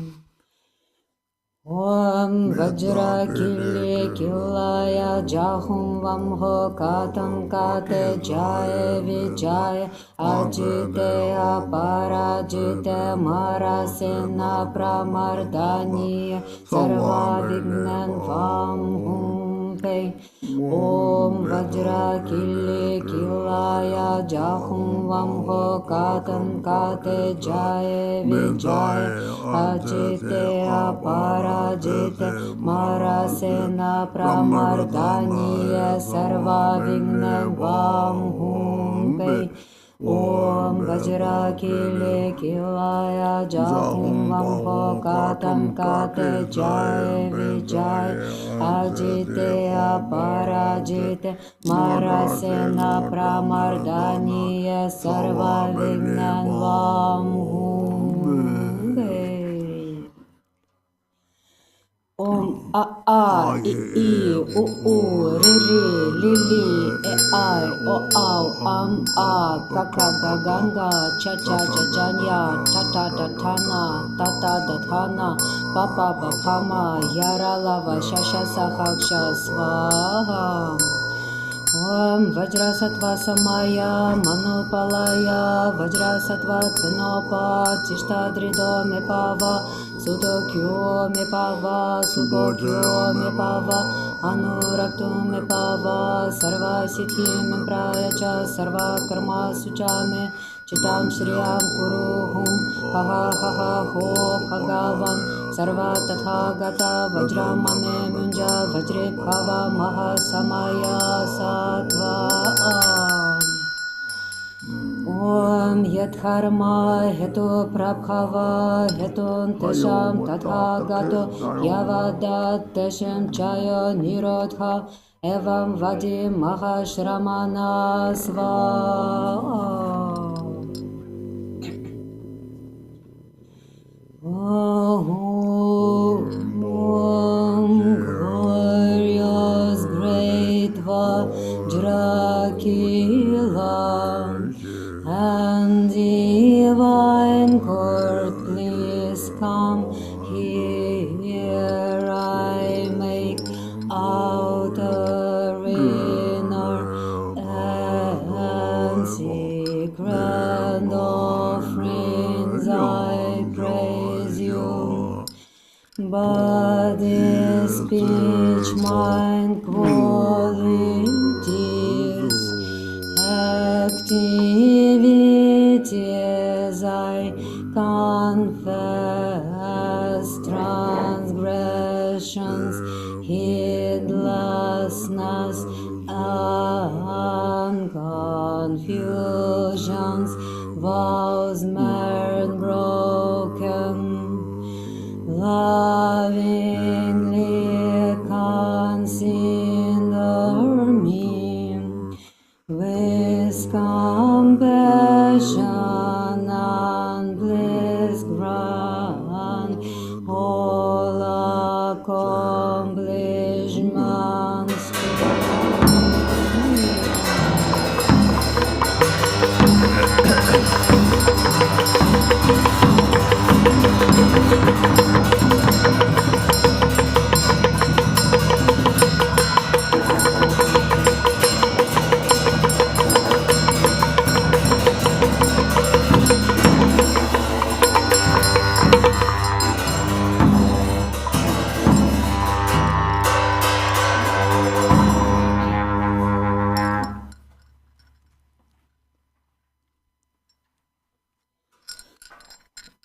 Om Vajrakilaya Drubchen Vamho Katam Kate Jaya Vijaya Ajite Aparajite Marasena Pramardaniya Sarva Vignan Vamhumpe. Om Vajrakilaya Drubchen Vamho Katam Kate Jaya Vijaya Ajite Aparajite Marasena Pramardaniya Sarva Vignan Vamhumpe. Om Vajrakilaya Drubchen Vamho Katam Kate Jaya Vijaya Ajite Aparajite Marasena Pramardaniya Sarva Vignan Vamhumpe. Om a I u ri ri li li e I o au am a kaka gaganga cha cha cha janya tata tatana tata datana papa bapama yara lava shasha sahaksha svaha. Om Vajrasattva Samaya Manopalaya Vajrasattva Tvinopa Tishtadrido Mepava Sudokyo Mepava Subokyo Mepava Anurakto Mepava Sarva Siddhi Memprayacha Sarva Karma Suchame Chitam Shriyam Kuruhum Haha Haha Ho Bhagavan Sarva Tathagata Vajramame Munja Vajre Bhava Maha Samaya Sattva. Om Yadharma Hetu Prabhava Hetun Tesham Tathagato Yavadat Teshem Chaya Nirodha Evam Vadi Mahashramana Svaha. Om glorious great Vajrakila and divine court, please come here. I make outer inner and secret offerings. I praise you. Body, speech, mind, qualities, activities, I confess transgressions heedlessness and confusions, vows made broken, lovingly consider me with compassion and bliss grant all accomplishments to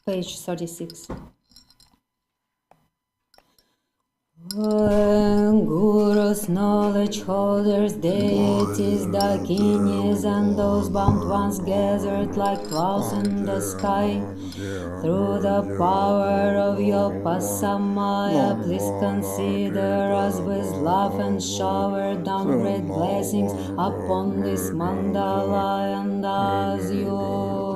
Page 36. When gurus, knowledge holders, deities, dakinis, and those bound ones gathered like clouds in the sky, through the power of your pasamaya, please consider us with love and shower down great blessings upon this mandala and as yogi.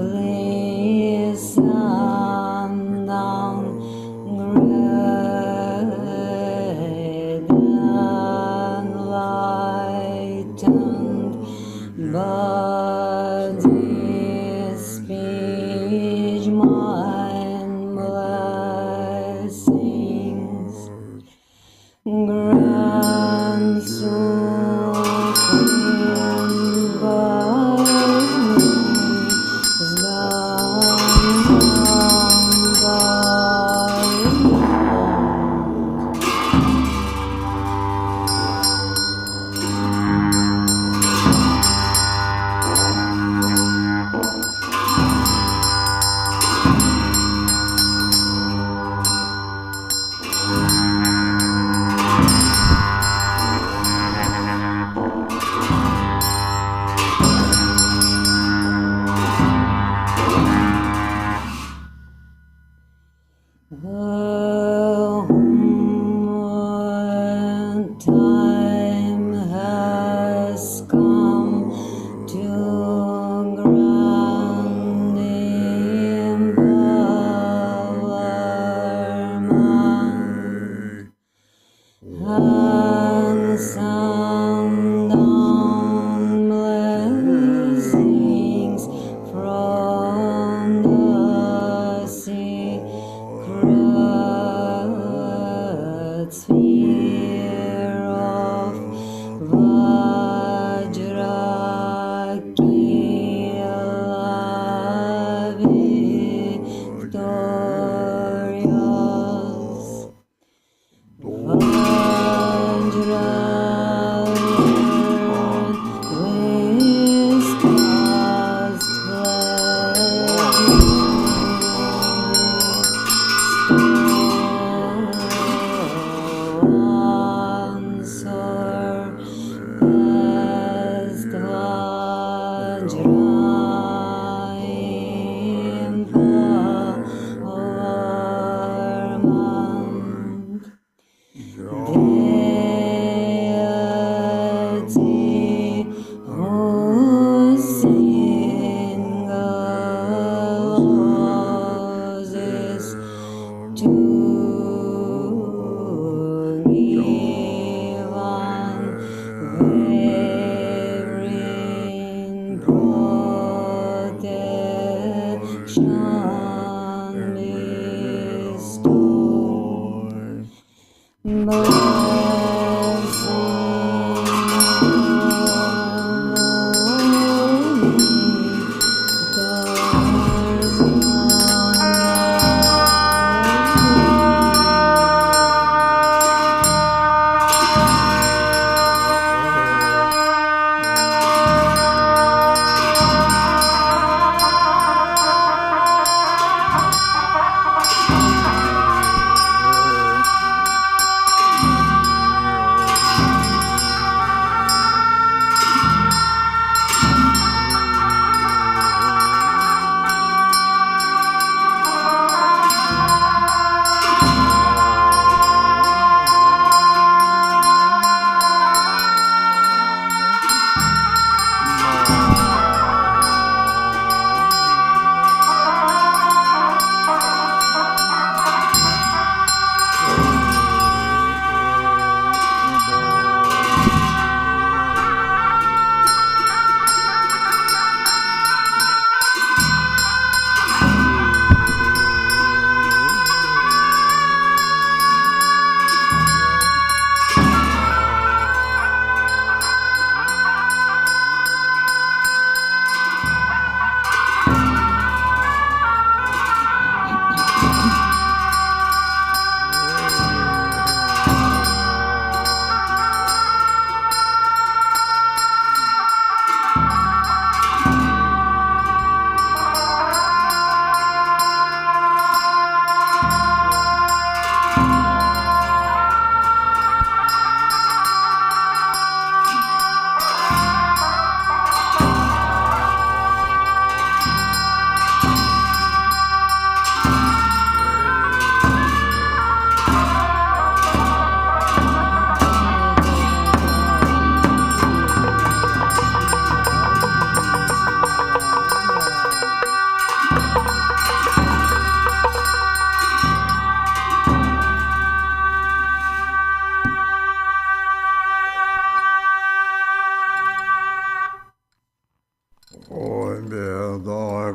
bliss unknown, great enlightened body, speech, mind, blessings, grand supreme time has come to grand empowerment and sundown blessings from the secret sphere of Vajrakilaya victorious. Deity who singles is to give unwavering protection bestowed.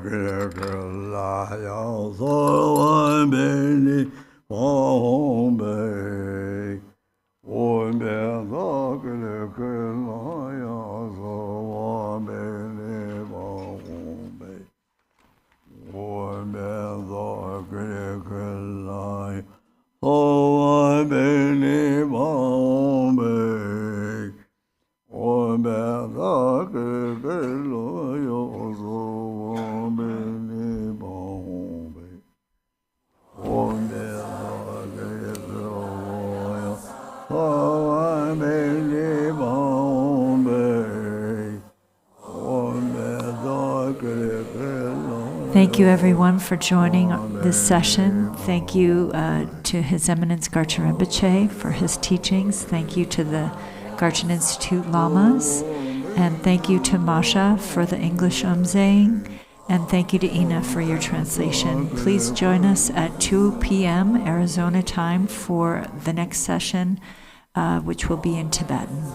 Vajrakilaya Drubchen Vajrakilaya Thank you, everyone, for joining this session. Thank you to His Eminence Garchen Rinpoche for his teachings. Thank you to the Garchen Institute Lamas. And thank you to Masha for the English saying. And thank you to Ina for your translation. Please join us at 2 p.m. Arizona time for the next session, which will be in Tibetan.